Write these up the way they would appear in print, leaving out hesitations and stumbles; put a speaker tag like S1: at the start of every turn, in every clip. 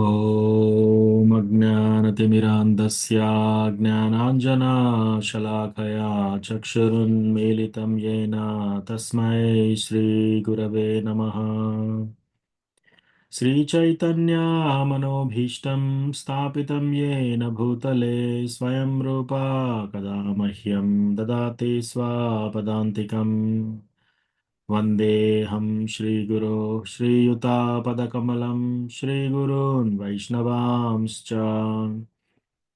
S1: ॐ अज्ञानतिमिरान्धस्य ज्ञानाञ्जनशलाकया चक्षुरुन्मीलितं येन तस्मै श्रीगुरवे नमः। श्रीचैतन्यमनोभीष्टं स्थापितं येन भूतले स्वयं रूपा कदा मह्यं ददाति स्वपदान्तिकम्। वन्देऽहं श्रीगुरो श्रीयुतापदकमलं श्रीगुरून् वैष्णवांश्च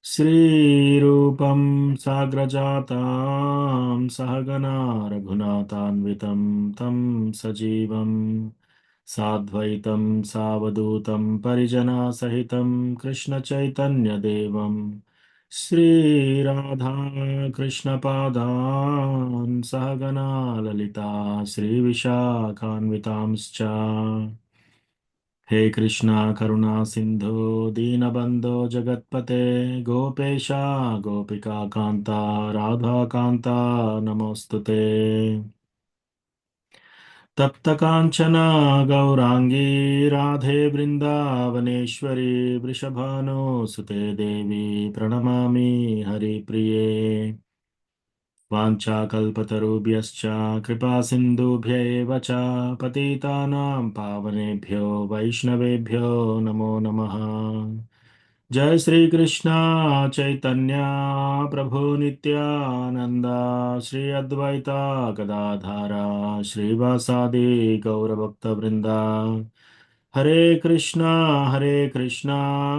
S1: श्रीरूपं साग्रजातां सहगना रघुनाथान्वितं तं सजीवं साद्वैतं सावधूतं परिजनसहितं कृष्णचैतन्यदेवं श्रीराधा कृष्णपादान् सहगना ललिता श्रीविशाखान्वितांश्च हे कृष्णा करुणा सिन्धो दीनबन्धो जगत्पते गोपेश गोपिका कान्ता राधा कान्ता नमोऽस्तु ते तप्तकाञ्चन गौराङ्गी राधे वृन्दावनेश्वरी वृषभानुसुते देवी प्रणमामि हरिप्रिये वाञ्छाकल्पतरुभ्यश्च कृपासिन्धुभ्य एव च पतितानां पावनेभ्यो वैष्णवेभ्यो नमो नमः। जय श्री कृष्ण चैतन्य प्रभु नित्यानंद श्री अद्वैता गदाधारा श्रीवासादि गौरभक्तवृंदा हरे कृष्णा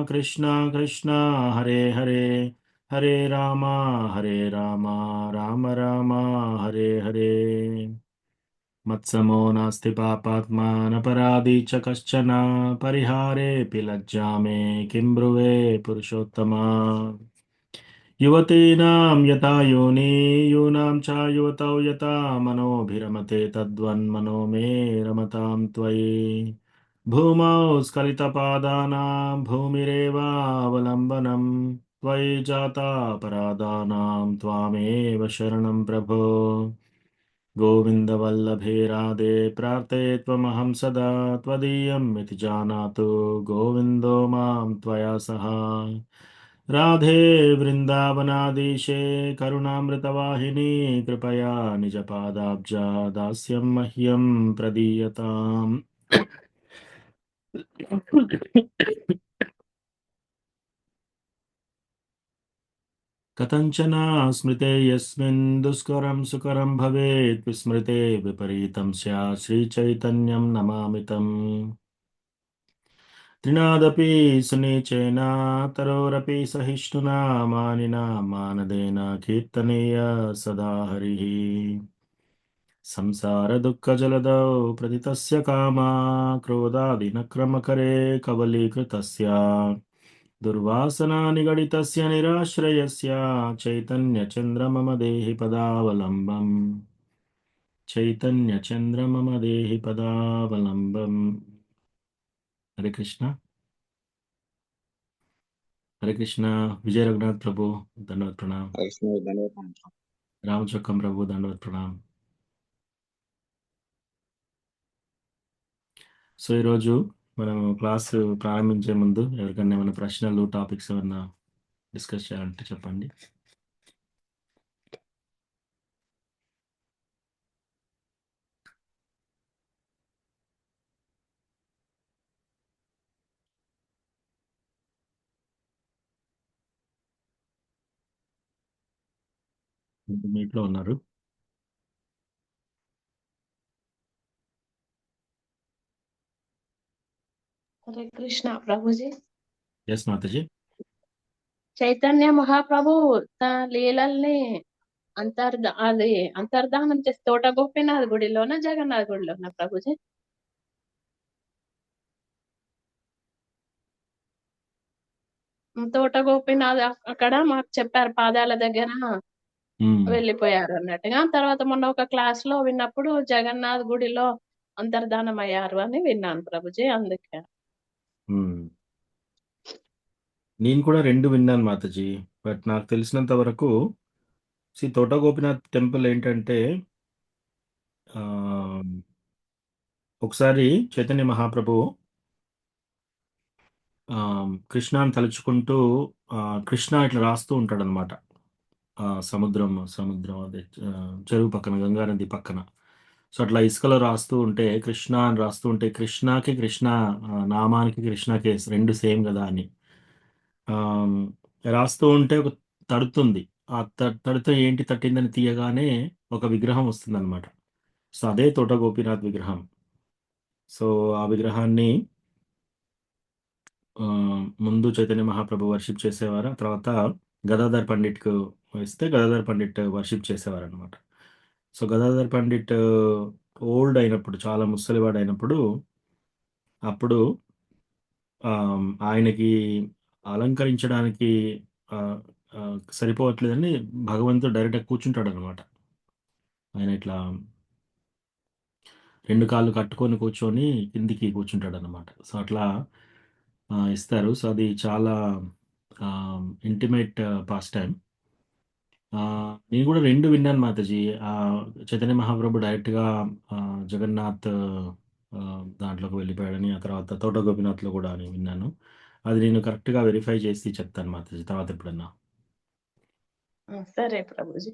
S1: कृष्णा कृष्णा हरे हरे हरे रामा राम राम हरे हरे मत्समो नास्ति पापात्मा नपराधी च कश्चन परिहारेऽपि लज्जा मे किं ब्रुवे पुरुषोत्तमा युवतीनां यथा योनि यूनां च युवतौ यथा मनोभिरमते तद्वन्मनो मे रमतां त्वयि भूमौ स्खलितपादानां भूमिरेवावलम्बनं त्वयि जाता परादानां त्वामेव शरणं प्रभो गोविन्दवल्लभे राधे प्रार्थे त्वमहं सदा त्वदीयम् इति जानातु गोविन्दो मां त्वया सह राधे वृन्दावनाधीशे करुणामृतवाहिनी कृपया निजपादाब्जा दास्यं मह्यं प्रदीयताम् कथञ्चन स्मृते यस्मिन् दुष्करं सुकरं भवेत् विस्मृते विपरीतं स्यात् श्रीचैतन्यं नमामि तम् त्रिनादपि सुनिचेन तरोरपि सहिष्णुना मानिना मानदेन कीर्तनीय सदा हरिः संसारदुःखजलदौ प्रतितस्य कामा क्रोधादिनक्रमकरे कवलीकृतस्य दुर्वासना निगडितस्य निराश्रयस्य चैतन्यचन्द्र मम देहि पदावलम्बम् चैतन्यचन्द्र मम देहि पदावलम्बम् हरे कृष्ण। हरे कृष्ण। विजय रघुनाथ प्रभु धन्यवाद प्रणाम।
S2: वैष्णव धन्यवाद।
S1: रामचक्रम प्रभु धन्यवाद प्रणाम। సో ఈరోజు మనం క్లాస్ ప్రారంభించే ముందు ఎవరికైనా ఏమైనా ప్రశ్నలు టాపిక్స్ ఏమైనా డిస్కస్ చేయాలంటే చెప్పండి. మీట్లో ఉన్నారు.
S3: हरे कृष्णा प्रभु जी।
S1: ఎస్ మాతాజీ.
S3: చైతన్య మహాప్రభు తన లీలల్ని అది అంతర్ధానం చేసి తోట గోపీనాథ్ గుడిలోన జగన్నాథ్ గుడిలోన ప్రభుజీ. తోట గోపీనాథ్ అక్కడ మాకు చెప్పారు పాదాల దగ్గర వెళ్ళిపోయారు అన్నట్టుగా. తర్వాత మొన్న ఒక క్లాస్ లో విన్నప్పుడు జగన్నాథ్ గుడిలో అంతర్ధానం అయ్యారు అని విన్నాను ప్రభుజీ. అందుకే
S1: నేను కూడా రెండు విన్నాను మాతాజీ. బట్ నాకు తెలిసినంత వరకు తోట గోపినాథ్ టెంపుల్ ఏంటంటే ఒకసారి చైతన్య మహాప్రభు కృష్ణాని తలుచుకుంటూ కృష్ణ ఇట్లా రాస్తూ ఉంటాడనమాట. సముద్రం అదే చెరువు పక్కన, గంగా నది పక్కన. సో, అట్లా ఇసుకలో రాస్తూ ఉంటే, కృష్ణ అని రాస్తూ ఉంటే, కృష్ణకి కృష్ణ నామానికి కృష్ణకి 2 సేమ్ గదా అని. ఆహ్, రాస్తూ ఉంటే ఒక తడుతుంది. ఆ తడితే ఏంటి తట్టిందని తీయగానే ఒక విగ్రహం వస్తుందనమాట. సో, అదే తోట గోపీనాథ్ విగ్రహం. సో, ఆ విగ్రహాన్ని ముందు చైతన్య మహాప్రభు వర్షిప్ చేసేవారు. ఆ తర్వాత గదాధర్ పండిట్‌కు ఇస్తే గదాధర్ పండిట్ వర్షిప్ చేసేవారనమాట. సో, గదాధర్ పండిట్ ఓల్డ్ అయినప్పుడు, చాలా ముసలివాడయినప్పుడు, అప్పుడు ఆయనకి అలంకరించడానికి ఆహ్, సరిపోవట్లేదని భగవంతుడు డైరెక్ట్‌గా కూర్చుంటాడనమాట. ఆయన ఇట్లా 2 కాళ్ళు కట్టుకొని కూర్చొని కిందికి కూర్చుంటాడనమాట. సో, అట్లా ఇస్తారు. సో, అది చాలా ఇంటిమేట్ పాస్‌టైమ్. నేను గూడా 2 విన్నాను మాతాజీ. చైతన్య మహాప్రభు డైరెక్ట్‌గా జగన్నాథ్ దాంట్లోకి వెళ్ళిపోయాడని, ఆ తర్వాత తోట గోపీనాథ్‌లో గూడా అని విన్నాను. అది నేను కరెక్ట్‌గా వెరిఫై చేసి చెప్తాను మాతాజీ తర్వాత ఎప్పుడన్నా.
S3: సరే ప్రభుజీ.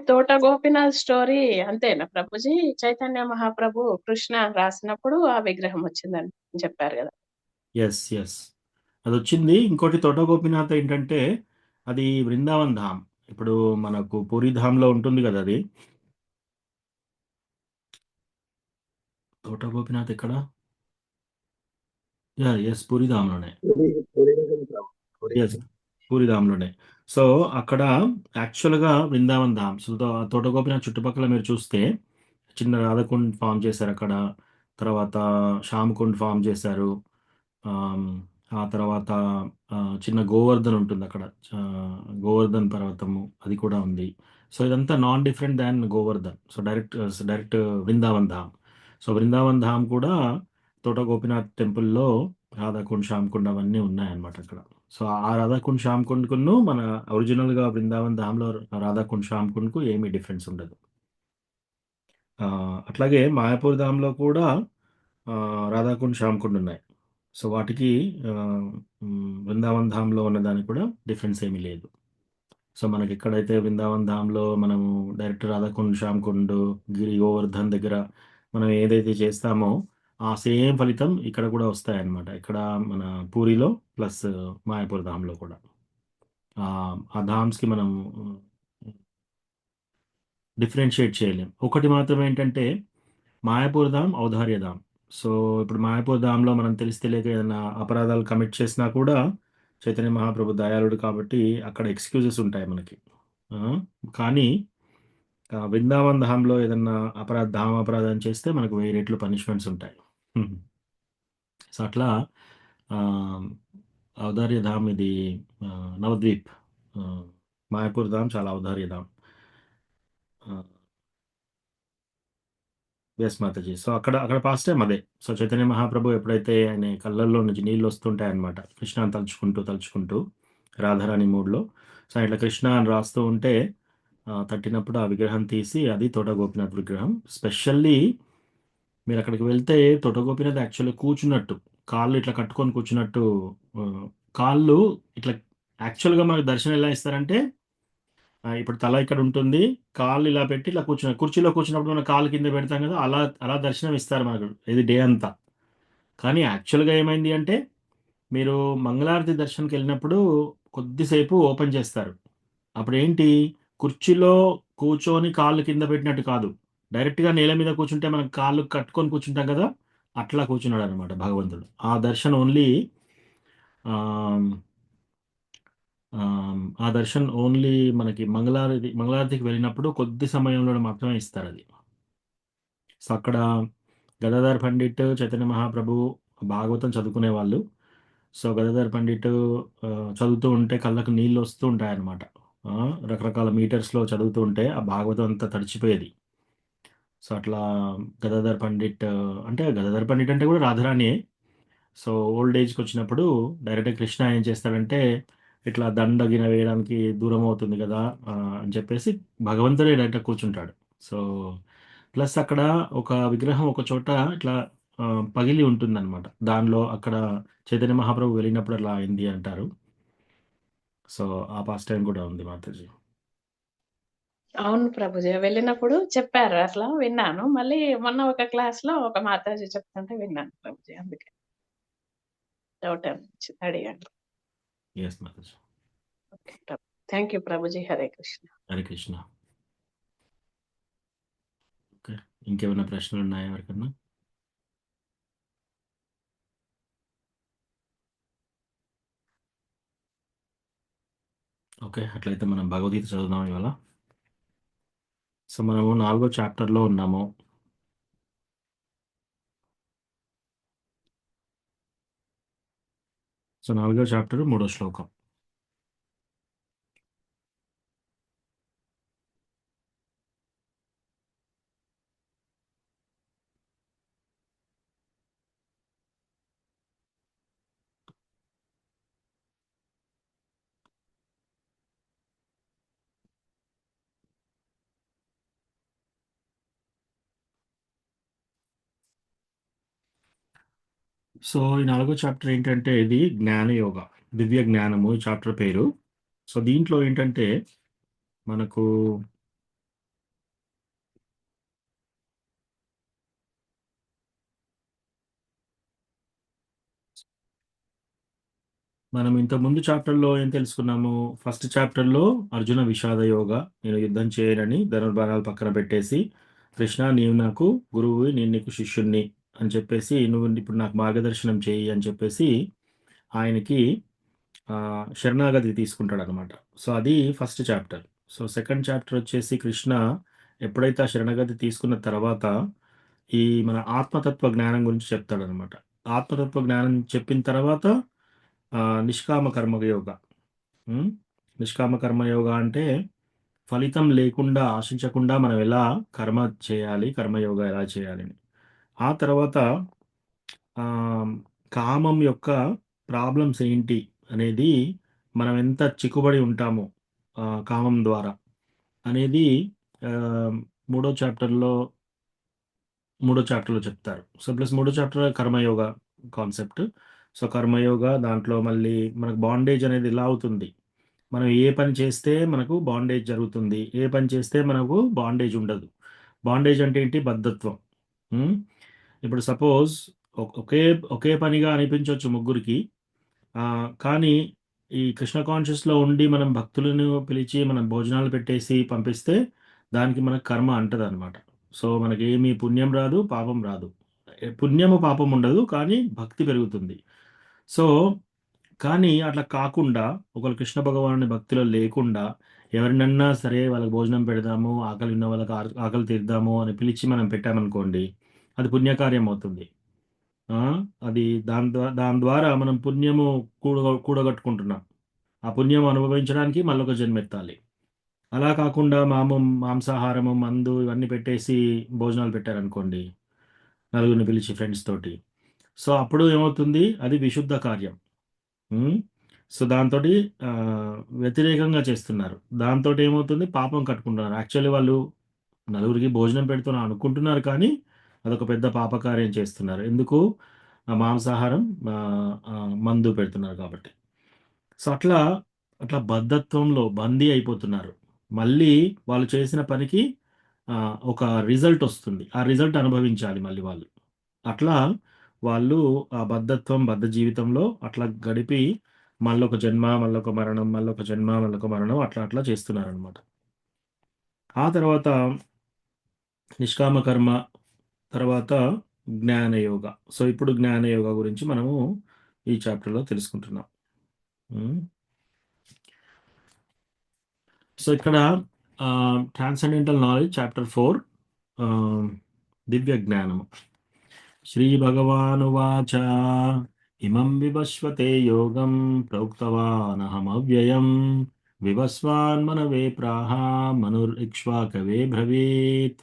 S3: తోట గోపీనాథ్ స్టోరీ అంతేనా ప్రభుజీ? చైతన్య మహాప్రభు కృష్ణ రాసినప్పుడు ఆ విగ్రహం వచ్చిందని చెప్పారు గదా!
S1: యెస్. యెస్. అదొచ్చింది. ఇంకోటి తోట గోపీనాథ్ ఏంటంటే, అది బృందావన్ ధామ్. ఇప్పుడు మనకు పూరీ ధామ్‌లో ఉంటుంది గదా అది. తోట గోపీనాథ్ ఎక్కడ? యెస్. పూరీ ధామ్‌లోనే.
S2: పూరి పూరి వెంకటరావు. పూరి
S1: యెస్. పూరీధాంలోనే. సో, అక్కడ యాక్చువల్‌గా బృందావన్ ధామ్. సో, తోట గోపీనాథ్ చుట్టుపక్కల మీరు చూస్తే చిన్న రాధాకుండ్ ఫార్మ్ చేశారక్కడ. తర్వాత శ్యామకుండ్ ఫార్మ్ చేశారు. ఆహ్, ఆ తర్వాత చిన్న గోవర్ధన్ ఉంటుందక్కడ. గోవర్ధన్ పర్వతము అది కూడా ఉంది. సో, ఇదంతా non different than Govardhan. So, direct Brindavan Dham. So, Brindavan Dham కూడా తోట గోపీనాథ్ టెంపుల్‌లో రాధాకుండ్, శ్యామకుండ్ అవన్నీ ఉన్నాయన్నమాట అక్కడ. సో, ఆ రాధాకుండ్, శ్యామకుండ్‌కును మన ఒరిజినల్‌గా బృందావన్ ధామ్‌లో రాధాకుండ్, శ్యామకుండ్‌కు ఏమీ డిఫరెన్స్ ఉండదు. అట్లాగే మాయాపూర్ ధామ్‌లో కూడా రాధాకుండ్, శ్యామకుండ్ ఉన్నాయి. సో, వాటికి ఆహ్, బృందావన్ ధామ్‌లో ఉన్నదానికి కూడా డిఫరెన్స్ ఏమీ లేదు. సో, మనకెక్కడైతే బృందావన్ ధామ్‌లో మనము డైరెక్ట్ రాధాకుండ్, శ్యామకుండ్, గిరి గోవర్ధన్ దగ్గర మనం ఏదైతే చేస్తామో, ఆ సేమ్ ఫలితం ఇక్కడ కూడా వస్తాయన్నమాట. ఇక్కడ మన పూరీలో ప్లస్ మాయాపూర్ ధామ్‌లో కూడా. ఆ ధామ్స్‌కి మనం డిఫరెన్షియేట్ చేయలేం. ఒకటి మాత్రం ఏంటంటే మాయాపూర్ ధామ్, ఔదార్య ధామ్. సో, ఇప్పుడు మాయాపూర్ ధామ్‌లో మనం తెలిసి తెలియక ఏదైనా అపరాధాలు కమిట్ చేసినా కూడా చైతన్య మహాప్రభు దయాళుడు కాబట్టి అక్కడ ఎక్స్‌క్యూజెస్ ఉంటాయి మనకి. ఆ! కానీ బృందావన్ ధామ్‌లో ఏదన్నా అపరాధం చేస్తే మనకు 1000 రెట్లు పనిష్మెంట్స్ ఉంటాయి. హ్మ్. సో, అట్లా ఆహ్, ఔదార్య ధామ్ ఇది నవద్వీప్. ఆహ్, మాయాపూర్ ధామ్ చాలా ఔదార్య ధామ్. ఆ! యెస్ మాతాజీ. సో, అక్కడ పాస్ట్ టైమ్ అదే. సో, చైతన్య మహాప్రభు ఎప్పుడైతే ఆయన కళ్ళల్లో నుంచి నీళ్లొస్తుంటాయన్నమాట. కృష్ణని తలుచుకుంటూ రాధారాణి మూడ్‌లో. సో, ఇట్లా కృష్ణ అని రాస్తూ ఉంటే తట్టినప్పుడు ఆ విగ్రహం తీసి అది తోట గోపీనాథ్ విగ్రహం. స్పెషల్లీ మీరక్కడికి వెళ్తే తోట గోపీనాథ్ యాక్చువల్‌గా కూర్చున్నట్టు, కాళ్ళు ఇట్లా కట్టుకొని కూర్చున్నట్టు ఆహ్, కాళ్ళు ఇట్లా యాక్చువల్‌గా మనకు దర్శనం ఎలా ఇస్తారంటే ఇప్పుడు తల ఇక్కడుంటుంది. కాళ్ళు ఇలా పెట్టి ఇట్లా కుర్చీలో కూర్చున్నప్పుడు మనం కాళ్ళు కింద పెడతాం గదా! అలా దర్శనం ఇస్తారు మనకు. ఇది డే అంతా. కానీ యాక్చువల్‌గా ఏమైంది అంటే, మీరు మంగళారతి దర్శనంకెళ్ళినప్పుడు కొద్దిసేపు ఓపెన్ చేస్తారు. అప్పుడేంటి, కుర్చీలో కూర్చొని కాళ్ళు కింద పెట్టినట్టు కాదు. డైరెక్ట్‌గా నేల మీద కూర్చుంటే మనం కాళ్ళు కట్టుకొని కూర్చుంటాం గదా! అట్లా కూర్చున్నాడనమాట భగవంతుడు. ఆ దర్శన్ ఓన్లీ ఆహ్, ఆ దర్శన్ ఓన్లీ మనకి మంగళారతికి వెళ్ళినప్పుడు కొద్ది సమయంలో మాత్రమే ఇస్తారది. సో, అక్కడ గదాధర్ పండిట్, చైతన్య మహాప్రభు భాగవతం చదువుకునేవాళ్ళు. సో, గదాధర్ పండిట్ చదువుతూ ఉంటే కళ్ళకు నీళ్లొస్తూ ఉంటాయన్నమాట. రకరకాల మీటర్స్‌లో చదువుతూ ఉంటే ఆ భాగవతం అంతా తడిచిపోయేది. సో, అట్లా గదాధర్ పండిట్ అంటే గదాధర్ పండిట్ అంటే కూడా రాధారాణియే. సో, ఓల్డ్ ఏజ్‌కొచ్చినప్పుడు డైరెక్ట్‌గా కృష్ణ ఏం చేస్తాడంటే, ఇట్లా దండ గిన వేయడానికి దూరమవుతుంది గదా! అని చెప్పేసి భగవంతుడే డైరెక్ట్‌గా కూర్చుంటాడు. సో, ప్లస్ అక్కడ ఒక విగ్రహం ఒక చోట ఇట్లా పగిలి ఉంటుందన్నమాట. దానిలో అక్కడ చైతన్య మహాప్రభు వెళ్ళినప్పుడు అలా అయింది అంటారు. సో, ఆ పాస్ట్ టైమ్ కూడా ఉంది మాతాజీ.
S3: అవును ప్రభుజీ. వెళ్ళినప్పుడు చెప్పారు. అట్లా విన్నాను. మళ్ళీ మొన్న ఒక క్లాస్‌లో ఒక మాతాజీ చెప్తుంటే విన్నాను ప్రభుజీ. అందుకే డౌట్ అనిపించింది. అడిగాను.
S1: Yes Mataji.
S3: Okay. Thank you Prabhuji. Hare Krishna.
S1: Hare Krishna. Okay. ఇంకేమైనా ప్రశ్నలున్నాయా ఎవరికన్నా? ఓకే. అట్లయితే మనం భగవద్గీత చదువుదాం ఇవాళ. సో, మనము 4 చాప్టర్‌లో ఉన్నాము. సో, 4 చాప్టర్ 3 శ్లోకం. సో, ఈ 4 చాప్టర్ ఏంటంటే ఇది జ్ఞానయోగ. దివ్య జ్ఞానము ఈ చాప్టర్ పేరు. సో, దీంట్లో ఏంటంటే మనకు మనం ఇంతకుముందు చాప్టర్‌లో ఏం తెలుసుకున్నాము? ఫస్ట్ చాప్టర్‌లో అర్జున విషాద యోగ. నేను యుద్ధం చేయనని ధనుర్బాణాలు పక్కన పెట్టేసి, కృష్ణ నీవు నాకు గురువువి, నేను నీకు శిష్యుడిని అని చెప్పేసి, నువ్వు ఇప్పుడు నాకు మార్గదర్శనం చెయ్యి అని చెప్పేసి, ఆయనకి శరణాగతి తీసుకుంటాడనమాట. సో, అది first chapter. So, second chapter వచ్చేసి కృష్ణ ఎప్పుడైతే ఆ శరణాగతి తీసుకున్న తర్వాత, ఈ మన ఆత్మతత్వ జ్ఞానం గురించి చెప్తాడనమాట. ఆత్మతత్వ జ్ఞానం చెప్పిన తర్వాత నిష్కామ కర్మయోగ. హ్మ్. నిష్కామ కర్మయోగ అంటే ఫలితం లేకుండా, ఆశించకుండా మనం ఎలా కర్మ చేయాలి, కర్మయోగ ఎలా చేయాలని. ఆ తర్వాత ఆహ్, కామం యొక్క ప్రాబ్లమ్స్ ఏంటి అనేది మనం ఎంత చిక్కుబడి ఉంటామో కామం ద్వారా అనేది ఆహ్, మూడో చాప్టర్‌లో మూడో చాప్టర్‌లో చెప్తారు. సో, ప్లస్ మూడో chapter karma yoga concept. So, karma yoga దాంట్లో మళ్ళీ మనకు బాండేజ్ అనేది ఎలా అవుతుంది. మనం ఏ పని చేస్తే మనకు బాండేజ్ జరుగుతుంది. ఏ పని చేస్తే మనకు బాండేజ్ ఉండదు. బాండేజ్ అంటే ఏంటి? బద్ధత్వం. హ్మ్. ఇప్పుడు సపోజ్ ఒకే ఒకే పనిగా అనిపించొచ్చు ముగ్గురికి. కానీ ఈ కృష్ణ కాన్షియస్‌లో ఉండి మనం భక్తులను పిలిచి మనం భోజనాలు పెట్టేసి పంపిస్తే దానికి మనకు కర్మ అంటదనమాట. సో, మనకేమి పుణ్యం రాదు, పాపం రాదు. పుణ్యము, పాపం ఉండదు. కానీ భక్తి పెరుగుతుంది. సో, కానీ అట్లా కాకుండా ఒకళ్ళు కృష్ణ భగవానుని భక్తిలో లేకుండా ఎవరినన్నా సరే వాళ్ళకి భోజనం పెడదాము, ఆకలి ఉన్న వాళ్ళకి ఆకలి తీర్దాము అని పిలిచి మనం పెట్టామనుకోండి, అది పుణ్యకార్యం అవుతుంది. ఆ! అది దాని ద్వారా మనం పుణ్యము కూడగట్టుకుంటున్నాం. ఆ పుణ్యం అనుభవించడానికి మళ్ళొక జన్మెత్తాలి. అలా కాకుండా మాంసాహారము, మందు ఇవన్నీ పెట్టేసి భోజనాలు పెట్టారనుకోండి, నలుగురిని పిలిచి ఫ్రెండ్స్ తోటి. సో, అప్పుడు ఏమవుతుంది? అది విశుద్ధ కార్యం. హ్మ్. సో, దాంతోటి వ్యతిరేకంగా చేస్తున్నారు. దాంతోటి ఏమవుతుంది? పాపం కట్టుకుంటున్నారు. యాక్చువల్లీ వాళ్ళు నలుగురికి భోజనం పెడుతున్నాం అనుకుంటున్నారు కానీ, అదొక పెద్ద పాపకార్యం చేస్తున్నారు. ఎందుకు? మాంసాహారం మందు పెడుతున్నారు కాబట్టి. సో, అట్లా బద్ధత్వంలో బందీ అయిపోతున్నారు. మళ్ళీ వాళ్ళు చేసిన పనికి ఒక రిజల్ట్ ఒస్తుంది. ఆ రిజల్ట్ అనుభవించాలి మళ్ళీ వాళ్ళు. అట్లా వాళ్ళు ఆ బద్ధత్వం, బద్ధ జీవితంలో అట్లా గడిపి మళ్ళొక జన్మ, మళ్ళొక మరణం, మళ్ళొక జన్మ, మళ్ళొక మరణం అట్లా చేస్తున్నారనమాట. ఆ తర్వాత నిష్కామ కర్మ, తర్వాత జ్ఞానయోగ. సో, ఇప్పుడు జ్ఞానయోగ గురించి మనము ఈ చాప్టర్‌లో తెలుసుకుంటున్నాం. హ్మ్. సో, ఇక్కడ ట్రాన్సెండెంటల్ నాలెడ్జ్ చాప్టర్ 4 ఆహ్, దివ్య జ్ఞానము. శ్రీభగవానువాచ ఇమం వివస్వతే యోగం ప్రోక్తవానహమవ్యయం వివస్వాన్మనవే ప్రాహ మనురిక్ష్వాకవే బ్రవీత్.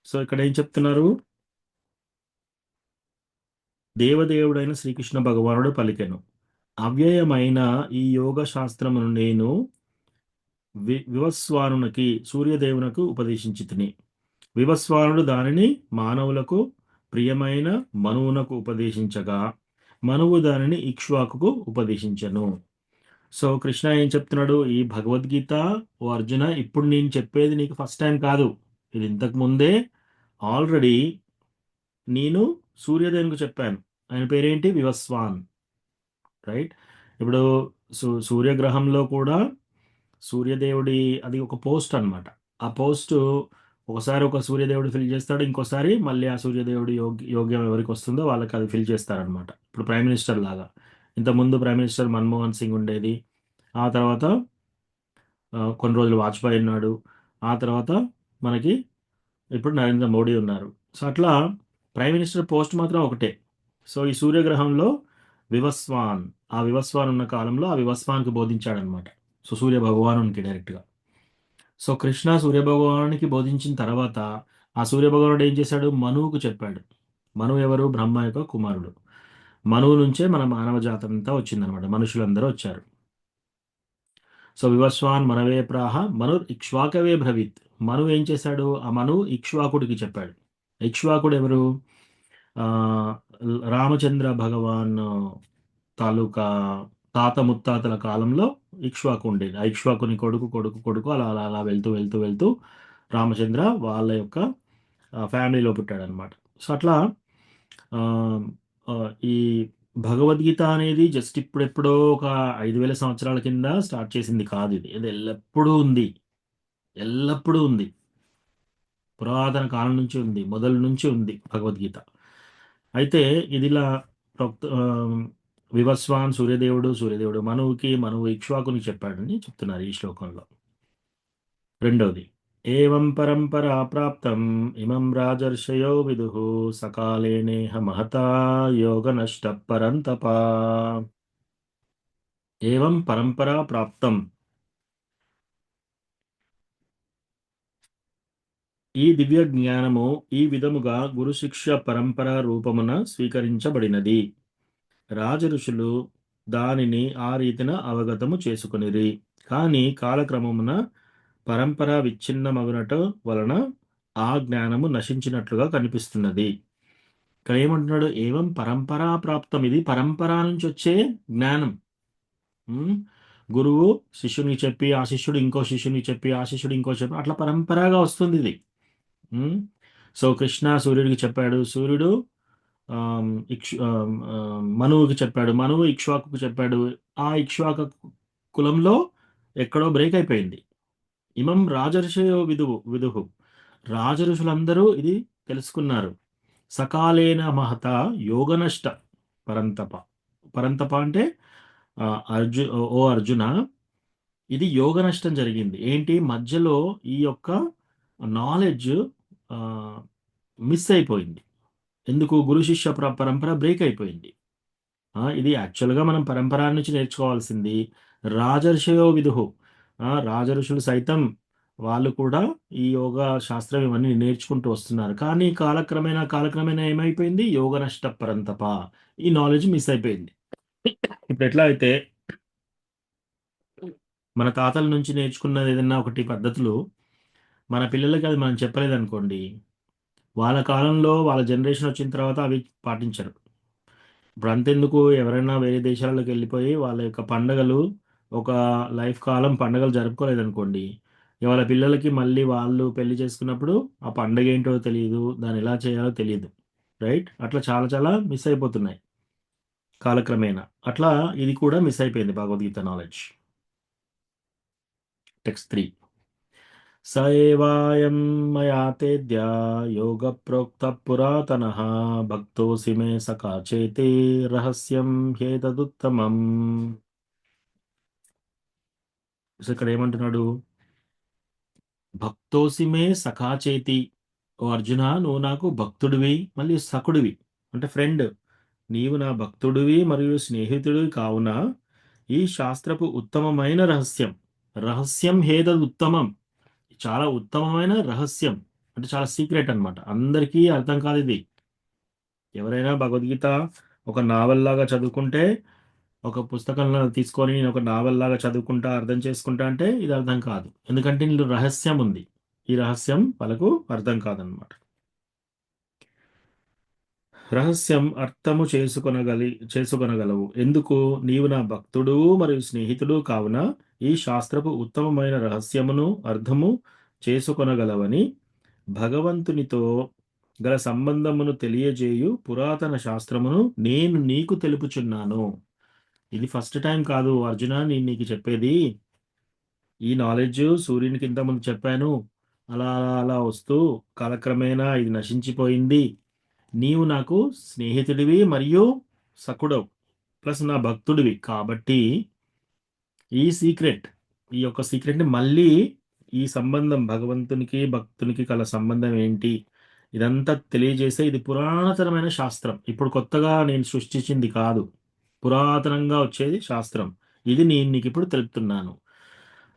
S1: సో, ఇక్కడ ఏం చెప్తున్నారు? దేవదేవుడైన శ్రీకృష్ణ భగవానుడు పలికెను. అవ్యయమైన ఈ యోగ శాస్త్రమును నేను వివస్వానునికి సూర్యదేవునకు ఉపదేశించితిని. వివస్వానుడు దానిని మానవులకు ప్రియమైన మనువునకు ఉపదేశించగా మనువు దానిని ఇక్ష్వాకుకు ఉపదేశించెను. సో కృష్ణ ఏం చెప్తున్నాడు? ఈ భగవద్గీత ఓ అర్జున, ఇప్పుడు నేను చెప్పేది నీకు ఫస్ట్ టైం కాదు. ఇది ఇంతకు ముందే ఆల్రెడీ నేను సూర్యదేవునికి చెప్పాను. ఆయన పేరేంటి? వివస్వాన్. రైట్? ఇప్పుడు సూర్యగ్రహంలో కూడా సూర్యదేవుడి అది ఒక పోస్ట్ అన్నమాట. ఆ పోస్ట్ ఒకసారి ఒక సూర్యదేవుడు ఫిల్ చేస్తాడు. ఇంకోసారి మళ్ళీ ఆ సూర్యదేవుడి యోగ్యం ఎవరికి వస్తుందో వాళ్ళకి అది ఫిల్ చేస్తారనమాట. ఇప్పుడు ప్రైమ్ మినిస్టర్ లాగా. ఇంతకుముందు ప్రైమ్ మినిస్టర్ మన్మోహన్ సింగ్ ఉండేది. ఆ తర్వాత కొన్ని రోజులు వాజ్పేయి ఉన్నాడు. ఆ తర్వాత మనకి ఇప్పుడు నరేంద్ర మోడీ ఉన్నారు. సో అట్లా ప్రైమ్ మినిస్టర్ పోస్ట్ మాత్రం ఒకటే. సో ఈ సూర్యగ్రహంలో వివస్వాన్, ఆ వివస్వాన్ ఉన్న కాలంలో ఆ వివస్వాన్కి బోధించాడనమాట. సో సూర్య భగవానునికి డైరెక్ట్గా. సో కృష్ణ సూర్య భగవానునికి బోధించిన తర్వాత ఆ సూర్య భగవానుడు ఏం చేశాడు? మనువుకు చెప్పాడు. మనువు ఎవరు? బ్రహ్మ యొక్క కుమారుడు. మనువు నుంచే మన మానవ జాతం అంతా వచ్చిందనమాట. మనుషులందరూ వచ్చారు. సో వివస్వాన్ మనవే ప్రాహ మనుర్ ఇక్ష్వాకవే బ్రవీత్. మనువు ఏం చేశాడు? ఆ మనువు ఇక్ష్వాకుడికి చెప్పాడు. ఇక్ష్వాకుడు ఎవరు? ఆ, రామచంద్ర భగవాన్ తాలూకా తాత ముత్తాతల కాలంలో ఇక్ష్వాకు ఉండేది. ఆ ఇక్ష్వాకుని కొడుకు కొడుకు కొడుకు అలా అలా అలా వెళ్తూ వెళ్తూ వెళ్తూ రామచంద్ర వాళ్ళ యొక్క ఫ్యామిలీలో పుట్టాడనమాట. సో అట్లా ఆ, ఆ, ఈ భగవద్గీత అనేది జస్ట్ ఇప్పుడెప్పుడో ఒక 5,000 సంవత్సరాల కింద స్టార్ట్ చేసింది కాదు. ఇది ఎల్లప్పుడూ ఉంది. ఎల్లప్పుడూ ఉంది. పురాతన కాలం నుంచి ఉంది. మొదలు నుంచి ఉంది భగవద్గీత. అయితే ఇదిలా వివస్వాన్ సూర్యదేవుడు మనువుకి, మనువు ఇక్ష్వాకుని చెప్పాడని చెప్తున్నారు ఈ శ్లోకంలో. రెండవది, ఏవం పరంపరా ప్రాప్తం ఇమం రాజర్షయో విదుః సకాలేనేహ మహతా యోగ నష్ట పరంతప. ఏవం పరంపరా ప్రాప్తం, ఈ దివ్య జ్ఞానము ఈ విధముగా గురు శిక్ష పరంపర రూపమున స్వీకరించబడినది. రాజఋషులు దానిని ఆ రీతిన అవగతము చేసుకొనిరి. కానీ కాలక్రమమున పరంపర విచ్ఛిన్నమగునట వలన ఆ జ్ఞానము నశించినట్లుగా కనిపిస్తున్నది. ఇక్కడ ఏమంటున్నాడు? ఏవం పరంపరా ప్రాప్తం, ఇది పరంపర నుంచి వచ్చే జ్ఞానం. ఉమ్, గురువు శిష్యునికి చెప్పి, ఆ శిష్యుడు ఇంకో శిష్యునికి చెప్పి, ఆ శిష్యుడు ఇంకో చెప్పి, అట్లా పరంపరగా వస్తుంది ఇది. సో కృష్ణ సూర్యుడికి చెప్పాడు, సూర్యుడు మనువుకి చెప్పాడు, మనువు ఇక్ష్వాకుకు చెప్పాడు. ఆ ఇక్ష్వాకు కులంలో ఎక్కడో బ్రేక్ అయిపోయింది. ఇమం రాజర్షయో విదుహు, రాజఋషులందరూ ఇది తెలుసుకున్నారు. సకాలేన మహత యోగనష్ట పరంతప. పరంతప అంటే ఓ అర్జున, ఇది యోగ నష్టం జరిగింది. ఏంటి? మధ్యలో ఈ యొక్క నాలెడ్జ్ మిస్ అయిపోయింది. ఎందుకు? గురు శిష్య పరంపర బ్రేక్ అయిపోయింది. ఇది యాక్చువల్గా మనం పరంపర నుంచి నేర్చుకోవాల్సింది రాజర్షయో విదుహు. రాజఋషులు సైతం వాళ్ళు కూడా ఈ యోగ శాస్త్రం ఇవన్నీ నేర్చుకుంటూ వస్తున్నారు. కానీ కాలక్రమేణా ఏమైపోయింది? యోగ నష్ట పరంతప. ఈ నాలెడ్జ్ మిస్ అయిపోయింది. ఇప్పుడు ఎట్లా అయితే మన తాతల నుంచి నేర్చుకున్నది ఏదన్నా ఒకటి పద్ధతులు మన పిల్లలకి అది మనం చెప్పలేదనుకోండి, వాళ్ళ కాలంలో వాళ్ళ జనరేషన్ వచ్చిన తర్వాత అవి పాటించరు. ఇప్పుడు అంతెందుకు, ఎవరైనా వేరే దేశాలకు వెళ్ళిపోయి వాళ్ళ యొక్క పండగలు ఒక లైఫ్ కాలం పండగలు జరుపుకోలేదనుకోండి, ఇక వాళ్ళ పిల్లలకి మళ్ళీ వాళ్ళు పెళ్లి చేసుకున్నప్పుడు ఆ పండగ ఏంటో తెలియదు, దాన్ని ఎలా చేయాలో తెలియదు. రైట్? అట్లా చాలా చాలా మిస్ అయిపోతున్నాయి కాలక్రమేణా. అట్లా ఇది కూడా మిస్ అయిపోయింది భగవద్గీత నాలెడ్జ్. టెక్స్ట్ 3, స ఏవాయం మయా తేద్య యోగ ప్రోక్త పురాతనః భక్తోసి మే సఖా చేతే రహస్యం హ్యేతదుత్తమం. సో ఇక్కడ ఏమంటున్నాడు? భక్తోసి మే సఖా చేతి. ఓ అర్జున, నువ్వు నాకు భక్తుడివి, మళ్ళీ సఖుడివి అంటే ఫ్రెండ్. నీవు నా భక్తుడివి మరియు స్నేహితుడివి కావున ఈ శాస్త్రపు ఉత్తమమైన రహస్యం హేదద్ ఉత్తమం, చాలా ఉత్తమమైన రహస్యం అంటే చాలా సీక్రెట్ అన్నమాట. అందరికీ అర్థం కాదు ఇది. ఎవరైనా భగవద్గీత ఒక నావెల్ లాగా చదువుకుంటే, ఒక పుస్తకంలో తీసుకొని నేను ఒక నావెల్ లాగా చదువుకుంటా అర్థం చేసుకుంటా అంటే ఇది అర్థం కాదు. ఎందుకంటే ఇందులో రహస్యం ఉంది. ఈ రహస్యం వాళ్ళకు అర్థం కాదనమాట. రహస్యం అర్థము చేసుకొనగలవు. ఎందుకు? నీవు నా భక్తుడు మరియు స్నేహితుడు కావున ఈ శాస్త్రపు ఉత్తమమైన రహస్యమును అర్థము చేసుకొనగలవని భగవంతునితో గల సంబంధమును తెలియజేయు పురాతన శాస్త్రమును నేను నీకు తెలుపుచున్నాను. ఇది ఫస్ట్ టైం కాదు అర్జున, నేను నీకు చెప్పేది. ఈ నాలెడ్జ్ సూర్యునికి ఇంతకుముందు చెప్పాను. అలా అలా అలా వస్తూ కాలక్రమేణా ఇది నశించిపోయింది. నీవు నాకు స్నేహితుడివి మరియు సఖుడవు ప్లస్ నా భక్తుడివి కాబట్టి ఈ యొక్క సీక్రెట్ని మళ్ళీ ఈ సంబంధం భగవంతునికి భక్తునికి కల సంబంధం ఏంటి ఇదంతా తెలియజేసే ఇది పురాతనమైన శాస్త్రం. ఇప్పుడు కొత్తగా నేను సృష్టించింది కాదు, పురాతనంగా వచ్చేది శాస్త్రం. ఇది నేను నీకు ఇప్పుడు తెలుపుతున్నాను.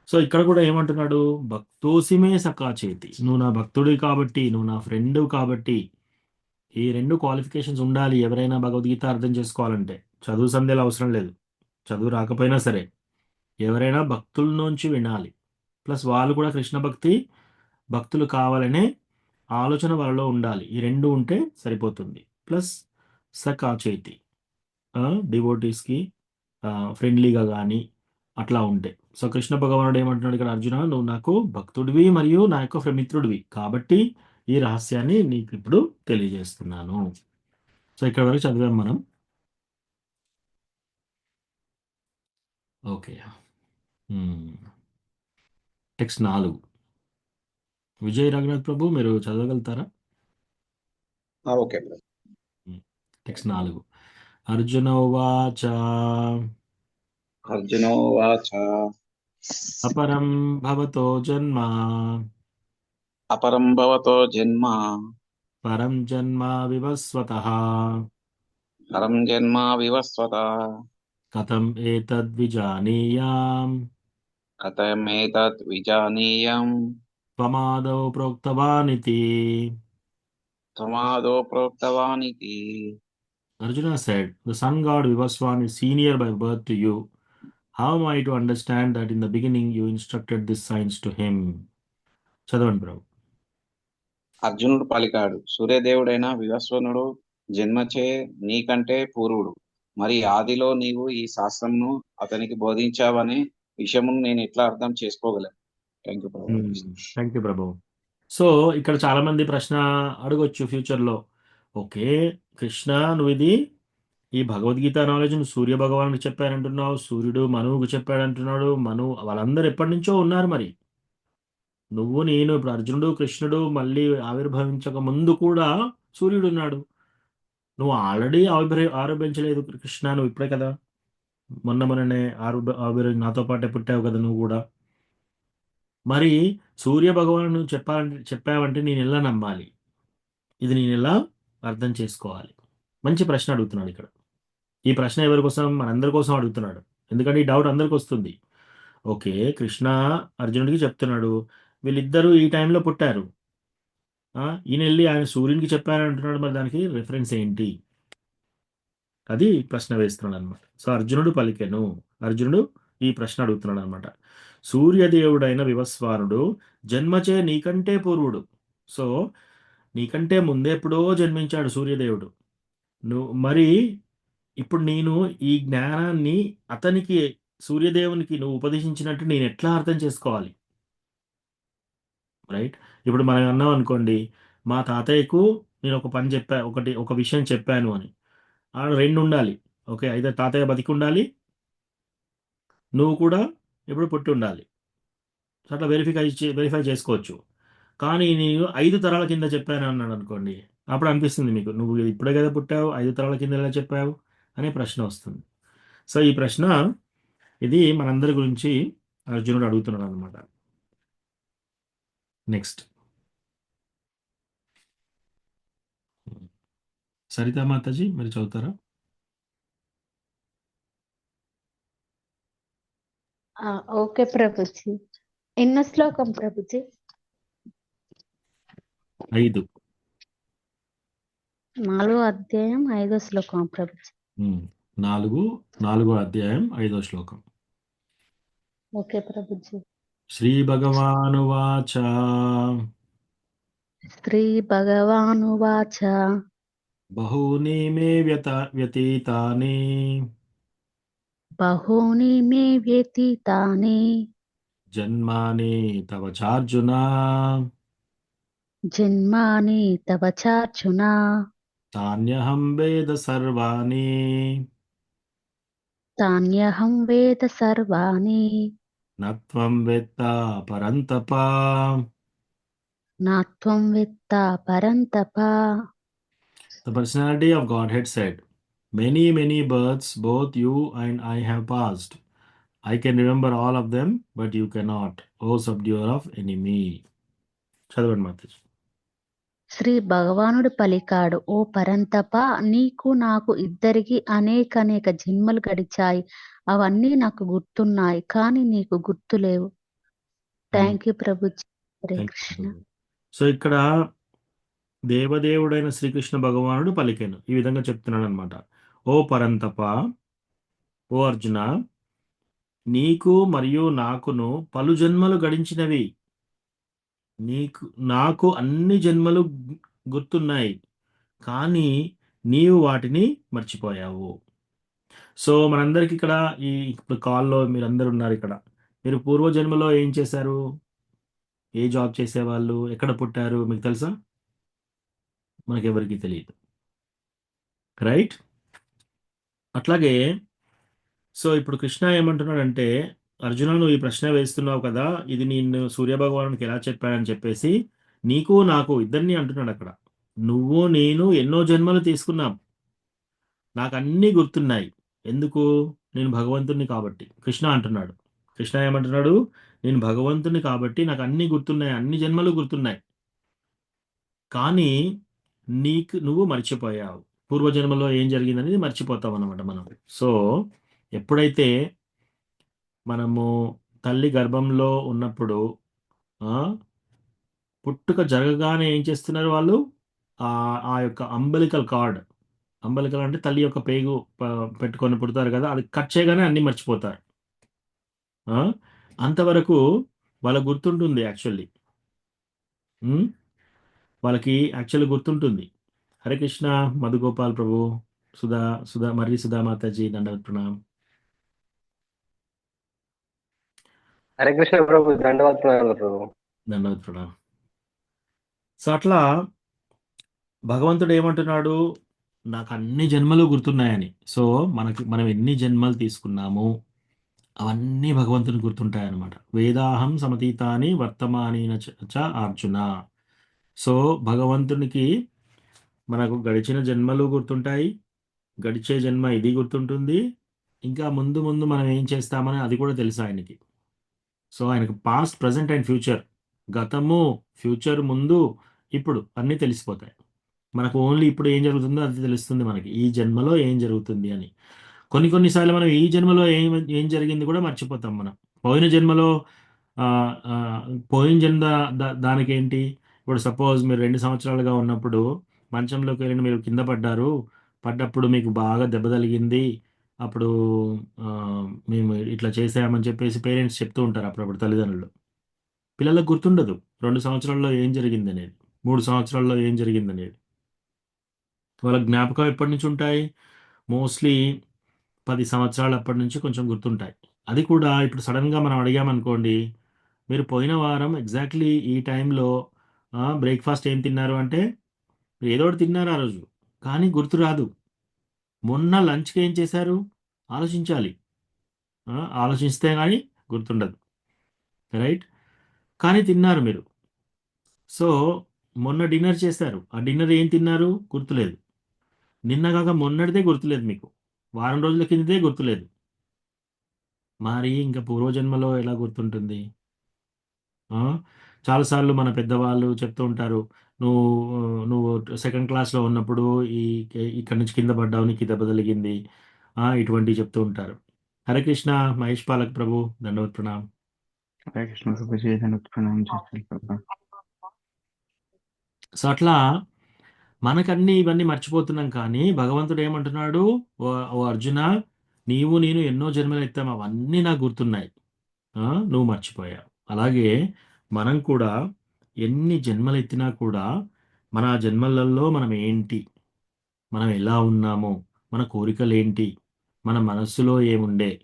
S1: సో ఇక్కడ కూడా ఏమంటున్నాడు? భక్తోసిమే సఖా చేతి, నువ్వు నా భక్తుడి కాబట్టి, నువ్వు నా ఫ్రెండ్ కాబట్టి. ఈ రెండు క్వాలిఫికేషన్స్ ఉండాలి ఎవరైనా భగవద్గీత అర్థం చేసుకోవాలంటే. చదువు సందేలు అవసరం లేదు, చదువు రాకపోయినా సరే ఎవరైనా భక్తుల నుంచి వినాలి. ప్లస్ వాళ్ళు కూడా కృష్ణ భక్తులు కావాలనే ఆలోచన వాళ్ళలో ఉండాలి. ఈ రెండు ఉంటే సరిపోతుంది. ప్లస్ సఖా చేతి, డివోటీస్కి ఫ్రెండ్లీగా కానీ అట్లా ఉంటే. సో కృష్ణ భగవానుడు ఏమంటున్నాడు ఇక్కడ? అర్జున, నువ్వు నాకు భక్తుడివి మరియు నా యొక్క మిత్రుడివి కాబట్టి ఈ రహస్యాన్ని నీకు ఇప్పుడు తెలియజేస్తున్నాను. సో ఇక్కడ వరకు చదివాం మనం. Okay, text 4. విజయ్ రఘునాథ్ ప్రభు మీరు చదవగలుగుతారా?
S2: Okay bro.
S1: టెక్స్ట్ 4. అర్జున ఉవాచ
S2: అర్జునోవాచ
S1: అపరం భవతో జన్మ
S2: అపరం భవతో జన్మ
S1: పరం జన్మ వివస్వతః
S2: పరం జన్మ వివస్వత
S1: కథం ఏతద్విజానీయాం
S2: కథమేతత్ విజానీయం
S1: త్వమాదౌ ప్రోక్తవానితి.
S2: త్వమాదో ప్రోక్తవానితి.
S1: Arjuna said, the sun god Vivaswan is senior by birth to you. How am I to understand that in the beginning you instructed this science to him? చదవండి బ్రో.
S2: అర్జునుడు పలికాడు, సూర్యదేవుడైన వివస్వనుడు జన్మచే నీకంటే పూర్వుడు. మరి ఆదిలో నీవు ఈ శాస్త్రంను అతనికి బోధించావనే విషయమును నేను ఎట్లా అర్థం చేసుకోగలను? Thank you Prabhu.
S1: Thank you Prabhu. So ఇక్కడ చాలా మంది ప్రశ్న అడగొచ్చు ఫ్యూచర్లో, ఓకే కృష్ణ, నువ్వు ఇది ఈ భగవద్గీత నాలెడ్జ్ నువ్వు సూర్య భగవానుడికి చెప్పారంటున్నావు, సూర్యుడు మనువుకు చెప్పాడంటున్నాడు. వాళ్ళందరూ ఎప్పటి నుంచో ఉన్నారు. మరి నువ్వు నేను ఇప్పుడు అర్జునుడు కృష్ణుడు మళ్ళీ ఆవిర్భవించక ముందు కూడా సూర్యుడు ఉన్నాడు. నువ్వు ఆల్రెడీ ఆవిర్భవించలేదు కృష్ణ, నువ్వు ఇప్పుడే కదా మొన్ననే నాతో పాటే పుట్టావు కదా నువ్వు కూడా. మరి సూర్య భగవాను చెప్పావంటే నేను ఎలా నమ్మాలి? ఇది నేను ఎలా అర్థం చేసుకోవాలి? మంచి ప్రశ్న అడుగుతున్నాడు ఇక్కడ. ఈ ప్రశ్న ఎవరి కోసం? మనందరి కోసం అడుగుతున్నాడు. ఎందుకంటే ఈ డౌట్ అందరికి వస్తుంది. ఓకే, కృష్ణ అర్జునుడికి చెప్తున్నాడు, వీళ్ళిద్దరూ ఈ టైంలో పుట్టారు. ఈయన వెళ్ళి ఆయన సూర్యునికి చెప్పారంటున్నాడు. మరి దానికి రిఫరెన్స్ ఏంటి? అది ప్రశ్న వేస్తున్నాడు అనమాట. సో అర్జునుడు ఈ ప్రశ్న అడుగుతున్నాడు అనమాట. సూర్యదేవుడైన వివస్వానుడు జన్మచే నీకంటే పూర్వుడు. సో నీకంటే ముందే ఎప్పుడో జన్మించాడు సూర్యదేవుడు. మరి ఇప్పుడు నేను ఈ జ్ఞానాన్ని అతనికి సూర్యదేవునికి నువ్వు ఉపదేశించినట్టు నేను ఎట్లా అర్థం చేసుకోవాలి? రైట్. ఇప్పుడు మనం అన్నాం అనుకోండి, మా తాతయ్యకు నేను ఒక పని ఒక విషయం చెప్పాను అని. ఆడ 2 ఉండాలి. ఓకే, అయితే తాతయ్య బతికి ఉండాలి, నువ్వు కూడా ఇప్పుడు పుట్టి ఉండాలి. సో అట్లా వెరిఫై చేసుకోవచ్చు. కానీ నేను 5 తరాల కింద చెప్పాను అన్నాడు అనుకోండి, అప్పుడు అనిపిస్తుంది మీకు, నువ్వు ఇప్పుడే కదా పుట్టావు, 5 తరాల కింద ఎలా చెప్పావు అనే ప్రశ్న వస్తుంది. సో ఈ ప్రశ్న ఇది మనందరి గురించి అర్జునుడు అడుగుతున్నాడు అనమాట. నెక్స్ట్ సరితా మాతాజీ మరి చదువుతారా?
S4: ఓకే ప్రభుజీ. ఎన్నో శ్లోకం ప్రభుజీ?
S1: 5.
S4: 4వ అధ్యాయం 5వ శ్లోకం ప్రభుజీ.
S1: 4వ అధ్యాయం 5వ శ్లోకం.
S4: ఓకే ప్రభుజీ.
S1: శ్రీ భగవానువాచ బహూని మే వ్యతీతాని
S4: బహూని మే వ్యతీతాని
S1: జన్మాని తవ చార్జున
S4: జన్మాని తవ చార్జున
S1: తాన్యహం వేద సర్వాణి
S4: తాన్యహం వేద సర్వాణి
S1: నత్వం వేత్త పరంతప.
S4: నాత్వం వేత్త పరంతప.
S1: The personality of Godhead said, many, many births both you and I have passed. I can remember all of them, but you cannot. O subduer of enemy. చదవండి మాతాజీ.
S4: శ్రీ భగవానుడు పలికాడు, ఓ పరంతప, నీకు నాకు ఇద్దరికి అనేక జన్మలు గడిచాయి. అవన్నీ నాకు గుర్తున్నాయి, కానీ నీకు గుర్తులేవు. Thank you Prabhuji. Hare
S1: Thank
S4: Krishna.
S1: you. So ఇక్కడ దేవదేవుడైన శ్రీకృష్ణ భగవానుడు పలికాను ఈ విధంగా చెప్తున్నాడు అనమాట. ఓ పరంతప, ఓ అర్జున, నీకు మరియు నాకును పలు జన్మలు గడించినవి. నీకు నాకు అన్ని జన్మలు గుర్తున్నాయి, కానీ నీవు వాటిని మర్చిపోయావు. సో మనందరికి ఇక్కడ ఇప్పుడు కాల్లో మీరందరూ ఉన్నారు ఇక్కడ. మీరు పూర్వజన్మలో ఏం చేశారు? ఏ జాబ్ చేసేవాళ్ళు? ఎక్కడ పుట్టారు? మీకు తెలుసా? మనకెవరికి తెలియదు, రైట్? అట్లాగే సో ఇప్పుడు కృష్ణ ఏమంటున్నాడంటే, అర్జున నువ్వు ఈ ప్రశ్న వేస్తున్నావు కదా, ఇది నేను సూర్యభగవానునికి ఎలా చెప్పానని చెప్పేసి నీకు నాకు ఇద్దరిని అంటున్నాడు అక్కడ. నువ్వు నేను ఎన్నో జన్మలు తీసుకున్నాం, నాకు అన్నీ గుర్తున్నాయి. ఎందుకు? నేను భగవంతుణ్ణి కాబట్టి. కృష్ణ అంటున్నాడు. కృష్ణ ఏమంటున్నాడు? నేను భగవంతుని కాబట్టి నాకు అన్నీ గుర్తున్నాయి, అన్ని జన్మలు గుర్తున్నాయి, కానీ నువ్వు మర్చిపోయావు. పూర్వజన్మలో ఏం జరిగిందనేది మర్చిపోతాం అన్నమాట మనం. సో ఎప్పుడైతే మనము తల్లి గర్భంలో ఉన్నప్పుడు పుట్టుక జరగగానే ఏం చేస్తున్నారు వాళ్ళు? ఆ యొక్క అంబలికల్ అంటే తల్లి యొక్క పేగు పెట్టుకొని పుడతారు కదా, అది కట్ చేయగానే అన్ని మర్చిపోతారు. అంతవరకు వాళ్ళకు గుర్తుంటుంది యాక్చువల్లీ. వాళ్ళకి యాక్చువల్లీ గుర్తుంటుంది. హరే కృష్ణ మధుగోపాల్ ప్రభు, సుధా మాతాజీ, దండవత్ ప్రణామ్.
S5: హరే కృష్ణ ప్రభు, దండవత్ ప్రభు.
S1: దండవత్ ప్రణామ్. సో అట్లా భగవంతుడు ఏమంటున్నాడు? నాకు అన్ని జన్మలు గుర్తున్నాయని. సో మనం ఎన్ని జన్మలు తీసుకున్నాము అవన్నీ భగవంతుని గుర్తుంటాయన్నమాట. వేదాహం సమతీతాని వర్తమాని చ అర్జున. సో భగవంతునికి మనకు గడిచిన జన్మలు గుర్తుంటాయి, గడిచే జన్మ ఇది గుర్తుంటుంది, ఇంకా ముందు ముందు మనం ఏం చేస్తామని అది కూడా తెలుసు ఆయనకి. సో ఆయనకు పాస్ట్, ప్రజెంట్ అండ్ ఫ్యూచర్, గతము, ఫ్యూచర్, ముందు, ఇప్పుడు అన్నీ తెలిసిపోతాయి మనకు. ఓన్లీ ఇప్పుడు ఏం జరుగుతుందో అది తెలుస్తుంది మనకి, ఈ జన్మలో ఏం జరుగుతుంది అని. కొన్నిసార్లు మనం ఈ జన్మలో ఏం జరిగింది కూడా మర్చిపోతాం మనం. పోయిన జన్మలో పోయిన జన్మ దానికి ఏంటి? ఇప్పుడు సపోజ్ మీరు 2 సంవత్సరాలుగా ఉన్నప్పుడు మంచంలోకి వెళ్ళి మీరు కింద పడ్డప్పుడు మీకు బాగా దెబ్బ తగిలింది, అప్పుడు మేము ఇట్లా చేసామని చెప్పేసి పేరెంట్స్ చెప్తూ ఉంటారు అప్పుడప్పుడు తల్లిదండ్రులు. పిల్లలకు గుర్తుండదు 2 సంవత్సరాల్లో ఏం జరిగింది అనేది, 3 సంవత్సరాల్లో ఏం జరిగింది అనేది. వాళ్ళ జ్ఞాపకం ఎప్పటి నుంచి ఉంటాయి? మోస్ట్లీ 10 సంవత్సరాలు అప్పటి నుంచి కొంచెం గుర్తుంటాయి. అది కూడా ఇప్పుడు సడన్గా మనం అడిగామనుకోండి, మీరు పోయిన వారం ఎగ్జాక్ట్లీ ఈ టైంలో బ్రేక్ఫాస్ట్ ఏం తిన్నారు అంటే ఏదో ఒకటి తిన్నారు ఆ రోజు, కానీ గుర్తు రాదు. మొన్న లంచ్కి ఏం చేశారు ఆలోచించాలి, ఆలోచిస్తే కానీ గుర్తుండదు, రైట్? కానీ తిన్నారు మీరు. సో మొన్న డిన్నర్ చేశారు, ఆ డిన్నర్ ఏం తిన్నారు గుర్తులేదు. నిన్న కాక మొన్నటిదే గుర్తులేదు మీకు, వారం రోజుల కిందదే గుర్తులేదు. మరి ఇంకా పూర్వజన్మలో ఎలా గుర్తుంటుంది? చాలాసార్లు మన పెద్దవాళ్ళు చెప్తూ ఉంటారు, నువ్వు నువ్వు సెకండ్ క్లాస్లో ఉన్నప్పుడు ఇక్కడి నుంచి కింద పడ్డావు, నీకు దెబ్బ తగిలింది, ఇటువంటివి చెప్తూ ఉంటారు. హరే కృష్ణ మహేష్ పాలక్ ప్రభు, దండవత్ ప్రణామ్.
S6: హరే కృష్ణ ప్రభుజీ, దండవత్ ప్రణామం చేస్తాను ప్రభు.
S1: సో అట్లా మనకన్నీ ఇవన్నీ మర్చిపోతున్నాం, కానీ భగవంతుడు ఏమంటున్నాడు? ఓ అర్జున, నీవు నేను ఎన్నో జన్మలు ఎత్తాము, అవన్నీ నాకు గుర్తున్నాయి, నువ్వు మర్చిపోయావు. అలాగే మనం కూడా ఎన్ని జన్మలు ఎత్తినా కూడా మన జన్మలలో మనం ఏంటి, మనం ఎలా ఉన్నామో, మన కోరికలేంటి, మన మనస్సులో ఏముండే,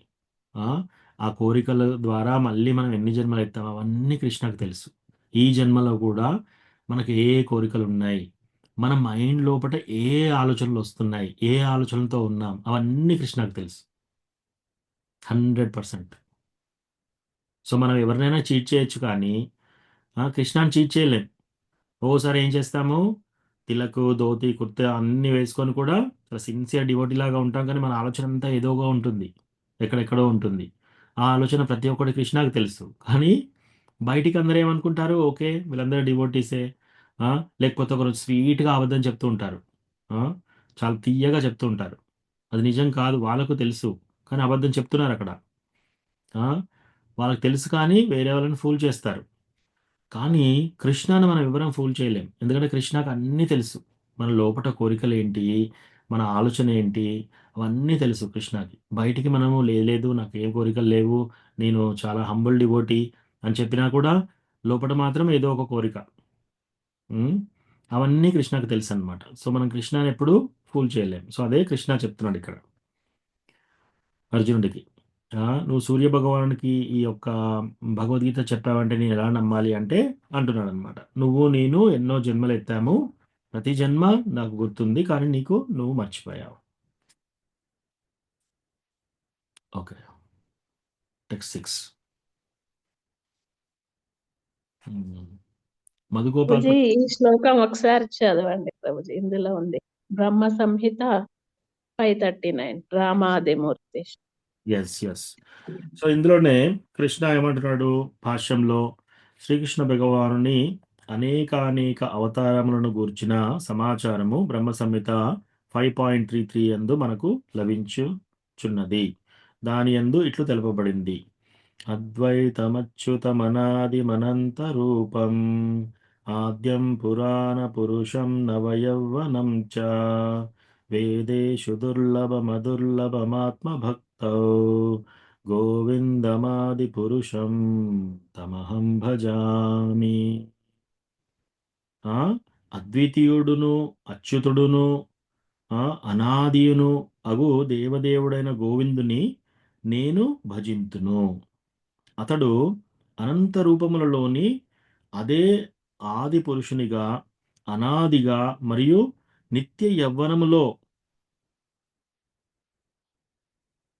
S1: ఆ! ఆ కోరికల ద్వారా మళ్ళీ మనం ఎన్ని జన్మలెత్తామో అవన్నీ కృష్ణకు తెలుసు. ఈ జన్మలో కూడా మనకు ఏ ఏ కోరికలున్నాయి, మన మైండ్ లోపట ఏ ఆలోచనలొస్తున్నాయి, ఏ ఆలోచనలతో ఉన్నాం, అవన్నీ కృష్ణకు తెలుసు. 100%. సో, మనం ఎవరినైనా చీట్ చేయొచ్చు కానీ, కృష్ణని చీట్ చేయలేం. ఒక్కోసారి ఏం చేస్తాము, తిలకు, ధోతి, కుర్తా అన్నీ వేసుకొని కూడా చాలా సిన్సియర్ డివోటీలాగా ఉంటాం కానీ, మన ఆలోచన అంతా ఏదోగా ఉంటుంది. ఎక్కడెక్కడో ఉంటుంది. ఆ ఆలోచన ప్రతి ఒక్కటి కృష్ణకి తెలుసు. కానీ బయటికి అందరూ ఏమనుకుంటారు, ఓకే. వీళ్ళందరూ డివోటీసే. ఆ! లేకపోతే ఒకరు స్వీట్‌గా అబద్ధం చెప్తూ ఉంటారు. ఆ! చాలా తియ్యగా చెప్తూ ఉంటారు. అది నిజం కాదు. వాళ్ళకు తెలుసు. కానీ అబద్ధం చెప్తున్నారక్కడ. ఆ! వాళ్ళకి తెలుసు కానీ వేరే వాళ్ళని ఫూల్ చేస్తారు. కానీ కృష్ణని మనం ఎవ్వరం ఫూల్ చేయలేం. ఎందుకంటే కృష్ణకి అన్నీ తెలుసు. మన లోపట కోరికలేంటి, మన ఆలోచన ఏంటి, అవన్నీ తెలుసు కృష్ణకి. బయటికి మనము లేదు నాకేం కోరికలు లేవు. నేను చాలా హంబుల్ డివోటీ అని చెప్పినా కూడా లోపట మాత్రం ఏదో ఒక కోరిక. హ్మ్. అవన్నీ కృష్ణకి తెలుసనమాట. సో, మనం కృష్ణని ఎప్పుడు ఫూల్ చేయలేం. సో, అదే కృష్ణ చెప్తున్నాడిక్కడ అర్జునుడికి. నువ్వు సూర్య భగవానుడికి ఈ యొక్క భగవద్గీత చెప్పావంటే నేను ఎలా నమ్మాలి అంటే అంటున్నాడనమాట. నువ్వు నేను ఎన్నో జన్మలెత్తాము. ప్రతి జన్మ నాకు గుర్తుంది. కానీ నువ్వు మర్చిపోయావు. ఓకే. టెక్స్ట్ 6. హ్మ్. మధుగోపాల్
S3: ప్రభుజీ ఈ శ్లోకం ఒకసారి చదవండి ప్రభుజీ. ఇందులో ఉంది బ్రహ్మ సంహిత 539 రామాదిమూర్తి.
S1: యెస్. సో, ఇందులోనే కృష్ణ ఏమంటున్నాడు భాష్యంలో శ్రీకృష్ణ భగవానుని అనేకానేక అవతారములను గూర్చిన సమాచారము బ్రహ్మ సంహిత 5.33 యందు మనకు లభించుచున్నది. దాని యందు ఇట్లు తెలుపబడింది. అద్వైతమచ్యుతమనాదిమనంత రూపం ఆద్యం పురాణ పురుషం నవయౌవనం చ వేదేషు దుర్లభమదుర్లభమాత్మభక్తౌ గోవిందమాది పురుషం తమహం భజామి. ఆ అద్వితీయుడును అచ్యుతుడును అనాదియును అగు దేవదేవుడైన గోవిందుని నేను భజింతును. అతడు అనంత రూపములలోని అదే ఆది పురుషునిగా అనాదిగా మరియు నిత్య యవ్వనములో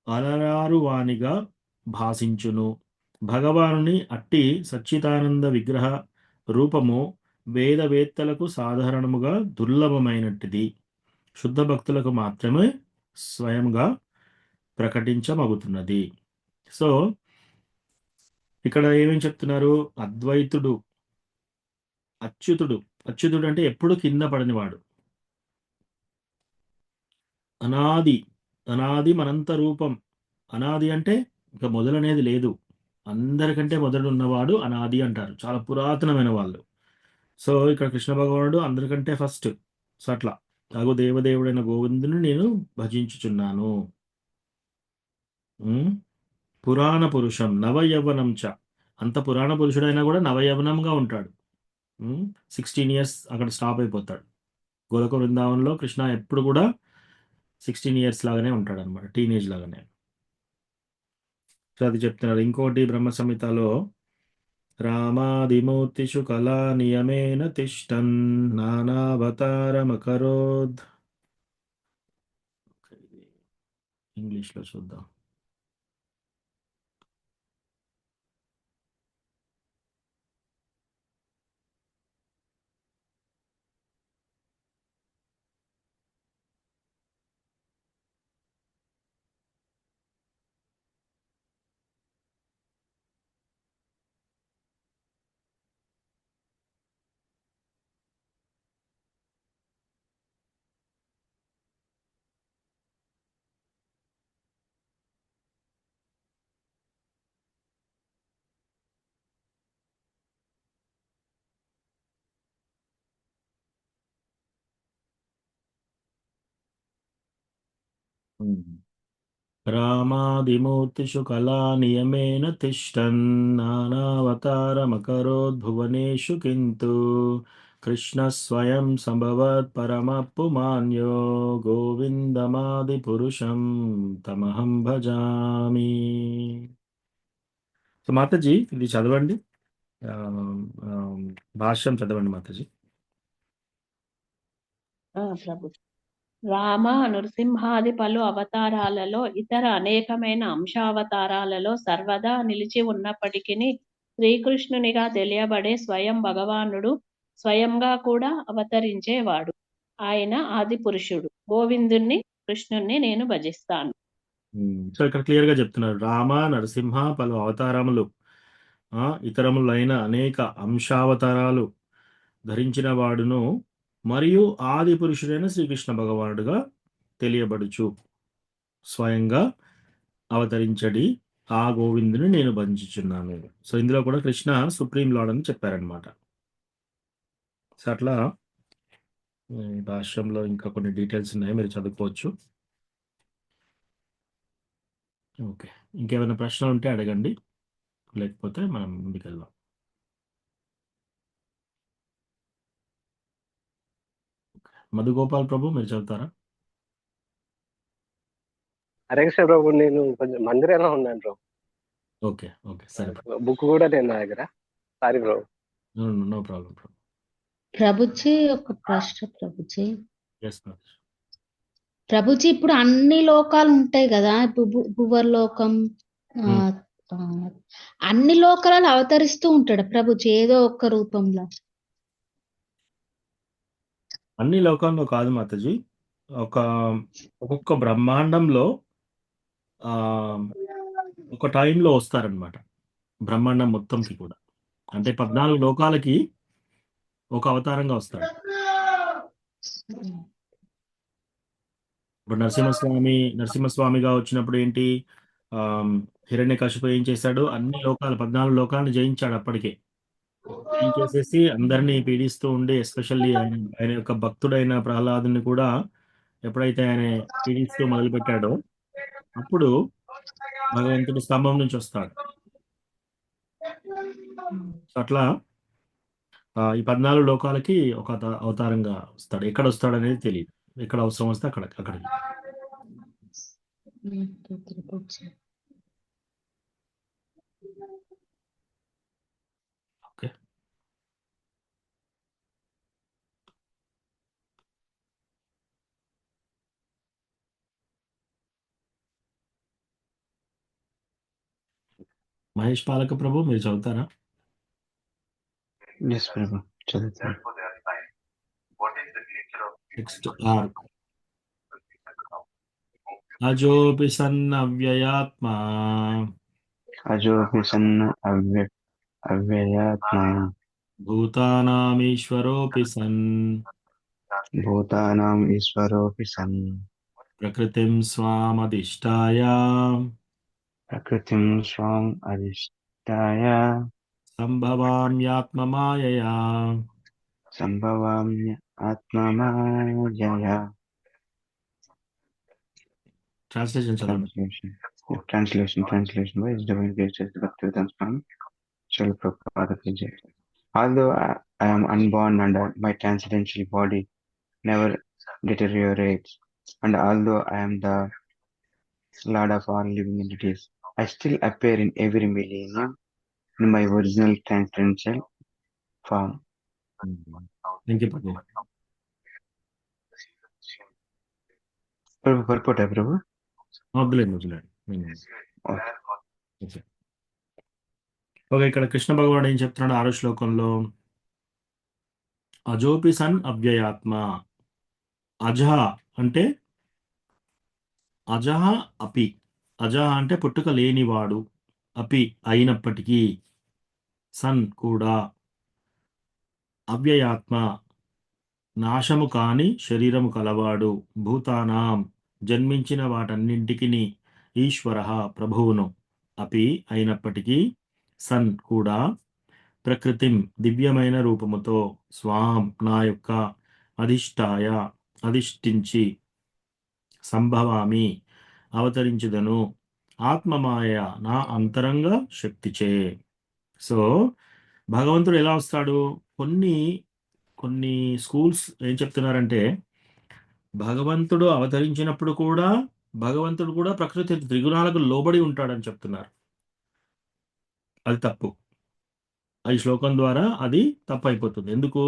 S1: అలరారువానిగా భాసించును. భగవానుని అట్టి సచ్చిదానంద విగ్రహ రూపము వేదవేత్తలకు సాధారణముగా దుర్లభమైనట్టిది. శుద్ధ భక్తులకు మాత్రమే స్వయంగా ప్రకటించమగుతున్నది. సో, ఇక్కడ ఏమేం చెప్తున్నారు? అద్వైతుడు, అచ్యుతుడు. అచ్యుతుడు అంటే ఎప్పుడు కింద పడనివాడు. అనాది, అనాది మనంత రూపం. అనాది అంటే ఇక మొదలనేది లేదు. అందరికంటే మొదలున్నవాడు అనాది అంటారు. చాలా పురాతనమైన వాళ్ళు. సో, ఇక్కడ కృష్ణ భగవానుడు అందరికంటే ఫస్ట్. సో, అట్లా. అగో దేవదేవుడైన గోవిందుని నేను భజించుచున్నాను. హ్మ్. పురాణ పురుషం నవయవ్వనం చ. అంత పురాణ పురుషుడైనా కూడా నవయవ్వనంగా ఉంటాడు. 16 ఇయర్స్ అక్కడ స్టాప్ అయిపోతాడు. గోలోక వృందావనంలో కృష్ణ ఎప్పుడు కూడా 16 ఇయర్స్ లాగానే ఉంటాడనమాట. టీనేజ్ లాగానే. సో, అది చెప్తున్నారు. ఇంకోటి బ్రహ్మ సంహితలో రామాదిమూర్తిషు కళా నియమేన తిష్టన్ నానావతారమకరోద్. ఇంగ్లీష్లో చూద్దాం. రామాదిమూర్తిషు కళా నియమేన తిష్టన్ నానావతారమకరోద్ భువనేషు కింతు కృష్ణ స్వయం సంభవత్ పరమపుమాన్యో గోవిందమాది పురుషం తమహం భజామి. సో మాతాజీ ఇది చదవండి, ఆ, ఆ, భాష్యం చదవండి మాతాజీ.
S3: ప్రభు. రామ నృసింహాది పలు అవతారాలలో ఇతర అనేకమైన అంశావతారాలలో సర్వదా నిలిచి ఉన్నప్పటికీ శ్రీకృష్ణునిగా తెలియబడే స్వయం భగవానుడు స్వయంగా కూడా అవతరించేవాడు. ఆయన ఆది పురుషుడు. గోవిందుణ్ణి కృష్ణుణ్ణి నేను భజిస్తాను.
S1: సో ఇక్కడ క్లియర్ గా చెప్తున్నారు, రామ నరసింహ పలు అవతారములు, ఇతరములైన అనేక అంశావతారాలు ధరించిన వాడును మరియు ఆది పురుషుడైన శ్రీకృష్ణ భగవానుడుగా తెలియబడుచు స్వయంగా అవతరించడి ఆ గోవిందుని నేను భజించుచున్నాను. సో ఇందులో కూడా కృష్ణ సుప్రీం లార్డ్ అని చెప్పారనమాట. సో అట్లా ఈ భాష్యంలో ఇంకా కొన్ని డీటెయిల్స్ ఉన్నాయి, మీరు చదువుకోవచ్చు. ఓకే, ఇంకేమైనా ప్రశ్నలు ఉంటే అడగండి, లేకపోతే మనం ముందుకెళ్దాం. మధుగోపాల్ ప్రభు మీరు చదువుతారా?
S5: హరే కృష్ణ ప్రభు, నేను కొంచెం మందిరంలో ఉన్నాను ప్రభు.
S1: ఓకే ఓకే సరే,
S5: బుక్ కూడా నేను నా దగ్గర. సారీ ప్రభు.
S1: నో ప్రాబ్లం ప్రభు.
S4: ప్రభుజీ ఒక ప్రశ్న ప్రభుజీ.
S1: ఎస్
S4: ప్రభుజీ ఇప్పుడు అన్ని లోకాలు ఉంటాయి కదా, భువర్లోకం, ఆ, ఆ, అన్ని లోకాలలో అవతరిస్తూ ఉంటాడు ప్రభుజీ ఏదో ఒక్క రూపంలో.
S1: అన్ని లోకాల్లో కాదు మాతాజీ, ఒక్కొక్క బ్రహ్మాండంలో ఆ ఒక టైంలో వస్తారనమాట, బ్రహ్మాండం మొత్తంకి కూడా. అంటే 14 లోకాలకి ఒక అవతారంగా వస్తాడు. ఇప్పుడు నరసింహస్వామిగా వచ్చినప్పుడు ఏంటి, హిరణ్యకశిపు ఏం చేశాడు, అన్ని లోకాలు 14 లోకాలను జయించాడు. అప్పటికే జయించేసేసి అందరినీ పీడిస్తూ ఉండి, ఎస్పెషల్లీ ఆయన యొక్క భక్తుడైన ప్రహ్లాదుని కూడా ఎప్పుడైతే ఆయన పీడిస్తూ మొదలుపెట్టాడో అప్పుడు భగవంతుడు స్తంభం నుంచి వస్తాడు. అట్లా ఈ 14 లోకాలకి ఒక అవతారంగా వస్తాడు. ఎక్కడ వస్తాడు అనేది తెలియదు, ఎక్కడ అవసరం వస్తే అక్కడికి. ఓకే, మహేష్ పాలక ప్రభు మీరు చదువుతారా?
S6: ఎస్ ప్రభు, చదువుతాను.
S1: నెక్స్ట్ ఆర్ అజోపి సన్ అవ్యయాత్మా
S6: అజోపి సన్న అవ్యయాత్మ
S1: భూతానామీశ్వరోపి సన్
S6: భూతానాం ఈశ్వరోపి సన్
S1: ప్రకృతిం స్వామధిష్టాయ
S6: ప్రకృతిం స్వాం అధిష్టాయ
S1: సంభవామ్యాత్మమాయయా.
S6: సంభవామ్య ఆత్మమాయయ.
S1: ట్రాన్స్లేషన్ చదవండి.
S6: Translation by His Divine Grace Bhaktivedanta Swami Srila Prabhupada Ki Jai. Although I am unborn and my transcendental body never deteriorates, and although I am the Lord of all living entities, I still appear in every millennium in my original transcendental form.
S1: Thank you, Prabhu.
S6: Prabhu, purport hai Prabhu?
S1: వదిలేండి. Okay, ఇక్కడ కృష్ణ భగవానుడు ఏం చెప్తున్నాడు 6వ శ్లోకంలో, అజోపి sun అవ్యయాత్మ. అజహ అంటే అజహ అపి, అజహ అంటే పుట్టుక లేనివాడు, అపి అయినప్పటికీ, సన్ కూడా, అవ్యయాత్మ నాశము కాని శరీరము కలవాడు, భూతానాం జన్మించిన వాటన్నింటికి ఈశ్వర ప్రభువును, అపి అయినప్పటికీ, సన్ కూడా, ప్రకృతిం దివ్యమైన రూపముతో, స్వాం నా యొక్క, అధిష్టాయ అధిష్ఠించి, సంభవామి అవతరించుదను, ఆత్మమాయ నా అంతరంగ శక్తిచే. సో భగవంతుడు ఎలా వస్తాడు, కొన్ని కొన్ని స్కూల్స్ ఏం చెప్తున్నారంటే భగవంతుడు అవతరించినప్పుడు కూడా భగవంతుడు కూడా ప్రకృతి త్రిగుణాలకు లోబడి ఉంటాడని చెప్తున్నారు. అది తప్పు. ఈ శ్లోకం ద్వారా అది తప్పు అయిపోతుంది. ఎందుకు?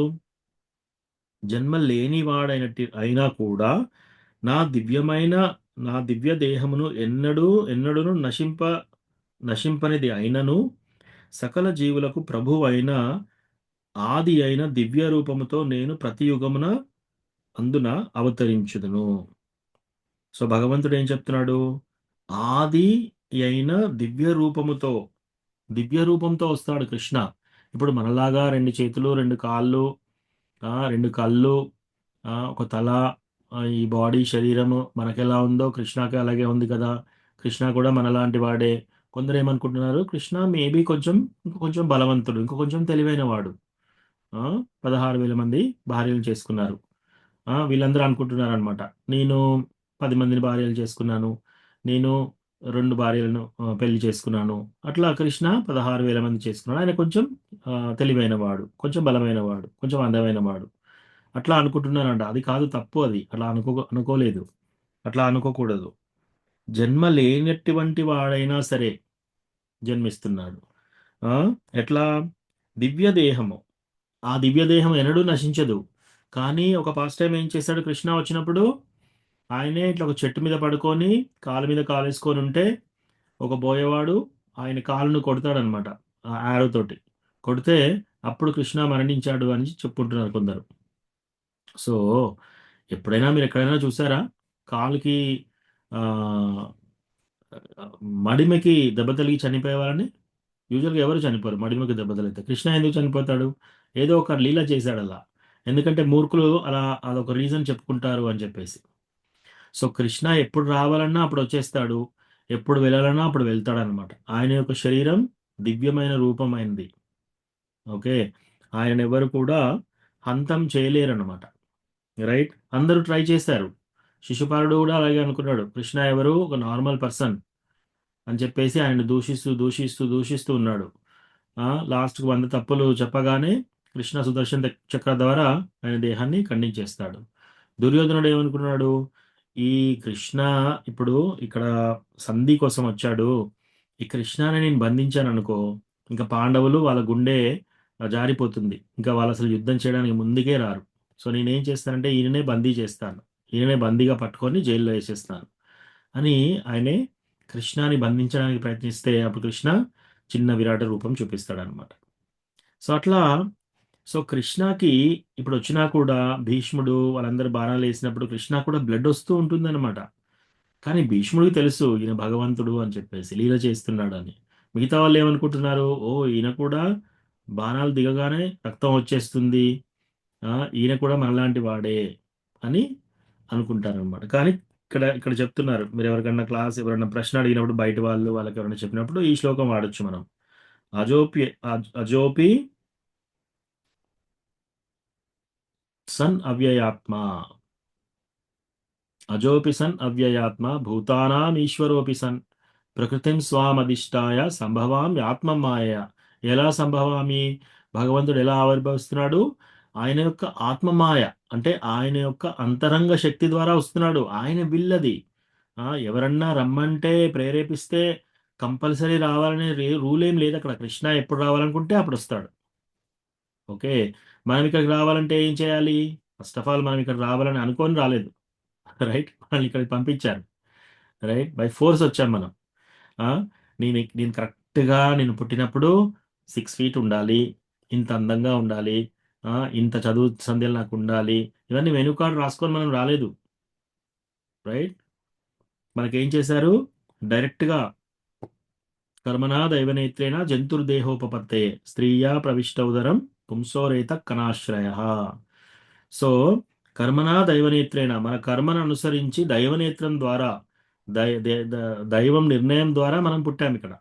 S1: జన్మ లేనివాడైనట్టు అయినా కూడా నా దివ్య దేహమును ఎన్నడూను నశింపనిది అయినను సకల జీవులకు ప్రభువు అయిన ఆది అయిన దివ్య రూపముతో నేను ప్రతి యుగమున అందున అవతరించుదును. సో భగవంతుడు ఏం చెప్తున్నాడు? ఆది అయిన దివ్య రూపంతో వస్తాడు కృష్ణ. ఇప్పుడు మనలాగా 2 చేతులు, 2 కాళ్ళు, 2 కళ్ళు, ఒక తల, ఈ బాడీ శరీరము మనకెలా ఉందో కృష్ణకి అలాగే ఉంది కదా. కృష్ణ కూడా మనలాంటి వాడే. కొందరు ఏమనుకుంటున్నారు, కృష్ణ మేబీ ఇంకొంచెం బలవంతుడు, కొంచెం తెలివైన వాడు. 16,000 మంది భార్యలు చేసుకున్నారు. వీళ్ళందరూ అనుకుంటున్నారు అనమాట, నేను 10 మందిని భార్యలు చేసుకున్నాను, నేను 2 భార్యలను పెళ్లి చేసుకున్నాను. అట్లా కృష్ణ 16,000 మంది చేసుకున్నాడు. ఆయన కొంచెం తెలివైన వాడు, కొంచెం బలమైన వాడు, కొంచెం అందమైన వాడు, అట్లా అనుకుంటున్నారంట. అది కాదు, తప్పు. అది అట్లా అనుకోలేదు, అట్లా అనుకోకూడదు. జన్మ లేనటువంటి వాడైనా సరే జన్మిస్తున్నాడు. ఎట్లా? దివ్య దేహము. ఆ దివ్య దేహం ఎన్నడూ నశించదు. కానీ ఒక పాస్ట్ టైం ఏం చేశాడు? కృష్ణ వచ్చినప్పుడు ఆయనే ఇట్లా ఒక చెట్టు మీద పడుకొని కాలు మీద కాలేసుకొని ఉంటే ఒక బోయేవాడు ఆయన కాలును కొడతాడనమాట ఆరో తోటి. కొడితే అప్పుడు కృష్ణ మరణించాడు అని చెప్పుకుంటున్నారు కొందరు. సో ఎప్పుడైనా మీరు ఎక్కడైనా చూసారా కాలుకి మడిమకి దెబ్బ తగిలి చనిపోయేవారని? యూజువల్గా ఎవరు చనిపోరు మడిమకి దెబ్బ తగిలితే. కృష్ణ ఎందుకు చనిపోతాడు? ఏదో ఒక లీల చేశాడు అలా. ఎందుకంటే మూర్ఖులు అలా అదొక రీజన్ చెప్పుకుంటారు అని చెప్పేసి. సో కృష్ణ ఎప్పుడు రావాలన్నా అప్పుడు వచ్చేస్తాడు, ఎప్పుడు వెళ్ళాలన్నా అప్పుడు వెళ్తాడనమాట. ఆయన యొక్క శరీరం దివ్యమైన రూపమైనది. ఓకే, ఆయన ఎవరు కూడా హంతం చేయలేరన్నమాట. రైట్? అందరూ ట్రై చేశారు. శిశుపాలుడు కూడా అలాగే అనుకున్నాడు, కృష్ణ ఎవరు, ఒక నార్మల్ పర్సన్ అని చెప్పేసి ఆయన దూషిస్తూ ఉన్నాడు. లాస్ట్కి 100 తప్పులు చెప్పగానే కృష్ణ సుదర్శన్ చక్ర ద్వారా ఆయన దేహాన్ని ఖండించేస్తాడు. దుర్యోధనుడు ఏమనుకున్నాడు, ఈ కృష్ణ ఇప్పుడు ఇక్కడ సంధి కోసం వచ్చాడు, ఈ కృష్ణని నేను బంధించాను అనుకో, ఇంకా పాండవులు వాళ్ళ గుండె జారిపోతుంది, ఇంకా వాళ్ళు అసలు యుద్ధం చేయడానికి ముందుకే రారు. సో నేనేం చేస్తానంటే ఈయననే బందీ చేస్తాను, ఈయననే బందీగా పట్టుకొని జైల్లో వేసేస్తాను అని ఆయనే కృష్ణని బంధించడానికి ప్రయత్నిస్తే అప్పుడు కృష్ణ చిన్న విరాట రూపం చూపిస్తాడనమాట. సో అట్లా కృష్ణకి ఇప్పుడు వచ్చినా కూడా భీష్ముడు వాళ్ళందరూ బాణాలు వేసినప్పుడు కృష్ణ కూడా బ్లడ్ వస్తూ ఉంటుందన్నమాట. కానీ భీష్ముడికి తెలుసు ఈయన భగవంతుడు అని చెప్పేసి, లీల చేస్తున్నాడు అని. మిగతా వాళ్ళు ఏమనుకుంటున్నారు, ఓ ఈయన కూడా బాణాలు దిగగానే రక్తం వచ్చేస్తుంది, ఈయన కూడా మనలాంటి వాడే అని అనుకుంటారనమాట. కానీ ఇక్కడ చెప్తున్నారు, మీరు ఎవరైనా ప్రశ్న అడిగినప్పుడు బయట వాళ్ళకి ఎవరైనా చెప్పినప్పుడు ఈ శ్లోకం వాడొచ్చు మనం. అజోపి సన్ అవ్యయాత్మ భూతానాం ఈశ్వరోపి సన్ ప్రకృతిం స్వామధిష్టాయ సంభవామి ఆత్మమాయ. ఎలా సంభవామి? భగవంతుడు ఎలా ఆవిర్భవిస్తున్నాడు? ఆయన యొక్క ఆత్మమాయ, అంటే ఆయన యొక్క అంతరంగ శక్తి ద్వారా వస్తున్నాడు. ఆయన విల్లది. ఎవరన్నా రమ్మంటే ప్రేరేపిస్తే కంపల్సరీ రావాలనే రూల్ ఏం లేదు అక్కడ. కృష్ణ ఎప్పుడు రావాలనుకుంటే అప్పుడు వస్తాడు. ఓకే, మనం ఇక్కడికి రావాలంటే ఏం చేయాలి? ఫస్ట్ ఆఫ్ ఆల్ మనం ఇక్కడ రావాలని అనుకొని రాలేదు, రైట్? మనల్ని ఇక్కడికి పంపించారు, రైట్? బై ఫోర్స్ వచ్చాం మనం. నేను కరెక్ట్గా నేను పుట్టినప్పుడు 6 feet ఉండాలి, ఇంత అందంగా ఉండాలి, ఇంత చదువు సంధ్యలు నాకు ఉండాలి, ఇవన్నీ మెనూ కార్డు రాసుకొని మనం రాలేదు, రైట్? మనకేం చేశారు? డైరెక్ట్గా కర్మనా దైవనేత్రేణ జంతుర్దేహోపపత్తే స్త్రీయా ప్రవిష్టౌదరం పుంసోరేత కణాశ్రయ. సో కర్మనా దైవనేత్రేణ, మన కర్మను అనుసరించి దైవనేత్రం ద్వారా దైవం నిర్ణయం ద్వారా మనం పుట్టాం ఇక్కడ.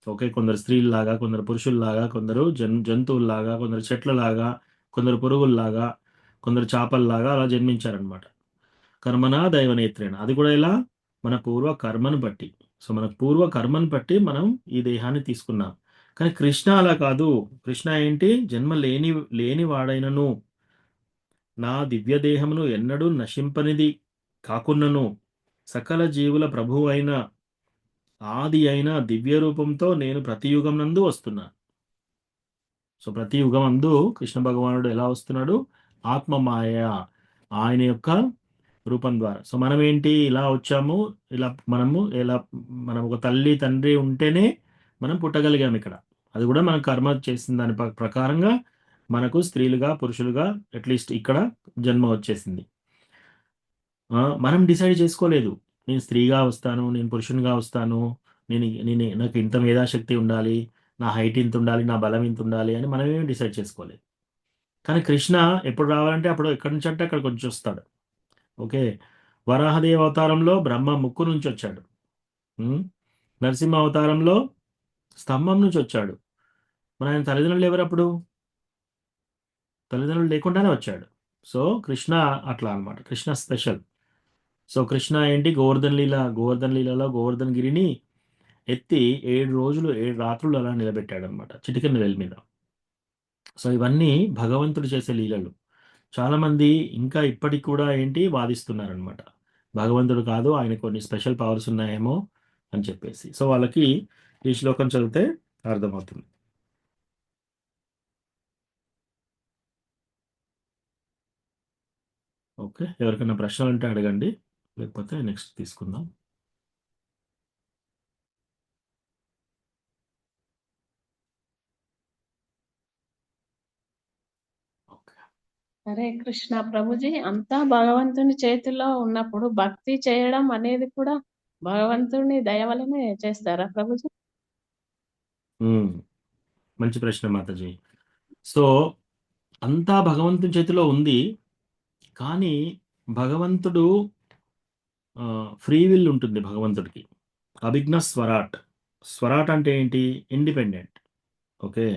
S1: ఓకే, కొందరు స్త్రీల్లాగా, కొందరు పురుషుల్లాగా, కొందరు జంతువుల్లాగా, కొందరు చెట్లలాగా, కొందరు పురుగుల్లాగా, కొందరు చేపల్లాగా అలా జన్మించారనమాట. కర్మనా దైవనేత్రేణ, అది కూడా ఇలా మన పూర్వ కర్మను బట్టి. సో మన పూర్వ కర్మను బట్టి మనం ఈ దేహాన్ని తీసుకున్నాం. కానీ కృష్ణ అలా కాదు. కృష్ణ ఏంటి? జన్మ లేని వాడైనను నా దివ్య దేహమును ఎన్నడూ నశింపనిది కాకున్నను సకల జీవుల ప్రభువు అయిన ఆది అయిన దివ్య రూపంతో నేను ప్రతి యుగం నందు వస్తున్నా. సో ప్రతి యుగం అందు కృష్ణ భగవానుడు ఎలా వస్తున్నాడు? ఆత్మమాయ, ఆయన యొక్క రూపం ద్వారా. సో మనం ఏంటి ఇలా వచ్చాము, ఇలా మనం ఒక తల్లి తండ్రి ఉంటేనే మనం పుట్టగలిగాం ఇక్కడ. అది కూడా మనం కర్మ చేసిన దాని ప్రకారంగా మనకు స్త్రీలుగా పురుషులుగా అట్లీస్ట్ ఇక్కడ జన్మ వచ్చేసింది. మనం డిసైడ్ చేసుకోలేదు నేను స్త్రీగా వస్తాను, నేను పురుషునిగా వస్తాను, నాకు ఇంత మేధాశక్తి ఉండాలి, నా హైట్ ఇంత ఉండాలి, నా బలం ఇంత ఉండాలి అని మనమేమి డిసైడ్ చేసుకోలేదు. కానీ కృష్ణ ఎప్పుడు రావాలంటే అప్పుడు ఎక్కడి నుంచి అంటే అక్కడికి వచ్చి వస్తాడు. ఓకే, వరాహదేవ అవతారంలో బ్రహ్మ ముక్కు నుంచి వచ్చాడు. నరసింహ అవతారంలో స్తంభం నుంచి వచ్చాడు. మన ఆయన తల్లిదండ్రులు ఎవరప్పుడు? తల్లిదండ్రులు లేకుండానే వచ్చాడు. సో కృష్ణ అట్లా అన్నమాట, కృష్ణ స్పెషల్. సో కృష్ణ ఏంటి, గోవర్ధన్ లీలలో గోవర్ధన్ గిరిని ఎత్తి 7 రోజులు 7 రాత్రులు అలా నిలబెట్టాడు అనమాట, చిటికెన వేల మీద. సో ఇవన్నీ భగవంతుడు చేసే లీలలు. చాలామంది ఇంకా ఇప్పటికి కూడా ఏంటి వాదిస్తున్నారనమాట, భగవంతుడు కాదు, ఆయన కొన్ని స్పెషల్ పవర్స్ ఉన్నాయేమో అని చెప్పేసి. సో వాళ్ళకి ఈ శ్లోకం చదివితే అర్థమవుతుంది. ఓకే, ఎవరికైనా ప్రశ్నలు ఉంటే అడగండి, లేకపోతే నెక్స్ట్ తీసుకుందాం. ఓకే,
S3: హరే కృష్ణ ప్రభుజీ. అంతా భగవంతుని చేతిలో ఉన్నప్పుడు భక్తి చేయడం అనేది కూడా భగవంతుని దయ వలనే చేస్తారా ప్రభుజీ?
S1: మంచి ప్రశ్న మాతాజీ. సో అంతా భగవంతుని చేతిలో ఉంది, కానీ భగవంతుడు ఫ్రీ విల్ ఉంటుంది భగవంతుడికి. అభిజ్ఞ స్వరాట్ అంటే ఏంటి? ఇండిపెండెంట్. ఓకే,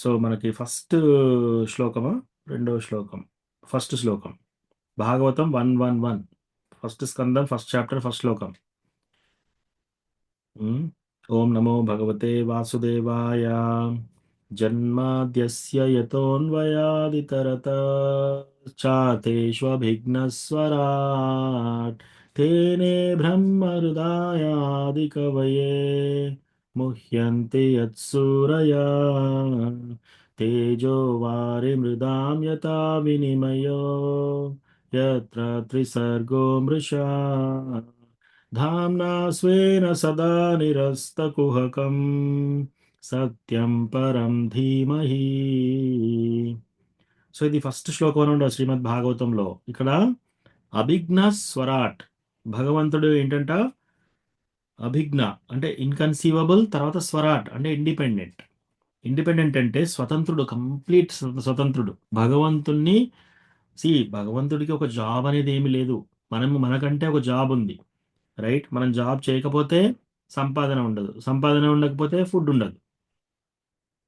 S1: సో మనకి ఫస్ట్ శ్లోకమా రెండవ శ్లోకం? ఫస్ట్ శ్లోకం, భాగవతం 1:1:1, ఫస్ట్ స్కందం, ఫస్ట్ చాప్టర్, ఫస్ట్ శ్లోకం. ఓం నమో భగవతే వాసుదేవాయ జన్మాద్యస్య యతోన్వయాదితరతశ్చాతేష్వభిఘ్నస్వరాట్ తేనే బ్రహ్మహృదాయాదికవయే ముహ్యంతి యత్సూరయా తేజో వారిమృదాం యథా వినిమయో యత్ర త్రిసర్గో మృషా ధామ్నా స్వేన సదా నిరస్తకుహకం సత్యం పరం ధీమహి. సో ఇది ఫస్ట్ శ్లోకం ఉండవు శ్రీమద్ భాగవతంలో. ఇక్కడ అభిజ్ఞ స్వరాట్, భగవంతుడు ఏంటంట? అభిజ్ఞ అంటే ఇన్కన్సీవబుల్, తర్వాత స్వరాట్ అంటే ఇండిపెండెంట్. ఇండిపెండెంట్ అంటే స్వతంత్రుడు, కంప్లీట్ స్వతంత్రుడు. భగవంతుడికి ఒక జాబ్ అనేది ఏమి లేదు. మనకంటే ఒక జాబ్ ఉంది, రైట్? మనం జాబ్ చేయకపోతే సంపాదన ఉండదు, సంపాదన ఉండకపోతే ఫుడ్ ఉండదు,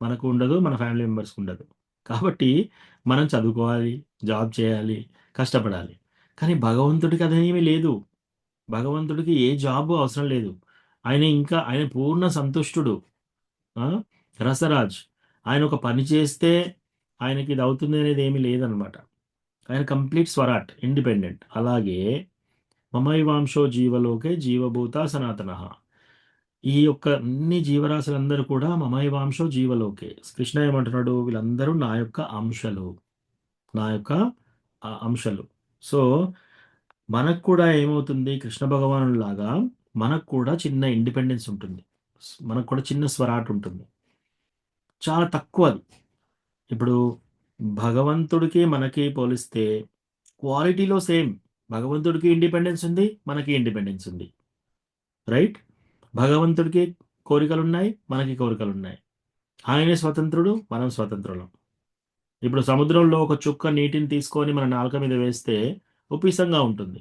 S1: మనకు ఉండదు, మన ఫ్యామిలీ మెంబర్స్కి ఉండదు. కాబట్టి మనం చదువుకోవాలి, జాబ్ చేయాలి, కష్టపడాలి. కానీ భగవంతుడికి అదేమీ లేదు. భగవంతుడికి ఏ జాబు అవసరం లేదు. ఆయన పూర్ణ సంతుష్టుడు, రసరాజ్. ఆయన ఒక పని చేస్తే ఆయనకి ఇది అవుతుంది అనేది ఏమీ లేదనమాట. ఆయన కంప్లీట్ స్వరాట్, ఇండిపెండెంట్. అలాగే మమైవాంశో జీవలోకే జీవభూత సనాతన. ఈ యొక్క అన్ని జీవరాశులందరూ కూడా మమైవాంశో జీవలోకే. కృష్ణ ఏమంటున్నాడు? వీళ్ళందరూ నా యొక్క అంశలు. సో మనకు కూడా ఏమవుతుంది? కృష్ణ భగవాను లాగా మనకు కూడా చిన్న ఇండిపెండెన్స్ ఉంటుంది, మనకు కూడా చిన్న స్వరాట్ ఉంటుంది, చాలా తక్కువ అది. ఇప్పుడు భగవంతుడికి మనకి పోలిస్తే క్వాలిటీలో సేమ్. భగవంతుడికి ఇండిపెండెన్స్ ఉంది, మనకి ఇండిపెండెన్స్ ఉంది, రైట్? భగవంతుడికి కోరికలు ఉన్నాయి, మనకి కోరికలు ఉన్నాయి. ఆయనే స్వతంత్రుడు, మనం స్వతంత్రులం. ఇప్పుడు సముద్రంలో ఒక చుక్క నీటిని తీసుకొని మన నాలుక మీద వేస్తే ఉప్పిసంగా ఉంటుంది.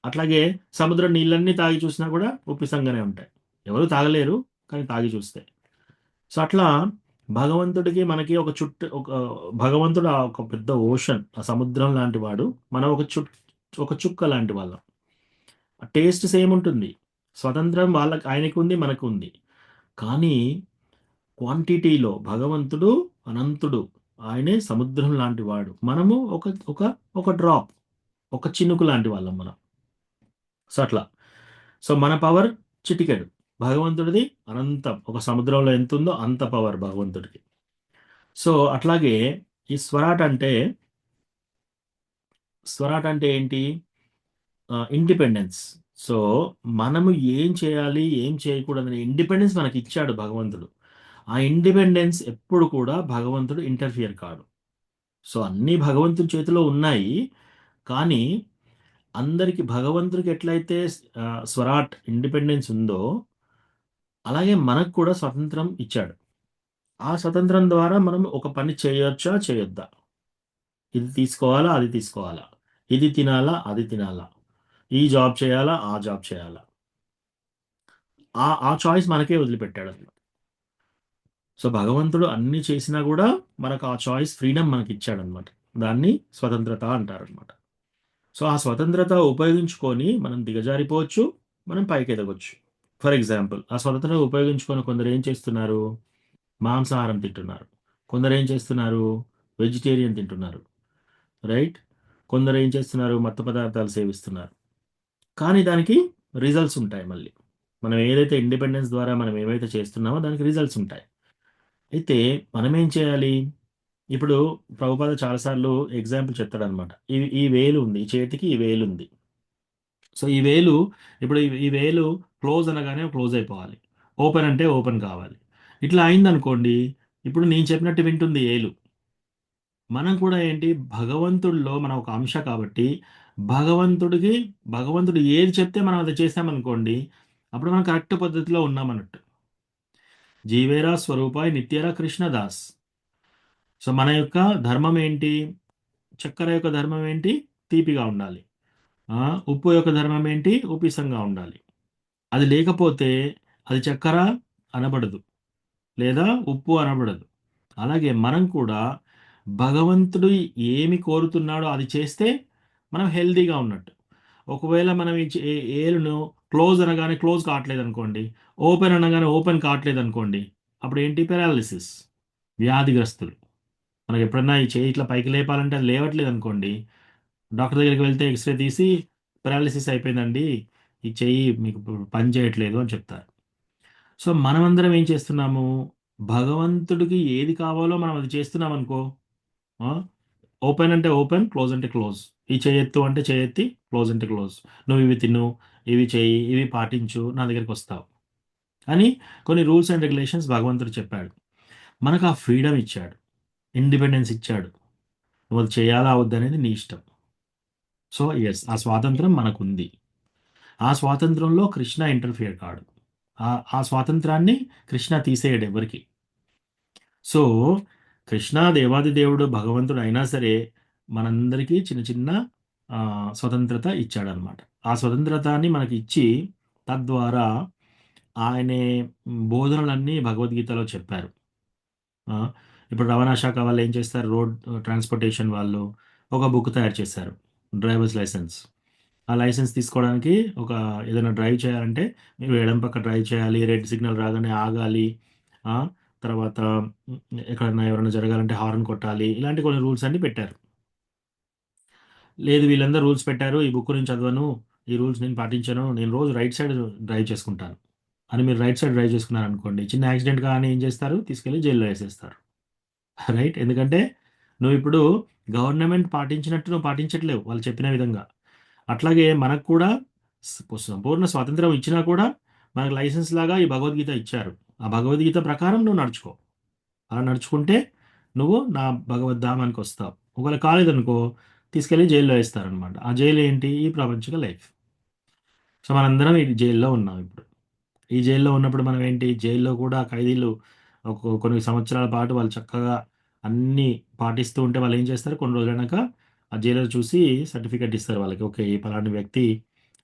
S1: అట్లాగే సముద్రం నీళ్ళన్నీ తాగి చూసినా కూడా ఉప్పిసంగానే ఉంటాయి. ఎవరు తాగలేరు, కానీ తాగి చూస్తే. సో అట్లా భగవంతుడికి మనకి భగవంతుడు ఒక పెద్ద ఓషన్, ఆ సముద్రం లాంటి వాడు, మనం ఒక చుక్క లాంటి వాళ్ళం. టేస్ట్ సేమ్ ఉంటుంది, స్వతంత్రం ఆయనకు ఉంది, మనకు ఉంది. కానీ క్వాంటిటీలో భగవంతుడు అనంతుడు, ఆయనే సముద్రం లాంటి వాడు, మనము ఒక ఒక ఒక డ్రాప్, ఒక చినుకు లాంటి వాళ్ళం మనం. సో అట్లా. సో మన పవర్ చిటికెడు, భగవంతుడిది అనంతం. ఒక సముద్రంలో ఎంత ఉందో అంత పవర్ భగవంతుడికి. సో అట్లాగే ఈ స్వరాట్ అంటే ఏంటి? ఇండిపెండెన్స్. సో మనము ఏం చేయాలి, ఏం చేయకూడదని ఇండిపెండెన్స్ మనకి ఇచ్చాడు భగవంతుడు. ఆ ఇండిపెండెన్స్ ఎప్పుడు కూడా భగవంతుడు ఇంటర్ఫియర్ కాడు. సో అన్నీ భగవంతుని చేతిలో ఉన్నాయి. కానీ అందరికి భగవంతుడికి ఎట్లయితే స్వరాట్ ఇండిపెండెన్స్ ఉందో, అలాగే మనకు కూడా స్వతంత్రం ఇచ్చాడు. ఆ స్వతంత్రం ద్వారా మనం ఒక పని చేయొచ్చా, చేయొద్దా, ఇది తీసుకోవాలా, అది తీసుకోవాలా, ఇది తినాలా, అది తినాలా, ఈ జాబ్ చేయాలా, ఆ జాబ్ చేయాలా, ఆ చాయిస్ మనకే వదిలిపెట్టాడు అసలు. సో భగవంతుడు అన్ని చేసినా కూడా మనకు ఆ చాయిస్, ఫ్రీడమ్ మనకి ఇచ్చాడనమాట. దాన్ని స్వతంత్రత అంటారనమాట. సో ఆ స్వతంత్రత ఉపయోగించుకొని మనం దిగజారిపోవచ్చు, మనం పైకి ఎదగొచ్చు. ఫర్ ఎగ్జాంపుల్, ఆ స్వతంత్రత ఉపయోగించుకొని కొందరు ఏం చేస్తున్నారు? మాంసాహారం తింటున్నారు. కొందరు ఏం చేస్తున్నారు? వెజిటేరియన్ తింటున్నారు. రైట్? కొందరు ఏం చేస్తున్నారు? మత్తు పదార్థాలు సేవిస్తున్నారు. కానీ దానికి రిజల్ట్స్ ఉంటాయి మళ్ళీ. మనం ఏదైతే ఇండిపెండెన్స్ ద్వారా మనం ఏమైతే చేస్తున్నామో దానికి రిజల్ట్స్ ఉంటాయి. అయితే మనం ఏం చేయాలి? ఇప్పుడు ప్రభుపాద చాలాసార్లు ఎగ్జాంపుల్ చెప్తాడనమాట. ఈ వేలు ఉంది, ఈ చేతికి ఈ వేలు ఉంది. సో ఈ వేలు, ఇప్పుడు ఈ వేలు క్లోజ్ అనగానే క్లోజ్ అయిపోవాలి, ఓపెన్ అంటే ఓపెన్ కావాలి. ఇట్లా అయిందనుకోండి, ఇప్పుడు నేను చెప్పినట్టు వింటుంది ఏలు. మనం కూడా ఏంటి, భగవంతుడిలో మనం ఒక అంశ కాబట్టి భగవంతుడు ఏది చెప్తే మనం అది చేసామనుకోండి, అప్పుడు మనం కరెక్ట్ పద్ధతిలో ఉన్నామన్నట్టు. జీవేరా స్వరూపాయ్ నిత్యరా కృష్ణదాస్. సో మన యొక్క ధర్మం ఏంటి? చక్కెర యొక్క ధర్మం ఏంటి? తీపిగా ఉండాలి. ఉప్పు యొక్క ధర్మం ఏంటి? ఉపిసంగా ఉండాలి. అది లేకపోతే అది చక్కెర అనబడదు, లేదా ఉప్పు అనబడదు. అలాగే మనం కూడా భగవంతుడు ఏమి కోరుతున్నాడో అది చేస్తే మనం హెల్తీగా ఉన్నట్టు. ఒకవేళ మనం ఏలును క్లోజ్ అనగానే క్లోజ్ కావట్లేదు అనుకోండి, ఓపెన్ అనగానే ఓపెన్ కావట్లేదు అనుకోండి, అప్పుడు ఏంటి? పెరాలిసిస్, వ్యాధిగ్రస్తులు. మనకి ఎప్పుడన్నా ఈ చేయి ఇట్లా పైకి లేపాలంటే అది లేవట్లేదు అనుకోండి, డాక్టర్ దగ్గరికి వెళ్తే ఎక్స్రే తీసి పెరాలిసిస్ అయిపోయిందండి, ఈ చెయ్యి మీకు పని చేయట్లేదు అని చెప్తారు. సో మనమందరం ఏం చేస్తున్నాము? భగవంతుడికి ఏది కావాలో మనం అది చేస్తున్నాం అనుకో, ఓపెన్ అంటే ఓపెన్, క్లోజ్ అంటే క్లోజ్. ఈ చేయెత్తు అంటే చేయెత్తి, క్లోజ్ అంటే క్లోజ్. నువ్వు ఇవి తిను, ఇవి చేయి, ఇవి పాటించు, నా దగ్గరికి వస్తావు అని కొన్ని రూల్స్ అండ్ రెగ్యులేషన్స్ భగవంతుడు చెప్పాడు. మనకు ఆ ఫ్రీడమ్ ఇచ్చాడు, ఇండిపెండెన్స్ ఇచ్చాడు. నువ్వు అది చేయాలా వద్దనేది నీ ఇష్టం. సో ఎస్, ఆ స్వాతంత్రం మనకుంది. ఆ స్వాతంత్రంలో కృష్ణ ఇంటర్ఫియర్ కాడు. ఆ స్వాతంత్రాన్ని కృష్ణ తీసేయడు ఎవరికి. సో కృష్ణ దేవాది దేవుడు భగవంతుడు అయినా సరే మనందరికీ చిన్న చిన్న స్వతంత్రత ఇచ్చాడనమాట. ఆ స్వతంత్రతని మనకి ఇచ్చి తద్వారా ఆయనే బోధనలన్నీ భగవద్గీతలో చెప్పారు. ఇప్పుడు రవాణా శాఖ వాళ్ళు ఏం చేస్తారు? రోడ్ ట్రాన్స్పోర్టేషన్ వాళ్ళు ఒక బుక్ తయారు చేశారు, డ్రైవర్స్ లైసెన్స్. ఆ లైసెన్స్ తీసుకోవడానికి ఏదైనా డ్రైవ్ చేయాలంటే మీరు ఎడం పక్క డ్రైవ్ చేయాలి, రెడ్ సిగ్నల్ రాగానే ఆగాలి, తర్వాత ఎక్కడన్నా ఎవరైనా జరగాలంటే హార్న్ కొట్టాలి, ఇలాంటి కొన్ని రూల్స్ అన్ని పెట్టారు. లేదు, వీళ్ళందరూ రూల్స్ పెట్టారు, ఈ బుక్ నుంచి చదవను, ఈ రూల్స్ నేను పాటించను, నేను రోజు రైట్ సైడ్ డ్రైవ్ చేసుకుంటాను అని మీరు రైట్ సైడ్ డ్రైవ్ చేసుకున్నారు అనుకోండి, చిన్న యాక్సిడెంట్ కానీ ఏం చేస్తారు? తీసుకెళ్ళి జైల్లో వేసేస్తారు. రైట్? ఎందుకంటే నువ్వు ఇప్పుడు గవర్నమెంట్ పాటించినట్టు నువ్వు పాటించట్లేవు వాళ్ళు చెప్పిన విధంగా. అట్లాగే మనకు కూడా సంపూర్ణ స్వాతంత్రం ఇచ్చినా కూడా మనకు లైసెన్స్ లాగా ఈ భగవద్గీత ఇచ్చారు. ఆ భగవద్గీత ప్రకారం నువ్వు నడుచుకో. అలా నడుచుకుంటే నువ్వు నా భగవద్ధామానికి వస్తావు. ఒకవేళ కాలేదనుకో, తీసుకెళ్ళి జైల్లో వేస్తారనమాట. ఆ జైలు ఏంటి? ఈ ప్రాపంచిక లైఫ్. సో మనందరం ఈ జైల్లో ఉన్నాం ఇప్పుడు. ఈ జైల్లో ఉన్నప్పుడు మనం ఏంటి? జైల్లో కూడా ఖైదీలు కొన్ని సంవత్సరాల పాటు వాళ్ళు చక్కగా అన్నీ పాటిస్తూ ఉంటే వాళ్ళు ఏం చేస్తారు? కొన్ని రోజులైనాక ఆ జైలర్ చూసి సర్టిఫికెట్ ఇస్తారు వాళ్ళకి. ఓకే, ఈ పలానా వ్యక్తి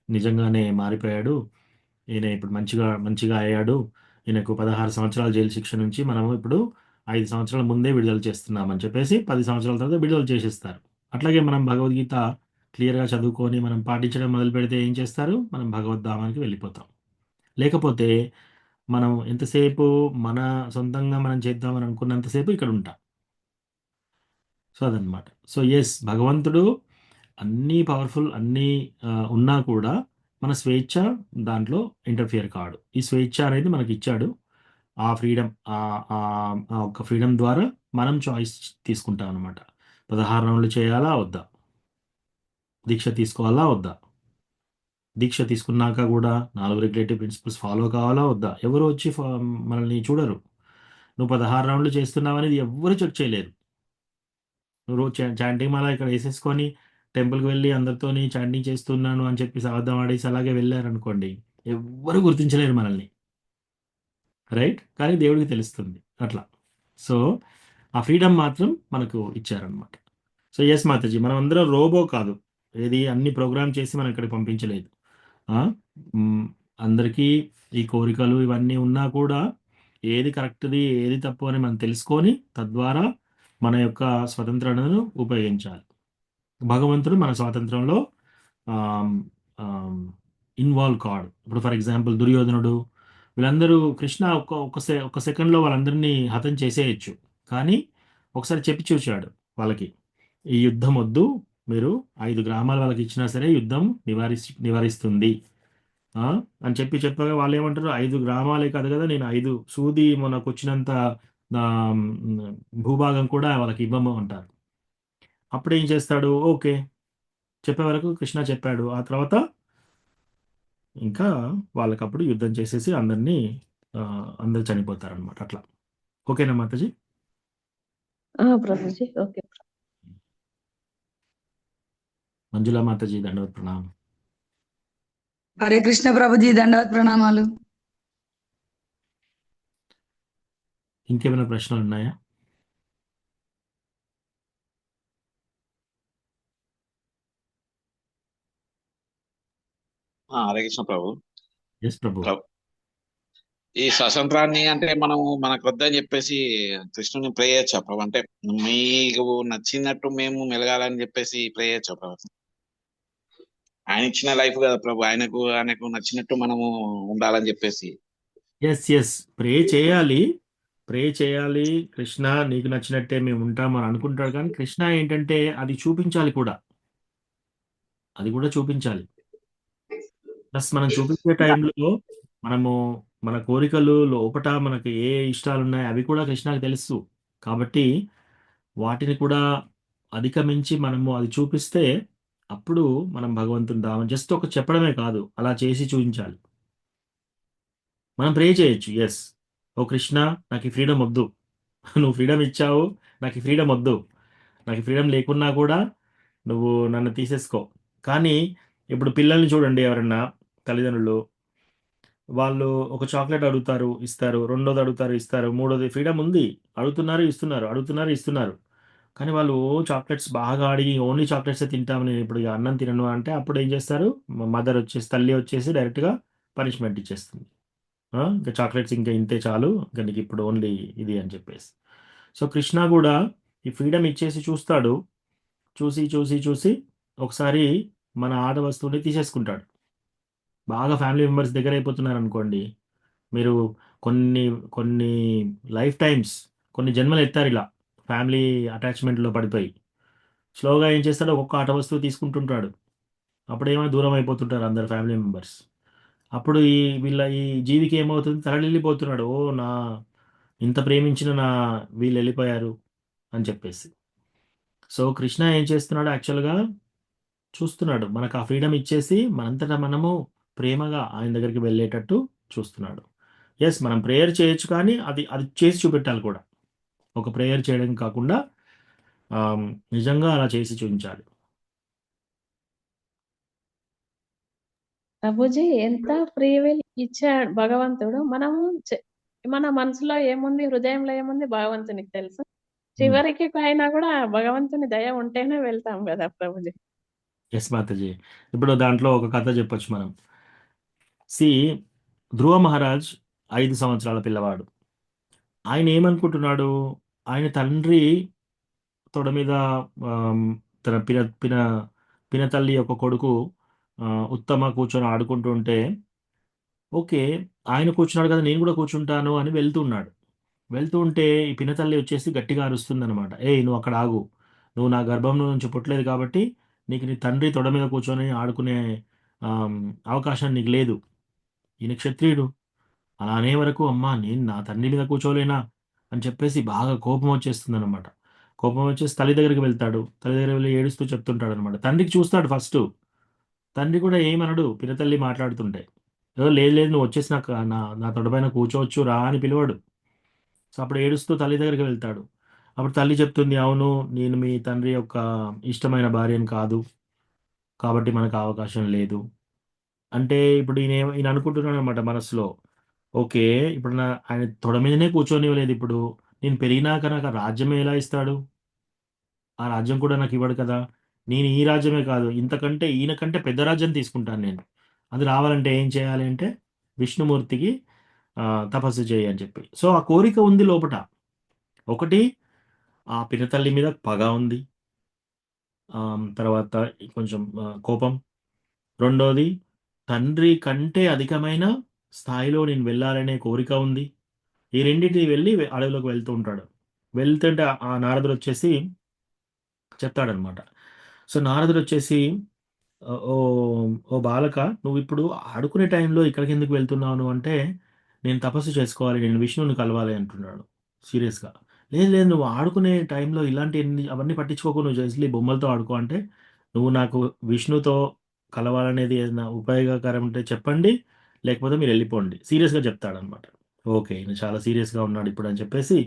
S1: నిజంగానే మారిపోయాడు, ఈయన ఇప్పుడు మంచిగా అయ్యాడు, ఈయనకు 16 సంవత్సరాల జైలు శిక్ష నుంచి మనము ఇప్పుడు 5 సంవత్సరాల ముందే విడుదల చేస్తున్నామని చెప్పేసి 10 సంవత్సరాల తర్వాత విడుదల చేసేస్తారు. అట్లాగే మనం భగవద్గీత క్లియర్గా చదువుకొని మనం పాటించడం మొదలు పెడితే ఏం చేస్తారు? మనం భగవద్ధామానికి వెళ్ళిపోతాం. లేకపోతే మనం ఎంతసేపు మన సొంతంగా మనం చేద్దామని అనుకున్నంతసేపు ఇక్కడ ఉంటాం. సో అదనమాట. సో యెస్, భగవంతుడు అన్నీ పవర్‌ఫుల్ అన్నీ ఉన్నా కూడా మన స్వేచ్ఛ దాంట్లో ఇంటర్ఫియర్ కాడు. ఈ స్వేచ్ఛ అనేది మనకిచ్చాడు. ఆ ఫ్రీడమ్ ఆ ఒక్క ఫ్రీడమ్ ద్వారా మనం చాయిస్ తీసుకుంటాం అనమాట. 16 రౌండ్లు చేయాలా? వద్దా? దీక్ష తీసుకోవాలా? వద్దా? దీక్ష తీసుకున్నాక గూడా 4 రెగ్యులేటరీ ప్రిన్సిపల్స్ ఫాలో కావాలా? వద్దా? ఎవరు వచ్చి మనల్ని చూడరు. నువ్వు 16 రౌండ్లు చేస్తున్నావనేది ఎవ్వరు చెక్ చేయలేరు. నువ్వు రోజు చాంటింగ్ మాల ఇక్కడ ఏసేసుకొని టెంపుల్‌కి వెళ్లి అందరితోని చాంటింగ్ చేస్తున్నాను అని చెప్పేసి అబద్ధం ఆడేసి అలాగే వెళ్లారనుకోండి, ఎవ్వరు గుర్తించలేరు మనల్ని. రైట్? కానీ దేవుడికి తెలుస్తుంది. అట్లా. సో, ఆ ఫ్రీడమ్ మాత్రం మనకు ఇచ్చారనమాట. సో, యెస్ మాతాజీ, మనమందరం రోబో కాదు. ఏది అన్ని ప్రోగ్రామ్ చేసి మనం ఇక్కడికి పంపించలేదు. ఆ! హ్మ్. అందరికీ ఈ కోరికలు ఇవన్నీ ఉన్నా కూడా ఏది కరెక్ట్‌ది, ఏది తప్పు అని మనం తెలుసుకొని, తద్వారా మన యొక్క స్వతంత్రణను ఉపయోగించాలి. భగవంతుడు మన స్వాతంత్రంలో ఆహ్, ఆహ్, ఇన్వాల్వ్ కాడు. ఇప్పుడు ఫర్ ఎగ్జాంపుల్ దుర్యోధనుడు వీళ్ళందరూ కృష్ణ ఒక సెకండ్‌లో వాళ్ళందరినీ హతం చేసేయొచ్చు. కానీ ఒకసారి చెప్పి చూసాడు వాళ్ళకి. ఈ యుద్ధం వద్దు. మీరు 5 గ్రామాలు వాళ్ళకిచ్చినా సరే యుద్ధం నివారిస్తుంది. ఆ! అని చెప్పగా వాళ్ళేమంటారు, 5 గ్రామాలే కాదు గదా! నేను 5 సూది మనకొచ్చినంత హ్మ్, భూభాగం కూడా వాళ్ళకివ్వము అంటారు. అప్పుడేం చేస్తాడు, ఓకే. చెప్పే వరకు కృష్ణ చెప్పాడు. ఆ తర్వాత ఇంకా వాళ్ళకప్పుడు యుద్ధం చేసేసి అందరూ చనిపోతారనమాట అట్లా. ఓకేనా మాతాజీ?
S3: ప్రభుజీ. ఓకే.
S1: మంజులా మాతాజీ దండవత్ ప్రణామం.
S7: హరే కృష్ణ ప్రభుజీ, దండవత్ ప్రణామాలు.
S1: ఇంకేమైనా ప్రశ్నలున్నాయా?
S2: హరే కృష్ణ ప్రభు.
S1: యెస్ ప్రభు.
S2: ఈ స్వతంత్రాన్ని అంటే మనము మనకు వద్దని చెప్పేసి కృష్ణుని ప్రే చేయొచ్చా ప్రభు? అంటే మీకు నచ్చినట్టు మేము మెలగాలని చెప్పేసి ప్రే చేయొచ్చా ప్రభు? ఆయన ఇచ్చిన లైఫ్ కదా ప్రభు, ఆయనకు నచ్చినట్టు మనము ఉండాలని చెప్పేసి.
S1: యెస్. ప్రే చేయాలి. కృష్ణ నీకు నచ్చినట్టే మేముంటాం అని అనుకుంటాడు కానీ, కృష్ణ ఏంటంటే అది చూపించాలి కూడా. అది కూడా చూపించాలి. ప్లస్ మనం చూపించే టైంలో మనము మన కోరికలు లోపట మనకు ఏ ఇష్టాలున్నాయి అవి కూడా కృష్ణకి తెలుసు. కాబట్టి వాటిని కూడా అధిగమించి మనము అది చూపిస్తే అప్పుడు మనం భగవంతుని జస్ట్ ఒక చెప్పడమే కాదు, అలా చేసి చూయించాలి. మనం ప్రే చేయొచ్చు. యెస్. ఓ కృష్ణ, నాకు ఈ ఫ్రీడమ్ వద్దు. నువ్వు ఫ్రీడమ్ ఇచ్చావు. నాకు ఈ ఫ్రీడమ్ వద్దు. నాకు ఈ ఫ్రీడమ్ లేకున్నా కూడా నువ్వు నన్ను తీసేసుకో. కానీ ఇప్పుడు పిల్లల్ని చూడండి, ఎవరన్నా తల్లిదండ్రులు వాళ్ళు ఒక చాక్లెట్ అడుగుతారు, ఇస్తారు. రెండోది అడుగుతారు, ఇస్తారు. మూడోది ఫ్రీడమ్ ఉంది. అడుగుతున్నారు, ఇస్తున్నారు. అడుగుతున్నారు, ఇస్తున్నారు. కానీ వాళ్ళు చాక్లెట్స్ బాగా అడిగి ఓన్లీ చాక్లెట్సే తింటాము. నేను ఇప్పుడు ఇక అన్నం తినను అంటే అప్పుడు ఏం చేస్తారు? తల్లి వచ్చేసి డైరెక్ట్‌గా పనిష్మెంట్ ఇచ్చేస్తుంది. ఇంకా చాక్లెట్స్ ఇంకా ఇంతే చాలు. ఇంక నీకిప్పుడు ఓన్లీ ఇది అని చెప్పేసి. సో, కృష్ణ గూడా ఈ ఫ్రీడమ్ ఇచ్చేసి చూస్తాడు. చూసి ఒకసారి మన ఆట వస్తువుని తీసేసుకుంటాడు. బాగా ఫ్యామిలీ మెంబర్స్ దగ్గరైపోతున్నారనుకోండి, మీరు కొన్ని కొన్ని లైఫ్ టైమ్స్, కొన్ని జన్మలు ఎత్తారిలా ఫ్యామిలీ అటాచ్‌మెంట్‌లో పడిపోయి. స్లోగా ఏం చేస్తాడు, ఒక్కొక్క ఆట వస్తువు తీసుకుంటుంటాడు. అప్పుడేమో దూరం అయిపోతుంటారు అందరు ఫ్యామిలీ మెంబర్స్. అప్పుడు ఈ జీవికి ఏమవుతుంది, తరలిల్లిపోతున్నాడు. ఇంత ప్రేమించిన వీళ్ళెళ్ళిపోయారు అని చెప్పేసి. సో, కృష్ణ ఏం చేస్తున్నాడు యాక్చువల్‌గా చూస్తున్నాడు. మనకు ఆ ఫ్రీడమ్ ఇచ్చేసి మనంతట మనము ప్రేమగా ఆయన దగ్గరికి వెళ్ళేటట్టు చూస్తున్నాడు. యెస్, మనం ప్రేయర్ చేయొచ్చు కానీ అది అది చేసి చూపెట్టాలి కూడా. ఒక ప్రేయర్ చేయడం కాకుండా ఆహ్, నిజంగా అలా చేసి చూయించాలి.
S3: ప్రభుజీ ఎంత ఫ్రీ విల్ ఇచ్చాడు భగవంతుడు. మన మనసులో ఏముంది, హృదయంలో ఏముంది భగవంతునికి తెలుసు. చివరికి అయినా కూడా భగవంతుని దయ ఉంటేనే వెళ్తాం కదా ప్రభుజీ.
S1: యెస్ మాతాజీ. ఇప్పుడు దాంట్లో ఒక కథ చెప్పొచ్చు మనం. సీ, ధ్రువ మహారాజ్ 5 సంవత్సరాల పిల్లవాడు. ఆయన ఏమనుకుంటున్నాడు, ఆయన తండ్రి తొడ మీద ఆహ్, తన పినతల్లి యొక్క కొడుకు ఉత్తమ కూర్చొని ఆడుకుంటూ ఉంటే, ఓకే. ఆయన కూర్చున్నాడు కదా! నేను కూడా కూర్చుంటాను అని వెళ్తూ ఉన్నాడు. వెళ్తూ ఉంటే ఈ పినతల్లి వచ్చేసి గట్టిగా అరుస్తుందనమాట. "ఏయ్! నువ్వు అక్కడ ఆగు. నువ్వు నా గర్భంలో నుంచి పుట్టలేదు కాబట్టి నీకు నీ తండ్రి తొడ మీద కూర్చొని ఆడుకునే ఆమ్, అవకాశం నీకు లేదు. ఈయన క్షత్రియుడు. అలా అనే వరకు అమ్మా నేను నా తండ్రి మీద కూర్చోలేనా అని చెప్పేసి బాగా కోపం వచ్చేస్తుందన్నమాట. కోపం వచ్చేసి తల్లి దగ్గరికి వెళ్తాడు. తల్లి దగ్గర వెళ్ళి ఏడుస్తూ చెప్తుంటాడు అనమాట. తండ్రికి చూస్తాడు ఫస్ట్. తండ్రి కూడా ఏమనడు పినతల్లి మాట్లాడుతుంటే. "ఏదో లేదు లేదు నువ్వు వచ్చేసి నాకు నా నా తొడపైన కూర్చోవచ్చు రా" అని పిలవడు. సో అప్పుడు ఏడుస్తూ తల్లి దగ్గరికి వెళ్తాడు. అప్పుడు తల్లి చెప్తుంది, "అవును నేను మీ తండ్రి యొక్క ఇష్టమైన భార్యను కాదు. కాబట్టి మనకు ఆ అవకాశం లేదు." అంటే ఇప్పుడు ఈయన అనుకుంటున్నాడు అనమాట మనసులో. ఓకే. ఇప్పుడు ఆయన తొడ మీదనే కూర్చోనివ్వలేదు ఇప్పుడు. నేను పెరిగినాక నాకు ఆ రాజ్యం ఎలా ఇస్తాడు? ఆ రాజ్యం కూడా నాకు ఇవ్వడు కదా! నేను ఈ రాజ్యమే కాదు, ఇంతకంటే ఈయన కంటే పెద్ద రాజ్యం తీసుకుంటాను నేను. అది రావాలంటే ఏం చేయాలి అంటే విష్ణుమూర్తికి తపస్సు చేయి అని చెప్పి. సో, ఆ కోరిక ఉంది లోపట. ఒకటి ఆ పినతల్లి మీద పగ ఉంది. తర్వాత కొంచెం కోపం. రెండోది తండ్రి కంటే అధికమైన స్థాయిలో నేను వెళ్ళాలనే కోరిక ఉంది. ఈ రెండిటికి వెళ్ళి అడవిలోకి వెళ్తూ ఉంటాడు. వెళ్తుంటే ఆ నారదుడొచ్చేసి చెప్తాడనమాట. సో, నారదుడొచ్చేసి "ఓ ఓ బాలక! నువ్విప్పుడు ఆడుకునే టైంలో ఇక్కడికెందుకు వెళ్తున్నావు నువ్వు" అంటే, "నేను తపస్సు చేసుకోవాలి. నేను విష్ణువుని కలవాలి" అంటున్నాడు సీరియస్‌గా. "లేదు లేదు నువ్వు ఆడుకునే టైంలో ఇలాంటియన్ని అవన్నీ పట్టించుకోకు. నువ్వు జస్ట్ ఈ బొమ్మలతో ఆడుకో" అంటే, "నువ్వు నాకు విష్ణుతో కలవాలనేది ఏదైనా ఉపయోగకరం ఉంటే చెప్పండి. లేకపోతే మీరెళ్ళిపోండి." సీరియస్‌గా చెప్తాడనమాట. ఓకే. ఈయన చాలా సీరియస్‌గా ఉన్నాడు ఇప్పుడు అని చెప్పేసి,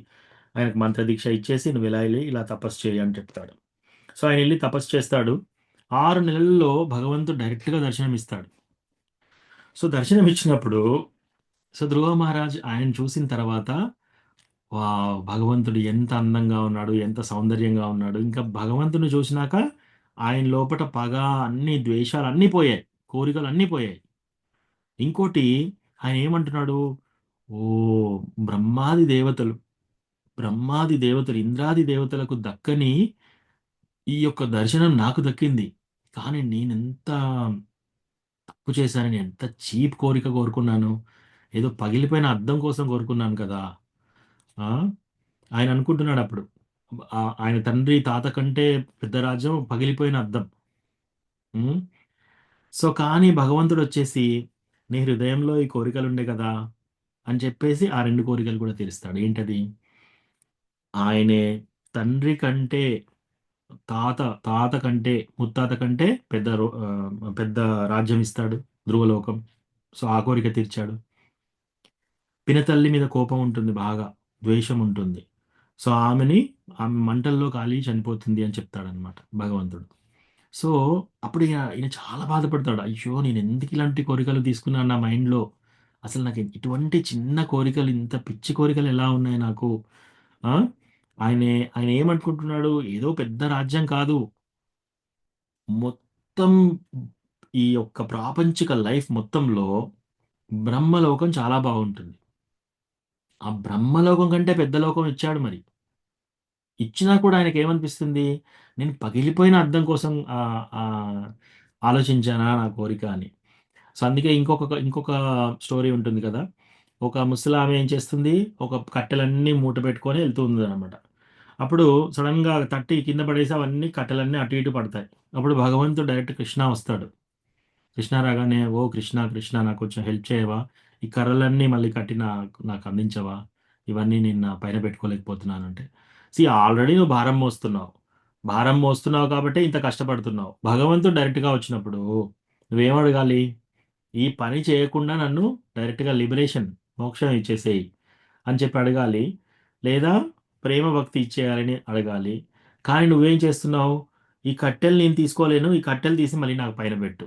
S1: ఆయనకు మంత్రదీక్ష ఇచ్చేసి, "నువ్వు ఇలా ఎళ్లి ఇలా తపస్సు చెయ్యి" అని చెప్తాడు. సో, ఆయనెళ్లి తపస్సు చేస్తాడు. 6 నెలల్లో భగవంతుడు డైరెక్ట్‌గా దర్శనమిస్తాడు. సో, దర్శనమిచ్చినప్పుడు ధ్రువ మహారాజ్ ఆయనను చూసిన తర్వాత వావ్! భగవంతుడు ఎంత అందంగా ఉన్నాడు, ఎంత సౌందర్యంగా ఉన్నాడు. ఇంకా భగవంతుడిని చూసినాక ఆయన లోపట పగ, అన్ని ద్వేషాలన్నీ పోయాయి. కోరికలన్నీ పోయాయి. ఇంకోటి ఆయన ఏమంటున్నాడు, ఓహ్! బ్రహ్మాది దేవతలు, ఇంద్రాది దేవతలకు దక్కని ఈ యొక్క దర్శనం నాకు దక్కింది. కానీ నేనెంత తప్పు చేశానని, ఎంత చీప్ కోరిక కోరుకున్నాను. ఏదో పగిలిపోయిన అద్దం కోసం కోరుకున్నాను కదా! ఆ! ఆయన అనుకుంటున్నాడప్పుడు. ఆయన తండ్రి, తాత కంటే పెద్ద రాజ్యం పగిలిపోయిన అద్దం. హ్మ్. సో, కానీ భగవంతుడొచ్చేసి, "నీ హృదయంలో ఈ కోరికలుండే కదా!" అని చెప్పేసి ఆ 2 కోరికలు కూడా తీరుస్తాడు. ఏంటది? ఆయనే తండ్రి కంటే తాత కంటే, ముత్తాత కంటే పెద్ద రాజ్యం ఇస్తాడు ధ్రువలోకం. సో, ఆ కోరిక తీర్చాడు. పినతల్లి మీద కోపం ఉంటుంది బాగా. ద్వేషం ఉంటుంది. సో, ఆమె మంటల్లో కాలి చనిపోతుంది అని చెప్తాడనమాట భగవంతుడు. సో, అప్పుడు ఈయన చాలా బాధపడతాడు. అయ్యో! నేనెందుకు ఇలాంటి కోరికలు తీసుకున్నాను నా మైండ్‌లో. అసలు నాకు ఇటువంటి చిన్న కోరికలు, ఇంత పిచ్చి కోరికలు ఎలా ఉన్నాయి నాకు. ఆ! ఆయన ఏమనుకుంటున్నాడు, ఏదో పెద్ద రాజ్యం కాదు. మొత్తం ఈ యొక్క ప్రాపంచిక లైఫ్ మొత్తంలో బ్రహ్మలోకం చాలా బాగుంటుంది. ఆ బ్రహ్మలోకం కంటే పెద్ద లోకం ఇచ్చాడు మరి. ఇచ్చినా కూడా ఆయనకేమనిపిస్తుంది, నేను పగిలిపోయిన అద్దం కోసం ఆలోచించానా నా కోరిక అని. సో, అందుకే ఇంకొక స్టోరీ ఉంటుంది కదా! ఒక ముసలామె ఏం చేస్తుంది, ఒక కట్టెలన్నీ మూట పెట్టుకొని ఎళ్తూ ఉందనమాట. అప్పుడు సడెన్‌గా తట్టి కింద పడేసి అవన్నీ కట్టెలన్నీ అటు ఇటు పడతాయి. అప్పుడు భగవంతుడు డైరెక్ట్ కృష్ణ వస్తాడు. కృష్ణ రాగానే, "ఓ కృష్ణ, కృష్ణ నాకు కొంచెం హెల్ప్ చేయవా? ఈ కర్రలన్నీ మళ్ళీ కట్టి నాకు అందించవా? ఇవన్నీ నేను నా పైన పెట్టుకోలేకపోతున్నాను" అంటే, ఆల్రెడీ నువ్వు భారం మోస్తున్నావు. భారం మోస్తున్నావు కాబట్టే ఇంత కష్టపడుతున్నావు. భగవంతుడు డైరెక్ట్‌గా వచ్చినప్పుడు నువ్వేం అడగాలి? ఈ పని చేయకుండా నన్ను డైరెక్ట్‌గా మోక్షం ఇచ్చేసేయి అని చెప్పి అడగాలి. లేదా ప్రేమ భక్తి ఇచ్చేయాలని అడగాలి. కానీ నువ్వేం చేస్తున్నావు? ఈ కట్టెలు నేను తీసుకోలేను. ఈ కట్టెలు తీసి మళ్ళీ నాకు పైన పెట్టు.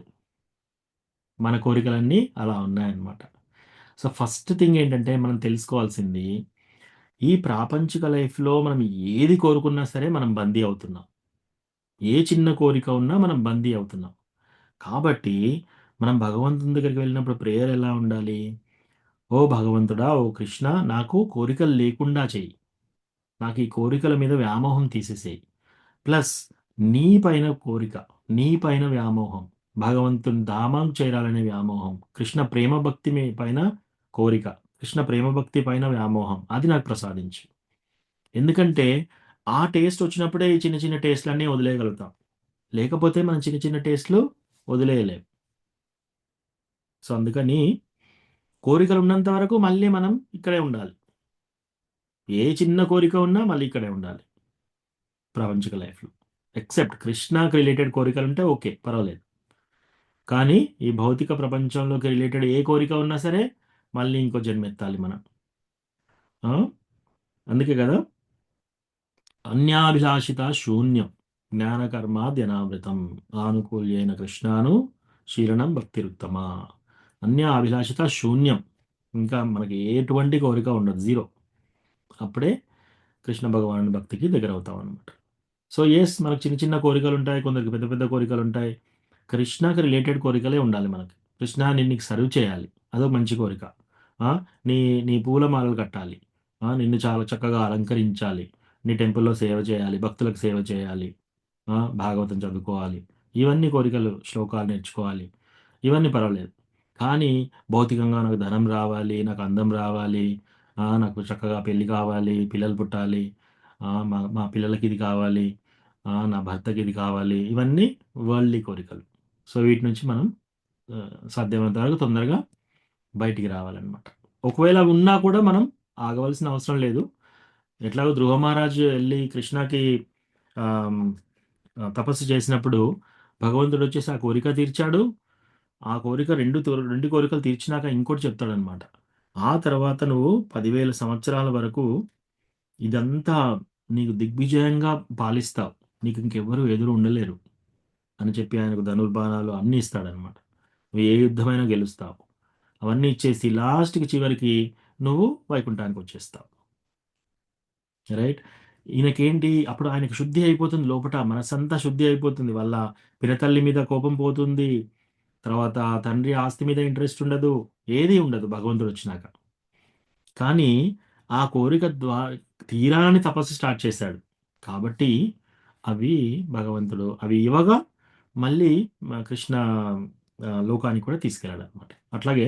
S1: మన కోరికలన్నీ అలా ఉన్నాయన్నమాట. సో, ఫస్ట్ థింగ్ ఏంటంటే మనం తెలుసుకోవాల్సింది, ఈ ప్రాపంచిక లైఫ్‌లో మనం ఏది కోరుకున్నా సరే మనం బందీ అవుతున్నాం. ఏ చిన్న కోరిక ఉన్నా మనం బందీ అవుతున్నాం. కాబట్టి మనం భగవంతుని దగ్గరికి వెళ్ళినప్పుడు ప్రేయర్ ఎలా ఉండాలి? ఓ భగవంతుడా! ఓ కృష్ణ నాకు కోరికలు లేకుండా చెయ్యి. నాకు ఈ కోరికల మీద వ్యామోహం తీసేసేయి. ప్లస్ నీ పైన కోరిక, నీ పైన వ్యామోహం, భగవంతుని ధామం చేరాలనే వ్యామోహం, కృష్ణ ప్రేమ భక్తి పైన కోరిక, కృష్ణ ప్రేమ భక్తి పైన వ్యామోహం అది నాకు ప్రసాదించు. ఎందుకంటే ఆ టేస్ట్ వచ్చినప్పుడే ఈ చిన్న చిన్న టేస్ట్‌లన్నీ వదిలేయగలుగుతాం. లేకపోతే మనం చిన్న చిన్న టేస్ట్‌లు వదిలేయలేం. సో, అందుకని కోరికలున్నంత వరకు మళ్ళీ మనం ఇక్కడే ఉండాలి. ఏ చిన్న కోరిక ఉన్నా మళ్ళీ ఇక్కడే ఉండాలి ప్రాపంచిక లైఫ్‌లో. ఎక్సెప్ట్ కృష్ణకి రిలేటెడ్ కోరికలుంటే ఓకే. పర్వాలేదు. కానీ ఈ భౌతిక ప్రపంచంలోకి రిలేటెడ్ ఏ కోరిక ఉన్నా సరే మళ్ళీ ఇంకో జన్మెత్తాలి మనం. ఆ! అందుకే గదా! అన్యాభిలాషిత శూన్యం జ్ఞానకర్మాద్యనామృతం ఆనుకూల్యేన కృష్ణాను శీలనం భక్తిరుత్తమ. అన్యాభిలాషిత శూన్యం. ఇంకా మనకి ఎటువంటి కోరిక ఉండదు. జీరో. అప్పుడే కృష్ణ భగవానుడి భక్తికి దగ్గరవుతామనమాట. సో, యెస్ మనకు చిన్న చిన్న కోరికలుంటాయి. కొందరికి పెద్ద పెద్ద కోరికలుంటాయి. కృష్ణకి రిలేటెడ్ కోరికలే ఉండాలి మనకి. కృష్ణ నేను నీకు సర్వ్ చేయాలి. అదొక మంచి కోరిక. ఆ! నీ నీ పూల మాలలు కట్టాలి. నిన్ను చాలా చక్కగా అలంకరించాలి. నీ టెంపుల్‌లో సేవ చేయాలి. భక్తులకు సేవ చేయాలి. భాగవతం చదువుకోవాలి. ఇవన్నీ కోరికలు. శ్లోకాలు నేర్చుకోవాలి. ఇవన్నీ పర్వాలేదు. కానీ భౌతికంగా నాకు ధనం రావాలి, నాకు అందం రావాలి, నాకు చక్కగా పెళ్లి కావాలి, పిల్లలు పుట్టాలి, మా మా పిల్లలకి ఇది కావాలి, నా భర్తకి ఇది కావాలి. ఇవన్నీ వరల్డ్‌లీ కోరికలు. సో, వీటి నుంచి మనం సాధ్యమైనంత వరకు తొందరగా బయటికి రావాలనమాట. ఒకవేళ అవి ఉన్నా కూడా మనం ఆగవలసిన అవసరం లేదు. ఎట్లాగో ధ్రువ మహారాజు ఎళ్లి కృష్ణకి ఆహ్, తపస్సు చేసినప్పుడు భగవంతుడొచ్చేసి ఆ కోరిక తీర్చాడు. ఆ కోరిక 2 కోరికలు తీర్చినాక ఇంకోటి చెప్తాడనమాట. ఆ తర్వాత నువ్వు 10,000 సంవత్సరాల వరకు ఇదంతా నీకు దిగ్విజయంగా పాలిస్తావు. నీకు ఇంకెవ్వరు ఎదురు ఉండలేరు అని చెప్పి ఆయనకు ధనుర్బాణాలు అన్నీ ఇస్తాడనమాట. నువ్వు ఏ యుద్ధమైనా గెలుస్తావు. అవన్నీ ఇచ్చేసి లాస్ట్‌కి చివరికి నువ్వు వైకుంఠానికొచ్చేస్తావు. రైట్. ఈయనకేంటి అప్పుడు ఆయనకి శుద్ధి అయిపోతుంది లోపట. మనసంతా శుద్ధి అయిపోతుంది. వాళ్ళ పినతల్లి మీద కోపం పోతుంది. తర్వాత తండ్రి ఆస్తి మీద ఇంట్రెస్ట్ ఉండదు. ఏది ఉండదు భగవంతుడొచ్చినాక. కానీ ఆ కోరిక తీరాలని తపస్సు స్టార్ట్ చేశాడు. కాబట్టి అవి భగవంతుడు అవి ఇవ్వగా మళ్ళీ కృష్ణ లోకానికి కూడా తీసుకెళ్ళాడనమాట. అట్లాగే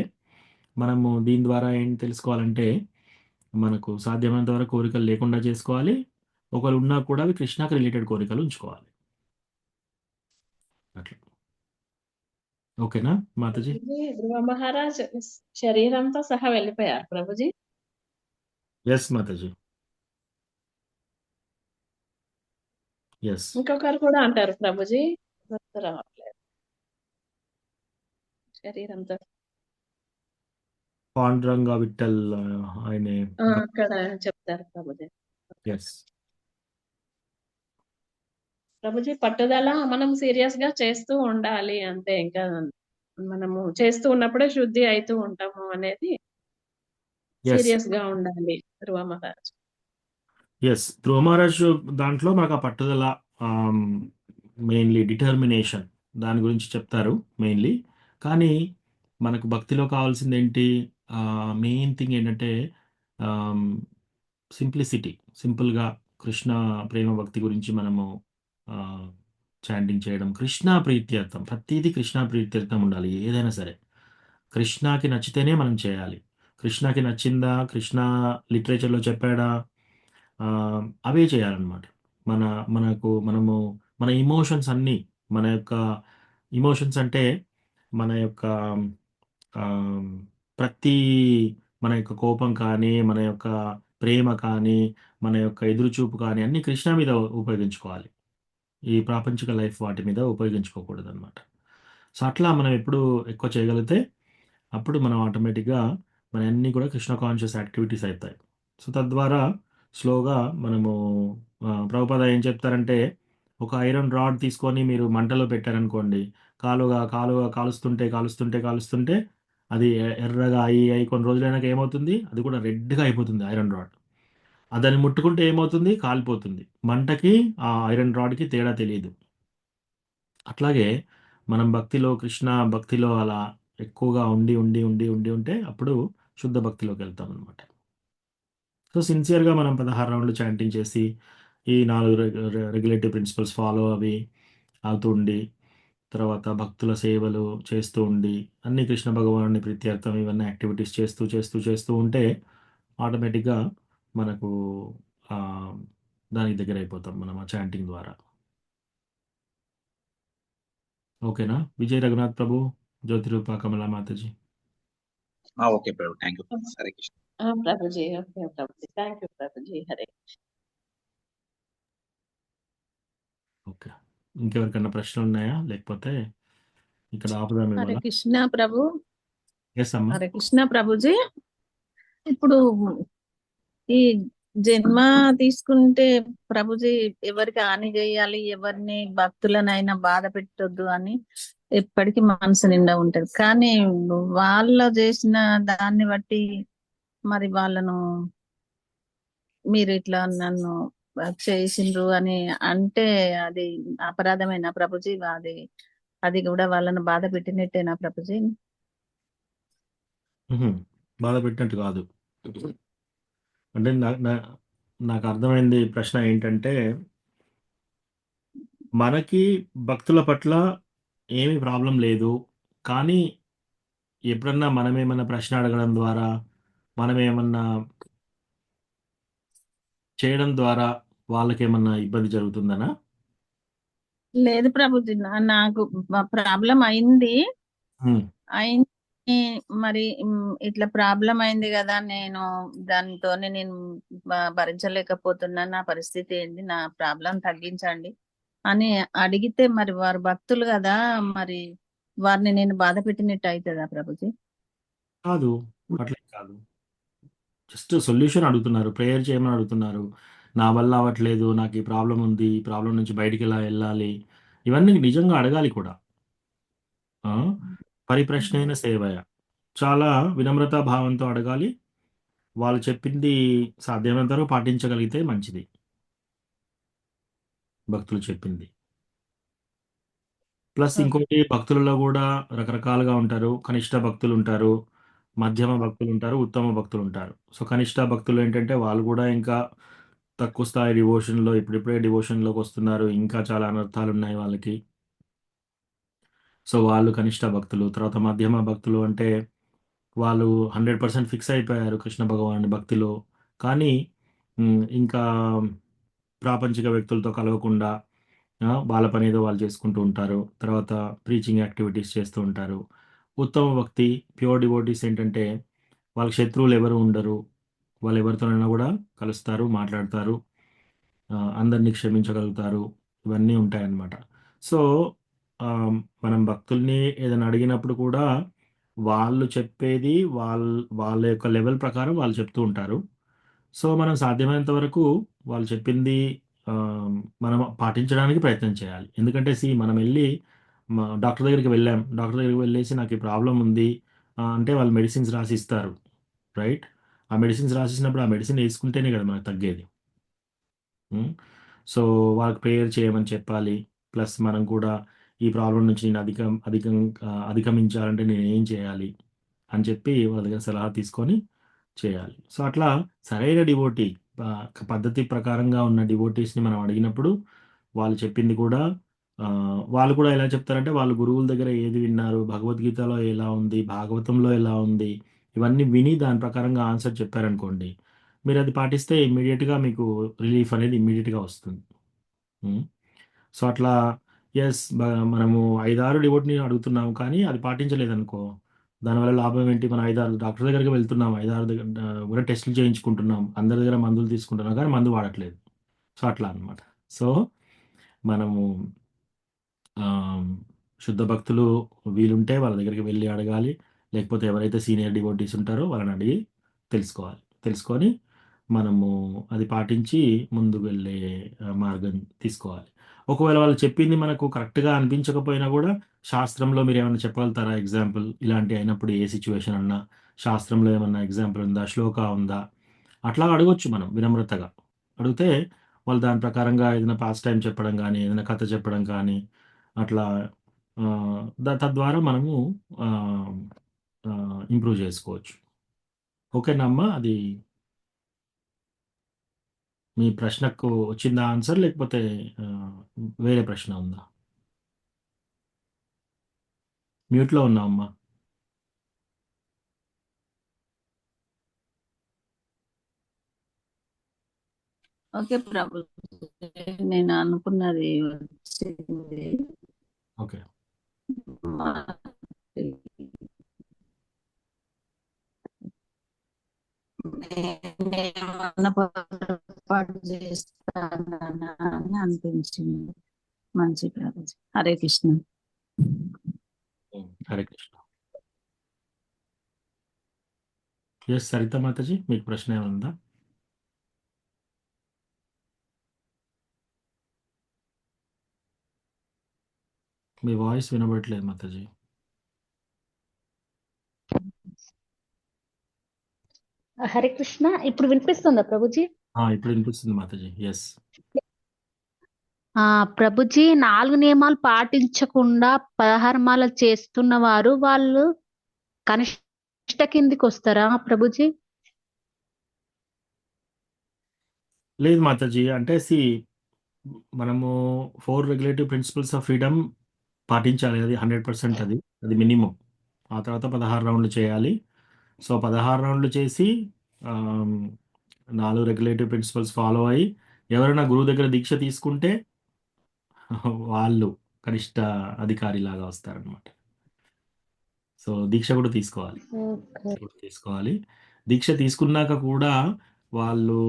S1: మనము దీని ద్వారా ఏం తెలుసుకోవాలంటే మనకు సాధ్యమైనంత వరకు కోరికలు లేకుండా చేసుకోవాలి. ఒకవేళ ఉన్నా కూడా అవి కృష్ణకి రిలేటెడ్ కోరికలు ఉంచుకోవాలి. అట్లా. ఓకేనా మాతాజీ?
S3: ప్రభుజీ ధ్రువ మహారాజ్ శరీరంతో సహా వెళ్ళిపోయారు ప్రభుజీ.
S1: యెస్ మాతాజీ. యెస్.
S3: ఇంకొకరు కూడా అంటారు ప్రభుజీ, గుర్తు రావట్లేదు. శరీరంతో
S1: పాండురంగ విఠల్ ఆయనే
S3: అక్కడ చెప్తారు ప్రభుజీ.
S1: యెస్.
S3: ప్రభుజీ పట్టుదల మనం సీరియస్ గా చేస్తూ ఉండాలి అంతే. ఇంకా మనము చేస్తూ ఉన్నప్పుడే శుద్ధి అయితూ ఉంటాము అనేది
S1: యెస్.
S3: సీరియస్ గా ఉండాలి ధ్రువ మహారాజ్.
S1: యెస్. ధ్రువ మహారాజ్ దాంట్లో మనకు ఆ పట్టుదల మెయిన్‌లీ డిటర్మినేషన్ దాని గురించి చెప్తారు మెయిన్‌లీ. కానీ మనకు భక్తిలో కావాల్సిందేంటి? మెయిన్ థింగ్ ఏంటంటే ఆహ్, సింప్లిసిటీ. సింపుల్‌గా కృష్ణ ప్రేమ భక్తి గురించి మనము ఆహ్, చాంటింగ్ చేయడం. కృష్ణ ప్రీత్యర్థం. ప్రతీది కృష్ణ ప్రీత్యర్థం ఉండాలి ఏదైనా సరే. కృష్ణకి నచ్చితేనే మనం చేయాలి. కృష్ణకి నచ్చిందా? కృష్ణ లిటరేచర్‌లో చెప్పాడా? అవే చేయాలనమాట. మన మనము మన ఎమోషన్స్ అన్నీ మన యొక్క ఎమోషన్స్ అంటే మన యొక్క ఆహ్, ప్రతి మన యొక్క కోపం కానీ, మన యొక్క ప్రేమ కానీ, మన యొక్క ఎదురుచూపు కానీ అన్నీ కృష్ణ మీద ఉపయోగించుకోవాలి. ఈ ప్రాపంచిక లైఫ్ వాటి మీద ఉపయోగించుకోకూడదనమాట. సో, అట్లా మనం ఎప్పుడు ఎక్కువ చేయగలిగితే అప్పుడు మనం ఆటోమేటిక్‌గా మనయన్నీ కూడా కృష్ణ కాన్షియస్ యాక్టివిటీస్ అయితాయి. సో, తద్వారా స్లోగా మనము ప్రభుపాద ఏం చెప్తారంటే, ఒక ఐరన్ రాడ్ తీసుకొని మీరు మంటలో పెట్టారనుకోండి, కాలుగా కాలుస్తుంటే, కాలుస్తుంటే, కాలుస్తుంటే అది ఎర్రగా అయ్యి కొన్ని రోజులైనాక ఏమవుతుంది? అది కూడా రెడ్‌గా అయిపోతుంది ఐరన్ రాడ్. దాన్ని ముట్టుకుంటే ఏమవుతుంది? కాలిపోతుంది. మంటకి ఆ ఐరన్ రాడ్‌కి తేడా తెలీదు. అట్లాగే మనం కృష్ణ భక్తిలో అలా ఎక్కువగా ఉంటే అప్పుడు శుద్ధ భక్తిలోకెళ్తామనమాట. సో, సిన్సియర్‌గా మనం 16 రౌండ్లు చాంటింగ్ చేసి, ఈ 4 రెగ్యులేటివ్ ప్రిన్సిపల్స్ ఫాలో అవుతూ ఉండి, తర్వాత భక్తుల సేవలు చేస్తూ ఉండి, అన్నీ కృష్ణ భగవానుని ప్రీత్యర్థం ఇవన్నీ యాక్టివిటీస్ చేస్తూ ఉంటే ఆటోమేటిక్‌గా మనకు ఆహ్, దానికి దగ్గర అయిపోతాం మనం ఆ చాంటింగ్ ద్వారా. ఓకేనా? Vijay Raghunath Prabhu, Jyotirupa Kamala Mataji.
S2: Okay Prabhu, thank you. Hare Krishna.
S3: Prabhuji. Okay Prabhuji, thank you Prabhuji. Hare
S1: okay. ఇంకెవరికన్నా ప్రశ్నలు ఉన్నాయా? లేకపోతే ఇక్కడ ఆపుదాం
S8: హరే
S1: ఇవాళ.
S8: కృష్ణ ప్రభు.
S1: ఎస్ అమ్మా.
S8: హరే కృష్ణ ప్రభుజీ. ఇప్పుడు ఈ జన్మ తీసుకుంటే ప్రభుజీ ఎవరికి హాని చేయాలి, ఎవరిని భక్తులనైనా బాధ పెట్టొద్దు అని ఎప్పటికీ మనసు నిండా ఉంటది. కానీ వాళ్ళ చేసిన దాన్ని బట్టి మరి వాళ్ళను మీరు ఇట్లా నన్ను చేసిండ్రు అని అంటే అది అపరాధమేనా ప్రభుజీ? అది కూడా వాళ్ళను బాధ పెట్టినట్టేనా ప్రభుజీ?
S1: బాధ పెట్టినట్టు కాదు. అంటే నాకు అర్థమైంది ప్రశ్న ఏంటంటే, మనకి భక్తుల పట్ల ఏమి ప్రాబ్లం లేదు. కానీ ఎప్పుడన్నా మనమేమన్నా ప్రశ్న అడగడం ద్వారా, మనమేమన్నా చేయడం ద్వారా వాళ్ళకేమన్నా ఇబ్బంది జరుగుతుందనా?
S8: లేదు ప్రభుజీ, నాకు ప్రాబ్లం అయింది.
S1: హ్మ్.
S8: మరి ఇట్లా ప్రాబ్లం అయింది కదా, నేను దానితోనే నేను భరించలేకపోతున్నాను, నా పరిస్థితి ఏంది, నా ప్రాబ్లం తగ్గించండి అని అడిగితే మరి వారు భక్తులు కదా, మరి వారిని నేను బాధ పెట్టినట్టు అవుతుందా ప్రభుజీ?
S1: కాదు. అట్లేం కాదు. జస్ట్ సొల్యూషన్ అడుగుతున్నారు. ప్రేయర్ చేయమని అడుగుతున్నారు. నా వల్ల అవ్వట్లేదు. నాకు ఈ ప్రాబ్లమ్ ఉంది. ఈ ప్రాబ్లమ్ నుంచి బయటికెలా ఎళ్ళాలి? ఇవన్నీ నిజంగా అడగాలి కూడా. ఆ! పరిప్రశ్నైన సేవయ. చాలా వినమ్రతా భావంతో అడగాలి. వాళ్ళు చెప్పింది సాధ్యమైనంత వరకు పాటించగలిగితే మంచిది. భక్తులు చెప్పింది. ప్లస్ ఇంకోటి, భక్తులలో గూడా రకరకాలుగా ఉంటారు. కనిష్ట భక్తులుంటారు. మధ్యమ భక్తులుంటారు. ఉత్తమ భక్తులుంటారు. సో, కనిష్ట భక్తులు ఏంటంటే వాళ్ళు గూడా ఇంకా తక్కువ స్థాయి డివోషన్‌లో ఇప్పుడిప్పుడే డివోషన్‌లోకొస్తున్నారు. ఇంకా చాలా అనర్థాలున్నాయి వాళ్ళకి. సో, వాళ్ళు కనిష్ట భక్తులు. తర్వాత మధ్యమ భక్తులు అంటే వాళ్ళు 100% ఫిక్స్ అయిపోయారు కృష్ణ భగవానుడి భక్తిలో. కానీ ఇంకా ప్రాపంచిక వ్యక్తులతో కలవకుండా వాళ్ళ పనేదో వాళ్ళు చేసుకుంటూ ఉంటారు. తర్వాత ప్రీచింగ్ యాక్టివిటీస్ చేస్తూ ఉంటారు. ఉత్తమ భక్తి, ప్యూర్ డివోటీస్ ఏంటంటే వాళ్ళకి శత్రువులు ఎవరు ఉండరు. వాళ్ళు ఎవరితోనైనా కూడా కలుస్తారు, మాట్లాడతారు. అందరిని క్షమించగలుగుతారు. ఇవన్నీ ఉంటాయన్నమాట. సో, మనం భక్తుల్ని ఏదైనా అడిగినప్పుడు కూడా వాళ్ళు చెప్పేది వాళ్ళ యొక్క లెవెల్ ప్రకారం వాళ్ళు చెప్తూ ఉంటారు. సో, మనం సాధ్యమైనంత వరకు వాళ్ళు చెప్పింది మనం పాటించడానికి ప్రయత్నం చేయాలి. ఎందుకంటే మనమెళ్లి డాక్టర్ దగ్గరికి వెళ్ళాం. డాక్టర్ దగ్గరికి వెళ్ళేసి నాకు ఈ ప్రాబ్లమ్ ఉంది అంటే వాళ్ళు మెడిసిన్స్ రాసిస్తారు. రైట్? ఆ మెడిసిన్స్ రాసిచ్చినప్పుడు ఆ మెడిసిన్ యేసుకుంటేనే కదా మనకు తగ్గేది. హ్మ్. సో, వాళ్ళకి ప్రేయర్ చేయమని చెప్పాలి. ప్లస్ మనం కూడా ఈ ప్రాబ్లమ్ నుంచి నేను అధిగమించాలంటే నేనేం చేయాలి? అని చెప్పి వాళ్ళ దగ్గర సలహా తీసుకొని చేయాలి. సో, అట్లా సరైన డివోటీ పద్ధతి ప్రకారంగా ఉన్న డివోటీస్‌ని మనం అడిగినప్పుడు వాళ్ళు చెప్పింది కూడా వాళ్ళు కూడా ఎలా చెప్తారంటే వాళ్ళు గురువుల దగ్గర ఏది విన్నారు? భగవద్గీతలో ఎలా ఉంది? భాగవతంలో ఎలా ఉంది? ఇవన్నీ విని దాని ప్రకారంగా ఆన్సర్ చెప్పారనుకోండి. మీరది పాటిస్తే ఇమ్మీడియేట్‌గా మీకు రిలీఫ్ అనేది ఇమ్మీడియేట్‌గా వస్తుంది. హ్మ్. సో, అట్లా మనము 5, 6 డివోటీని అడుగుతున్నాము కానీ అది పాటించలేదనుకో, దానివల్ల లాభం ఏంటి? మనం 5, 6 డాక్టర్ దగ్గరికి వెళ్తున్నాం. 5, 6 కూడా టెస్టులు చేయించుకుంటున్నాం. అందరి దగ్గర మందులు తీసుకుంటున్నాం కానీ మందు వాడట్లేదు. సో, అట్లా అన్నమాట. సో, మనము ఆహ్, శుద్ధ భక్తులు వీలుంటే వాళ్ళ దగ్గరికి వెళ్లి అడగాలి. లేకపోతే ఎవరైతే సీనియర్ డివోటీస్ ఉంటారో వాళ్ళని అడిగి తెలుసుకోవాలి. తెలుసుకొని మనము అది పాటించి ముందుకు వెళ్ళే మార్గం తీసుకోవాలి. ఒకవేళ వాళ్ళు చెప్పింది మనకు కరెక్ట్‌గా అనిపించకపోయినా గూడా శాస్త్రంలో మీరేమన్నా చెప్పగలుగుతారా ఎగ్జాంపుల్? ఇలాంటివి అయినప్పుడు ఏ సిట్యుయేషన్ అన్నా శాస్త్రంలో ఏమన్నా ఎగ్జాంపుల్ ఉందా? శ్లోక ఉందా? అట్లా అడగొచ్చు మనం వినమ్రతగా. అడిగితే వాళ్ళు దాని ప్రకారంగా ఏదైనా పాస్ట్ టైమ్ చెప్పడం గానీ, ఏదైనా కథ చెప్పడం కానీ అట్లా తద్వారా మనము ఆహ్, ఇంప్రూవ్ చేసుకోవచ్చు. ఓకేనా అమ్మా? అది మీ ప్రశ్నకు వచ్చిందా ఆన్సర్? లేకపోతే ఆహ్, వేరే ప్రశ్న ఉందా? మ్యూట్‌లో ఉన్నావమ్మా.
S8: ఓకే ప్రభు, నేను అనుకున్నది వచ్చింది.
S1: ఓకే.
S8: నేనేమన్నా పొరపాటు చేస్తానని అనిపించింది. మంచి ప్రభు. హరే కృష్ణ.
S1: హరే కృష్ణ. ఎస్ సరిత మాతాజీ, మీకు ప్రశ్న ఏముందా? మీ వాయిస్ వినబడట్లేదు మాతాజీ.
S4: హరే కృష్ణ. ఇప్పుడు వినిపిస్తుందా ప్రభుజీ?
S1: ఇప్పుడు వినిపిస్తుంది మాతాజీ. ఎస్.
S4: ప్రభుజీ, 4 నియమాలు పాటించకుండా 16 మాలలు చేస్తున్న వారు వాళ్ళు కనిష్ట కిందికి వస్తారా ప్రభుజీ?
S1: లేదు మాతాజీ, అంటే మనము 4 రెగ్యులేటివ్ ప్రిన్సిపల్స్ ఆఫ్ ఫ్రీడమ్ పాటించాలి. అది 100% అది మినిమం. ఆ తర్వాత 16 రౌండ్లు చేయాలి. సో 16 రౌండ్లు చేసి 4 రెగ్యులేటివ్ ప్రిన్సిపల్స్ ఫాలో అయ్యి ఎవరైనా గురువు దగ్గర దీక్ష తీసుకుంటే వాళ్ళు కనిష్ట అధికారి లాగా వస్తారనమాట. సో దీక్ష కూడా తీసుకోవాలి. దీక్ష తీసుకున్నాక కూడా వాళ్ళు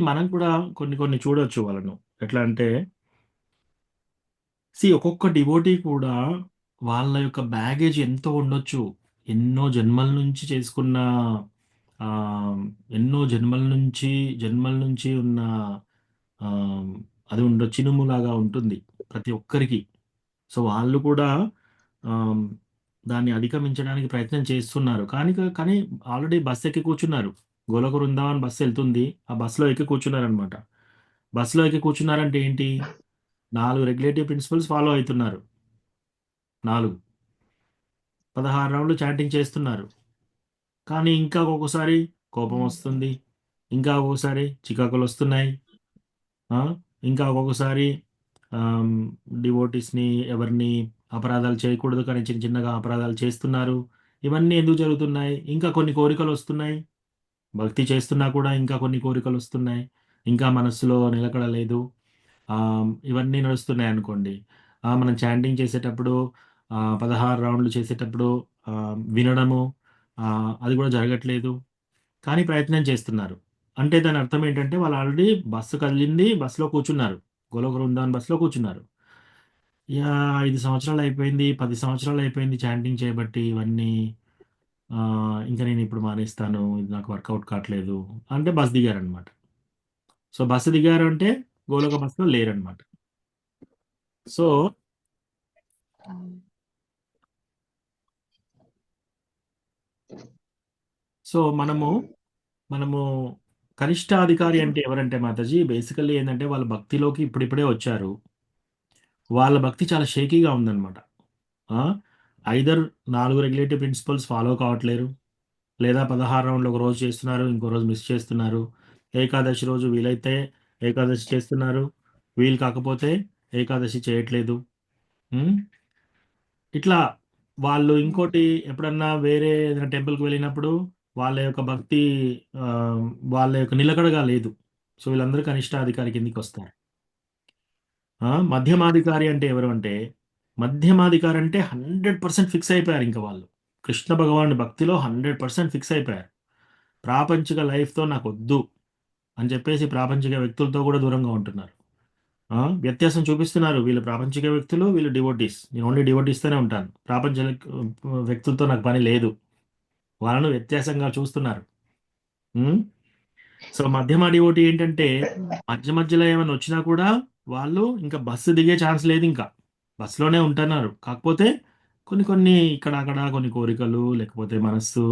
S1: మనం కూడా కొన్ని చూడొచ్చు వాళ్ళను. ఎట్లా అంటే ఒక్కొక్క డివోటీ కూడా వాళ్ళ యొక్క బ్యాగేజ్ ఎంతో ఉండొచ్చు. ఎన్నో జన్మల నుంచి చేసుకున్న ఎన్నో జన్మల నుంచి ఉన్న అది చినుములాగా ఉంటుంది ప్రతి ఒక్కరికి. సో వాళ్ళు కూడా దాన్ని అధిగమించడానికి ప్రయత్నం చేస్తున్నారు. కానీ ఆల్రెడీ బస్ ఎక్కి కూర్చున్నారు. గోలోక బృందావన్ బస్సు వెళ్తుంది. ఆ బస్సులో ఎక్కి కూర్చున్నారనమాట. బస్సులో ఎక్కి కూర్చున్నారంటే ఏంటి? 4 రెగ్యులేటివ్ ప్రిన్సిపల్స్ ఫాలో అవుతున్నారు. 16 రౌండ్లు చాటింగ్ చేస్తున్నారు. కానీ ఇంకా ఒక్కొక్కసారి కోపం వస్తుంది, ఇంకా ఒక్కొక్కసారి చికాకులు వస్తున్నాయి, ఇంకా ఒక్కొక్కసారి డివోటీస్ని ఎవరిని అపరాధాలు చేయకూడదు కానీ చిన్న చిన్నగా అపరాధాలు చేస్తున్నారు. ఇవన్నీ ఎందుకు జరుగుతున్నాయి? ఇంకా కొన్ని కోరికలు వస్తున్నాయి. భక్తి చేస్తున్నా కూడా ఇంకా కొన్ని కోరికలు వస్తున్నాయి. ఇంకా మనస్సులో నిలకడ లేదు. ఇవన్నీ నడుస్తున్నాయి అనుకోండి. మనం చాంటింగ్ చేసేటప్పుడు 16 రౌండ్లు చేసేటప్పుడు వినడము అది కూడా జరగట్లేదు. కానీ ప్రయత్నం చేస్తున్నారు. అంటే దాని అర్థం ఏంటంటే వాళ్ళు ఆల్రెడీ బస్సు కదిలింది, బస్సులో కూర్చున్నారు. గోలోక బృందావన్ బస్సులో కూర్చున్నారు. 5 సంవత్సరాలు అయిపోయింది, 10 సంవత్సరాలు అయిపోయింది చాంటింగ్ చేయబట్టి ఇవన్నీ. ఇంకా నేను ఇప్పుడు మానేస్తాను, ఇది నాకు వర్కౌట్ కావట్లేదు అంటే బస్సు దిగారనమాట. సో బస్సు దిగారు అంటే గోలోక బస్సులో లేరనమాట. సో మనము కనిష్ట అధికారి అంటే ఎవరంటే మాతాజీ బేసికల్లీ ఏంటంటే వాళ్ళ భక్తిలోకి ఇప్పుడిప్పుడే వచ్చారు. వాళ్ళ భక్తి చాలా షేకీగా ఉందన్నమాట. ఐదర్ 4 రెగ్యులేటివ్ ప్రిన్సిపల్స్ ఫాలో కావట్లేరు, లేదా 16 రౌండ్లు ఒక రోజు చేస్తున్నారు, ఇంకో రోజు మిస్ చేస్తున్నారు. ఏకాదశి రోజు వీలైతే ఏకాదశి చేస్తున్నారు, వీలు కాకపోతే ఏకాదశి చేయట్లేదు. ఇట్లా వాళ్ళు ఇంకోటి ఎప్పుడన్నా వేరే ఏదైనా టెంపుల్కి వెళ్ళినప్పుడు వాళ్ళ యొక్క భక్తి వాళ్ళ యొక్క నిలకడగా లేదు. సో వీళ్ళందరూ కనిష్టాధికారి కిందికి వస్తారు. మధ్యమాధికారి అంటే ఎవరు అంటే, మధ్యమాధికారి అంటే 100% ఫిక్స్ అయిపోయారు. ఇంకా వాళ్ళు కృష్ణ భగవాన్ భక్తిలో 100% ఫిక్స్ అయిపోయారు. ప్రాపంచిక లైఫ్తో నాకు వద్దు అని చెప్పేసి ప్రాపంచిక వ్యక్తులతో కూడా దూరంగా ఉంటున్నారు. వ్యత్యాసం చూపిస్తున్నారు. వీళ్ళు ప్రాపంచిక వ్యక్తులు, వీళ్ళు డివోటీస్. నేను ఓన్లీ డివోటీస్తోనే ఉంటాను, ప్రాపంచిక వ్యక్తులతో నాకు పని లేదు. వాళ్ళను వ్యత్యాసంగా చూస్తున్నారు. సో మధ్యమ డివోటీ ఏంటంటే మధ్యలో ఏమైనా వచ్చినా కూడా వాళ్ళు ఇంకా బస్సు దిగే ఛాన్స్ లేదు, ఇంకా బస్సులోనే ఉంటున్నారు. కాకపోతే కొన్ని ఇక్కడ అక్కడ కొన్ని కోరికలు, లేకపోతే మనస్సు,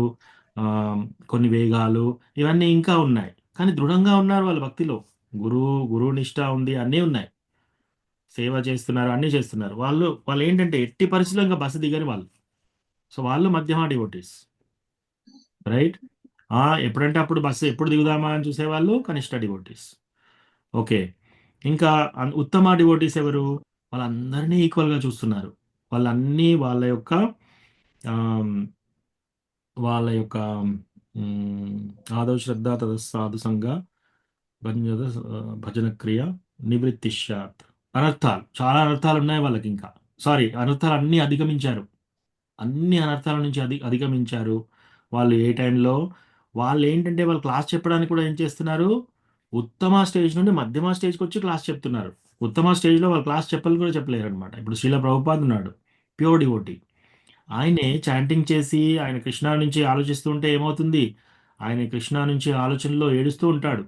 S1: కొన్ని వేగాలు, ఇవన్నీ ఇంకా ఉన్నాయి. కానీ దృఢంగా ఉన్నారు వాళ్ళ భక్తిలో. గురువు నిష్ఠ ఉంది, అన్నీ ఉన్నాయి. సేవ చేస్తున్నారు, అన్నీ చేస్తున్నారు. వాళ్ళు ఏంటంటే ఎట్టి పరిస్థితుల్లో ఇంకా బస్సు దిగని వాళ్ళు. సో వాళ్ళు మధ్యమ డివోటీస్, రైట్. ఎప్పుడంటే అప్పుడు బస్సు ఎప్పుడు దిగుదామా అని చూసేవాళ్ళు కనిష్ట డివోటీస్. ఓకే. ఇంకా ఉత్తమ డివోటీస్ ఎవరు? వాళ్ళందరినీ ఈక్వల్గా చూస్తున్నారు. వాళ్ళన్నీ వాళ్ళ యొక్క ఆదౌ శ్రద్ధ తదస్సాధు సంఘ భజన భజన క్రియ నివృత్తిష్యాత్. అనర్థాలు చాలా అనర్థాలు ఉన్నాయి వాళ్ళకి. ఇంకా సారీ, అనర్థాలు అన్నీ అధిగమించారు. అన్ని అనర్థాల నుంచి అధిగమించారు. వాళ్ళు ఏ టైంలో వాళ్ళు ఏంటంటే వాళ్ళు క్లాస్ చెప్పడానికి కూడా ఏం చేస్తున్నారు, ఉత్తమ స్టేజ్ నుండి మధ్యమ స్టేజ్కి వచ్చి క్లాస్ చెప్తున్నారు. ఉత్తమ స్టేజ్లో వాళ్ళు క్లాస్ చెప్పాలి కూడా చెప్పలేరు అనమాట. ఇప్పుడు శ్రీల ప్రభుపాద్ ఉన్నాడు, ప్యూర్ డివోటీ. ఆయనే చాంటింగ్ చేసి ఆయన కృష్ణ నుంచి ఆలోచిస్తూ ఉంటే ఏమవుతుంది, ఆయన కృష్ణ నుంచి ఆలోచనలో ఏడుస్తూ ఉంటాడు.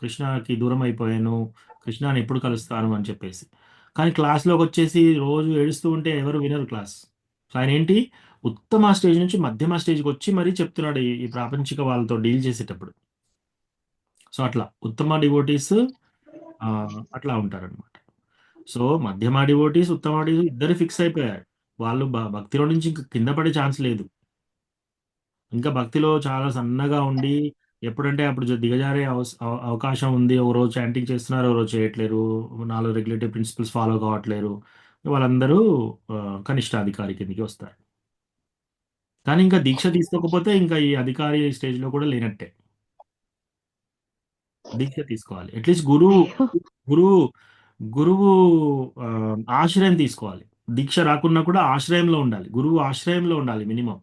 S1: కృష్ణకి దూరం అయిపోయాను, కృష్ణని ఎప్పుడు కలుస్తాను అని చెప్పేసి. కానీ క్లాస్లోకి వచ్చేసి రోజు ఏడుస్తూ ఉంటే ఎవరు వినరు క్లాస్. సో ఆయన ఏంటి, ఉత్తమ స్టేజ్ నుంచి మధ్యమ స్టేజ్కి వచ్చి మరీ చెప్తున్నాడు ఈ ప్రాపంచిక వాళ్ళతో డీల్ చేసేటప్పుడు. సో అట్లా ఉత్తమ డివోటీస్ అట్లా ఉంటారనమాట. సో మధ్యమ డివోటీస్, ఉత్తమ డివోటీస్ ఇద్దరు ఫిక్స్ అయిపోయారు. వాళ్ళు భక్తిలో నుంచి ఇంకా కింద పడే ఛాన్స్ లేదు. ఇంకా భక్తిలో చాలా సన్నగా ఉండి ఎప్పుడంటే అప్పుడు దిగజారే అవకాశం ఉంది. ఒక రోజు చాంటింగ్ చేస్తున్నారు, ఒక రోజు చేయట్లేరు, 4 రెగ్యులేటరీ ప్రిన్సిపల్స్ ఫాలో కావట్లేరు. వాళ్ళందరూ కనిష్టాధికారి కిందకి వస్తారు. కానీ ఇంకా దీక్ష తీసుకోకపోతే ఇంకా ఈ అధికారి స్టేజ్లో కూడా లేనట్టే. దీక్ష తీసుకోవాలి, అట్లీస్ట్ గురువు గురువు గురువు ఆశ్రయం తీసుకోవాలి. దీక్ష రాకున్నా కూడా ఆశ్రయంలో ఉండాలి, గురువు ఆశ్రయంలో ఉండాలి మినిమం.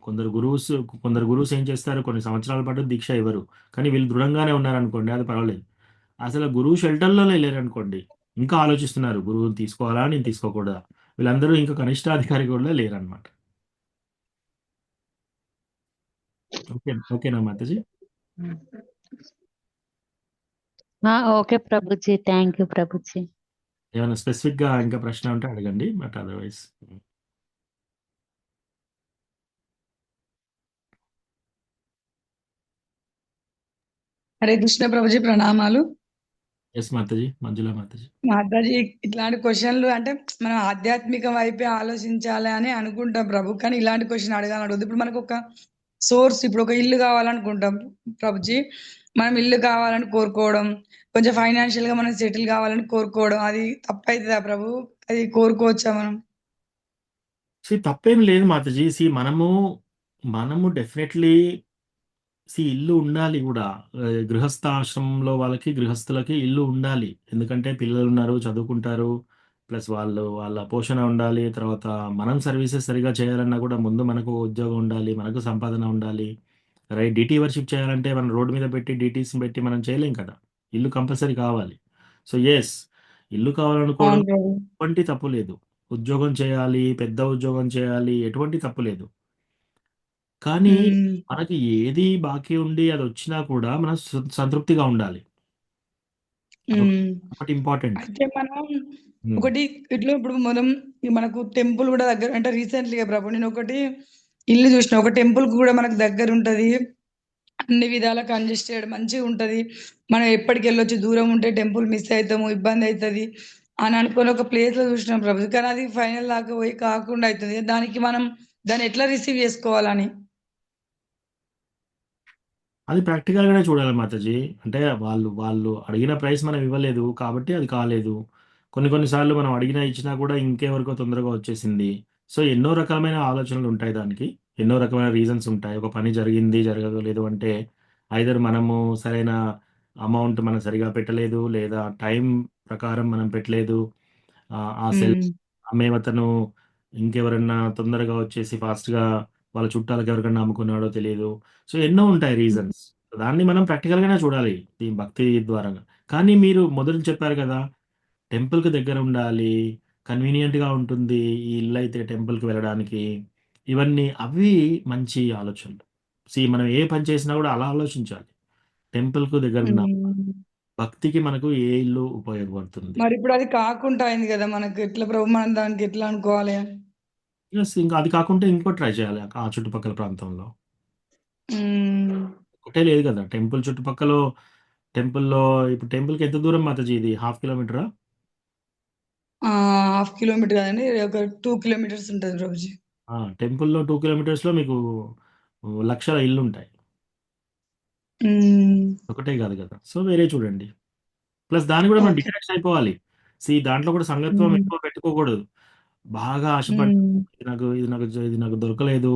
S1: కొందరు గురువుస్ ఏం చేస్తారు, కొన్ని సంవత్సరాల పాటు దీక్ష ఇవ్వరు, కానీ వీళ్ళు దృఢంగానే ఉన్నారనుకోండి, అది పర్వాలేదు. అసలు గురువు షెల్టర్లోనే లేరనుకోండి, ఇంకా ఆలోచిస్తున్నారు గురువుని తీసుకోవాలా నేను తీసుకోకూడదా, వీళ్ళందరూ ఇంకా కనిష్టాధికారి కూడా లేరనమాట. ఓకేనా Mataji?
S4: Okay Prabhuji, thank you Prabhuji.
S1: ఏమైనా స్పెసిఫిక్ గా ఇంకా ప్రశ్న ఉంటే అడగండి, బట్ అదర్వైజ్.
S7: హరే కృష్ణ ప్రభుజీ, ప్రణామాలు.
S1: ఎస్ మాతాజీ, మంజులా మాతాజీ.
S7: మాతాజీ, ఇట్లాంటి క్వశ్చన్లు అంటే మనం ఆధ్యాత్మిక వైపే ఆలోచించాలి అని అనుకుంటాం ప్రభు, కానీ ఇలాంటి క్వశ్చన్ అడగాలని అడుగుతుంది. ఇప్పుడు మనకు ఒక సోర్స్, ఇప్పుడు ఒక ఇల్లు కావాలనుకుంటాం ప్రభుజీ, మనం ఇల్లు కావాలని కోరుకోవడం, కొంచెం ఫైనాన్షియల్ గా మనం సెటిల్ కావాలని కోరుకోవడం, అది తప్పైతుందా ప్రభు? అది కోరుకోవచ్చా మనం?
S1: తప్పేం లేదు మాతాజీ. మనము డెఫినెట్లీ ఇల్లు ఉండాలి కూడా. గృహస్థాశ్రమంలో వాళ్ళకి, గృహస్థులకి ఇల్లు ఉండాలి. ఎందుకంటే పిల్లలు ఉన్నారు, చదువుకుంటారు, ప్లస్ వాళ్ళ పోషణ ఉండాలి. తర్వాత మనం సర్వీసెస్ సరిగా చేయాలన్నా కూడా ముందు మనకు ఉద్యోగం ఉండాలి, మనకు సంపాదన ఉండాలి. రైట్, డిటీ వర్షిప్ చేయాలంటే మనం రోడ్డు మీద పెట్టి డీటీస్ని పెట్టి మనం చేయలేం కదా. ఇల్లు కంపల్సరీ కావాలి. సో ఎస్, ఇల్లు కావాలనుకోవడం ఎటువంటి తప్పు లేదు. ఉద్యోగం చేయాలి, పెద్ద ఉద్యోగం చేయాలి, ఎటువంటి తప్పు లేదు. కానీ మనకి ఏది బాకీ ఉండి అది వచ్చినా కూడా మనం సంతృప్తిగా ఉండాలి. ఒకటి ఇంపార్టెంట్.
S7: అయితే మనం ఒకటి ఇట్లా, ఇప్పుడు మనం మనకు టెంపుల్ కూడా దగ్గర, అంటే రీసెంట్లీగా ప్రభు నేను ఒకటి ఇల్లు చూసిన, ఒక టెంపుల్ కూడా మనకు దగ్గర ఉంటది, అన్ని విధాల కంజెస్టెడ్ మంచిగా ఉంటది, మనం ఎప్పటికి వెళ్ళొచ్చు, దూరం ఉంటే టెంపుల్ మిస్ అవుతాము, ఇబ్బంది అవుతుంది అని అనుకుని ఒక ప్లేస్ లో చూసినాం ప్రభు. కానీ అది ఫైనల్ దాకా పోయి కాకుండా అవుతుంది. దానికి మనం దాన్ని ఎట్లా రిసీవ్ చేసుకోవాలని
S1: అది ప్రాక్టికల్గానే చూడాలి మాతాజీ. అంటే వాళ్ళు అడిగిన ప్రైస్ మనం ఇవ్వలేదు కాబట్టి అది కాలేదు. కొన్నిసార్లు మనం అడిగినా ఇచ్చినా కూడా ఇంకెవరికో తొందరగా వచ్చేసింది. సో ఎన్నో రకమైన ఆలోచనలు ఉంటాయి, దానికి ఎన్నో రకమైన రీజన్స్ ఉంటాయి. ఒక పని జరిగింది, జరగలేదు అంటే ఐదర్ మనము సరైన అమౌంట్ మనం సరిగా పెట్టలేదు, లేదా టైం ప్రకారం మనం పెట్టలేదు. ఆ సెల్ అమ్మేవతను ఇంకెవరన్నా తొందరగా వచ్చేసి ఫాస్ట్గా వాళ్ళ చుట్టాలకు ఎవరికన్నా అమ్ముకున్నాడో తెలియదు. సో ఎన్నో ఉంటాయి రీజన్స్. దాన్ని మనం ప్రాక్టికల్గానే చూడాలి ఈ భక్తి ద్వారా. కానీ మీరు మొదలు చెప్పారు కదా, టెంపుల్కి దగ్గర ఉండాలి, కన్వీనియంట్గా ఉంటుంది ఈ ఇల్లు అయితే టెంపుల్కి వెళ్ళడానికి, ఇవన్నీ అవి మంచి ఆలోచనలు. మనం ఏ పని చేసినా కూడా అలా ఆలోచించాలి. టెంపుల్కు దగ్గర ఉన్న భక్తికి మనకు ఏ ఇల్లు ఉపయోగపడుతుంది.
S7: మరి ఇప్పుడు అది కాకుండా అయింది కదా, మనకు ఎట్లా ప్రభు, మనం దానికి ఎట్లా అనుకోవాలి?
S1: ఇంకా అది కాకుండా ఇంకో ట్రై చేయాలి ఆ చుట్టుపక్కల ప్రాంతంలో. ఒకటే లేదు కదా టెంపుల్ టెంపుల్లో. ఇప్పుడు టెంపుల్కి ఎంత దూరం మాతాజీ? ఇది 1/2 కిలోమీటరా?
S7: 1/2 కిలోమీటర్ కదండి, ఒక 2 కిలోమీటర్స్ ఉంటుంది ప్రభుజీ.
S1: టెంపుల్లో 2 కిలోమీటర్స్లో మీకు లక్షల ఇల్లు ఉంటాయి, ఒకటే కాదు కదా. సో వేరే చూడండి. ప్లస్ దాన్ని కూడా మనం డిటాచ్ అయిపోవాలి. దాంట్లో కూడా సంగత్వం ఎక్కువ పెట్టుకోకూడదు. బాగా ఆశపడి ఇది నాకు దొరకలేదు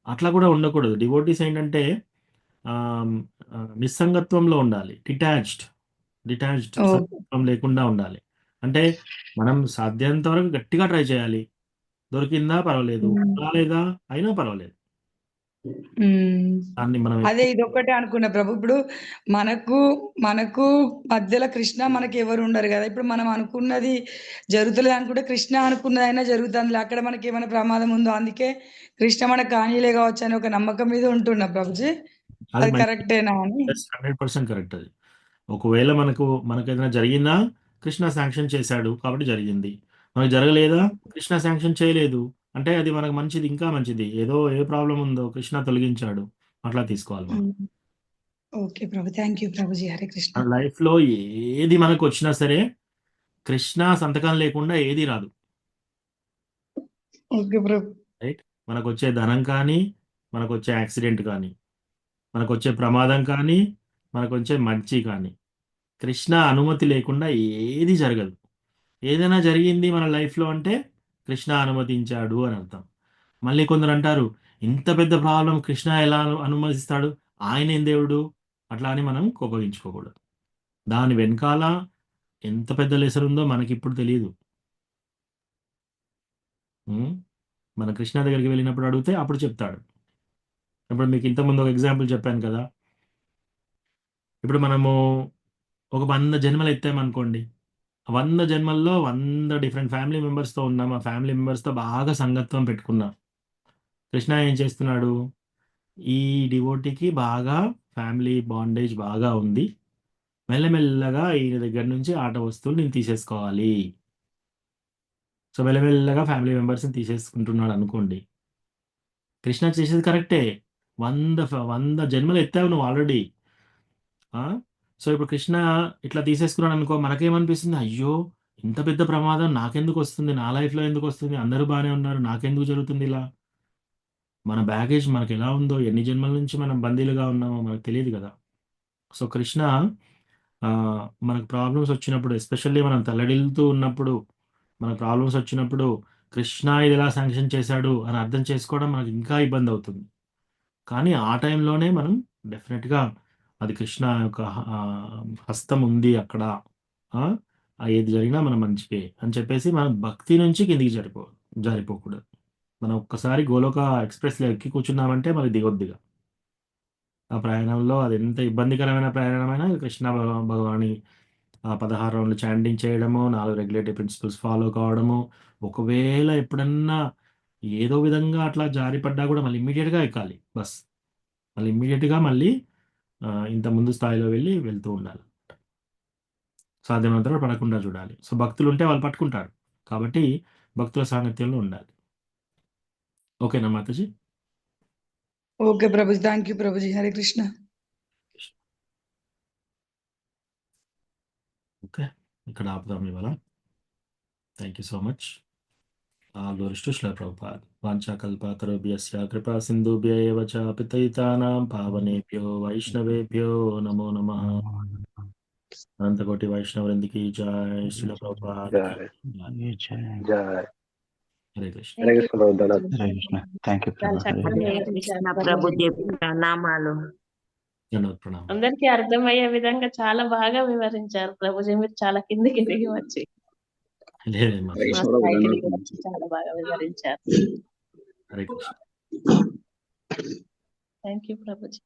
S1: అట్లా కూడా ఉండకూడదు. డివోటీస్ ఏంటంటే నిస్సంగత్వంలో ఉండాలి. డిటాచ్డ్
S7: ఓ
S1: సంగత్వం లేకుండా ఉండాలి. అంటే మనం సాధ్యంత వరకు గట్టిగా ట్రై చేయాలి. దొరికిందా పర్వాలేదు, రాలేదా అయినా పర్వాలేదు. దాన్ని మనం
S7: అదే
S1: ఎక్కువ
S7: ఇదొక్కటే అనుకున్నా ప్రభు. ఇప్పుడు మనకు మనకు మధ్యలో కృష్ణ మనకి ఎవరు ఉండరు కదా. ఇప్పుడు మనం అనుకున్నది జరుగుతలేదు అనుకుంటే కృష్ణ అనుకున్నది అయినా జరుగుతుంది. అక్కడ మనకి ఏమైనా ప్రమాదం ఉందో అందుకే కృష్ణ మనకు కానీలే కావచ్చు అని ఒక నమ్మకం మీద ఉంటున్నా ప్రభుజీ.
S1: అది
S7: అది
S1: మంచి
S7: కరెక్టేనా అని.
S1: 100% కరెక్ట్ అది. ఒకవేళ మనకు ఏదైనా జరిగిందా, కృష్ణ శాంక్షన్ చేశాడు కాబట్టి జరిగింది. మనకు జరగలేదా, కృష్ణ శాంక్షన్ చేయలేదు అంటే అది మనకు మంచిది, ఇంకా మంచిది. ఏదో ఏ ప్రాబ్లం ఉందో కృష్ణ తొలగించాడు, అట్లా తీసుకోవాలి మనం.
S7: Okay Prabhu, thank you Prabhuji. Hare Krishna.
S1: మన లైఫ్లో ఏది మనకు వచ్చినా సరే కృష్ణ సంతకం లేకుండా ఏది రాదు.
S7: ఓకే ప్రభు.
S1: రైట్. మనకు వచ్చే ధనం కానీ, మనకు వచ్చే యాక్సిడెంట్ కానీ, మనకు వచ్చే ప్రమాదం కానీ, మనకు వచ్చే మంచి కానీ, కృష్ణ అనుమతి లేకుండా ఏది జరగదు. ఏదైనా జరిగింది మన లైఫ్లో అంటే కృష్ణ అనుమతించాడు అని అర్థం. మళ్ళీ కొందరు అంటారు, ఇంత పెద్ద ప్రాబ్లం కృష్ణ ఎలా అనుమతిస్తాడు, ఆయన ఏం దేవుడు, అట్లా అని మనం కోపగించుకోకూడదు. దాని వెనకాల ఎంత పెద్ద లెసన్ ఉందో మనకి ఇప్పుడు తెలియదు. మన కృష్ణ దగ్గరికి వెళ్ళినప్పుడు అడిగితే అప్పుడు చెప్తాడు. ఇప్పుడు మీకు ఇంతకుముందు ఒక ఎగ్జాంపుల్ చెప్పాను కదా. ఇప్పుడు మనము ఒక 100 జన్మలు ఎత్తామనుకోండి. 100 జన్మల్లో 100 డిఫరెంట్ ఫ్యామిలీ మెంబర్స్తో ఉన్నాం. ఆ ఫ్యామిలీ మెంబర్స్తో బాగా సంగత్వం పెట్టుకున్నాం. కృష్ణ ఏం చేస్తున్నాడు, ఈ డివోటీకి బాగా ఫ్యామిలీ బాండేజ్ బాగా ఉంది, మెల్లమెల్లగా ఈయన దగ్గర నుంచి ఆట వస్తువులు నేను తీసేసుకోవాలి. సో మెల్లమెల్లగా ఫ్యామిలీ మెంబర్స్ని తీసేసుకుంటున్నాడు అనుకోండి. కృష్ణ చేసేది కరెక్టే. 100 జన్మలు ఎత్తావు నువ్వు ఆల్రెడీ. సో ఇప్పుడు కృష్ణ ఇట్లా తీసేసుకున్నాడు అనుకో, మనకేమనిపిస్తుంది, అయ్యో ఇంత పెద్ద ప్రమాదం నాకెందుకు వస్తుంది, నా లైఫ్లో ఎందుకు వస్తుంది, అందరూ బాగానే ఉన్నారు, నాకెందుకు జరుగుతుంది ఇలా. మన బ్యాగేజ్ మనకు ఎలా ఉందో, ఎన్ని జన్మల నుంచి మనం బందీలుగా ఉన్నామో మనకు తెలియదు కదా. సో కృష్ణ మనకు ప్రాబ్లమ్స్ వచ్చినప్పుడు, ఎస్పెషల్లీ మనం తల్లడిల్లుతూ ఉన్నప్పుడు, మనకు ప్రాబ్లమ్స్ వచ్చినప్పుడు కృష్ణ ఇది ఎలా శాంక్షన్ చేశాడు అని అర్థం చేసుకోవడం మనకు ఇంకా ఇబ్బంది అవుతుంది. కానీ ఆ టైంలోనే మనం డెఫినెట్గా అది కృష్ణ యొక్క హస్తం ఉంది అక్కడ, ఏది జరిగినా మనం మంచికే అని చెప్పేసి మనం భక్తి నుంచి కిందికి జారిపోకూడదు. మనం ఒక్కసారి గోలోక ఎక్స్ప్రెస్లో ఎక్కి కూర్చున్నామంటే మనకి దిగొద్దిగా. ఆ ప్రయాణంలో అది ఎంత ఇబ్బందికరమైన ప్రయాణమైనా కృష్ణ భగవాని 16 రౌండ్లు చాంటింగ్ చేయడము, 4 రెగ్యులేటరీ ప్రిన్సిపల్స్ ఫాలో కావడము. ఒకవేళ ఎప్పుడన్నా ఏదో విధంగా అట్లా జారిపడ్డా కూడా మళ్ళీ ఇమ్మీడియట్గా ఎక్కాలి బస్. మళ్ళీ ఇమ్మీడియట్గా మళ్ళీ ఇంత ముందు స్థాయిలో వెళ్తూ ఉండాలి. సాధ్యమైనంత వరకు పడకుండా చూడాలి. సో భక్తులు ఉంటే వాళ్ళు పట్టుకుంటారు కాబట్టి భక్తుల సాంగత్యంలో ఉండాలి. ఓకేనా Mataji?
S7: Okay Prabhuji, thank you Prabhuji. Hare Krishna.
S1: Okay, ఇక్కడ ఆపుదాం ఇవాళ. Thank you so much. Glories to Srila Prabhupada. Vanchakalpatarubhyasya kripa sindhubhya eva cha pataitanam pavanebhyo vaishnavebhyo namo namah. Anantakoti Vaishnavrinda ki jai. Srila Prabhupada ki
S6: జై
S5: జై
S1: Hare Krishna.
S5: హరే కృష్ణ ప్రభు. ధన్యవాదాలు.
S6: Hare Krishna. Thank you
S3: చాలా
S6: ప్రభు.
S3: చక్కగా
S6: హరే
S3: వివరించారు
S9: ప్రభు
S3: ప్రభుజీ.
S9: చెప్పిన నామాలు
S1: ధన్యవాద ప్రణామం.
S3: అందరికీ అర్థమయ్యే విధంగా చాలా బాగా వివరించారు ప్రభుజీ. మీరు చాలా కిందికి దిగి వచ్చి
S1: లేదమ్మా.
S2: హరే
S3: మా
S2: కృష్ణ ప్రభు,
S3: స్థాయికి
S2: ధన్యవాదాలు.
S3: దిగి వచ్చి చాలా బాగా వివరించారు.
S1: హరే కృష్ణ.
S3: Thank you Prabhuji.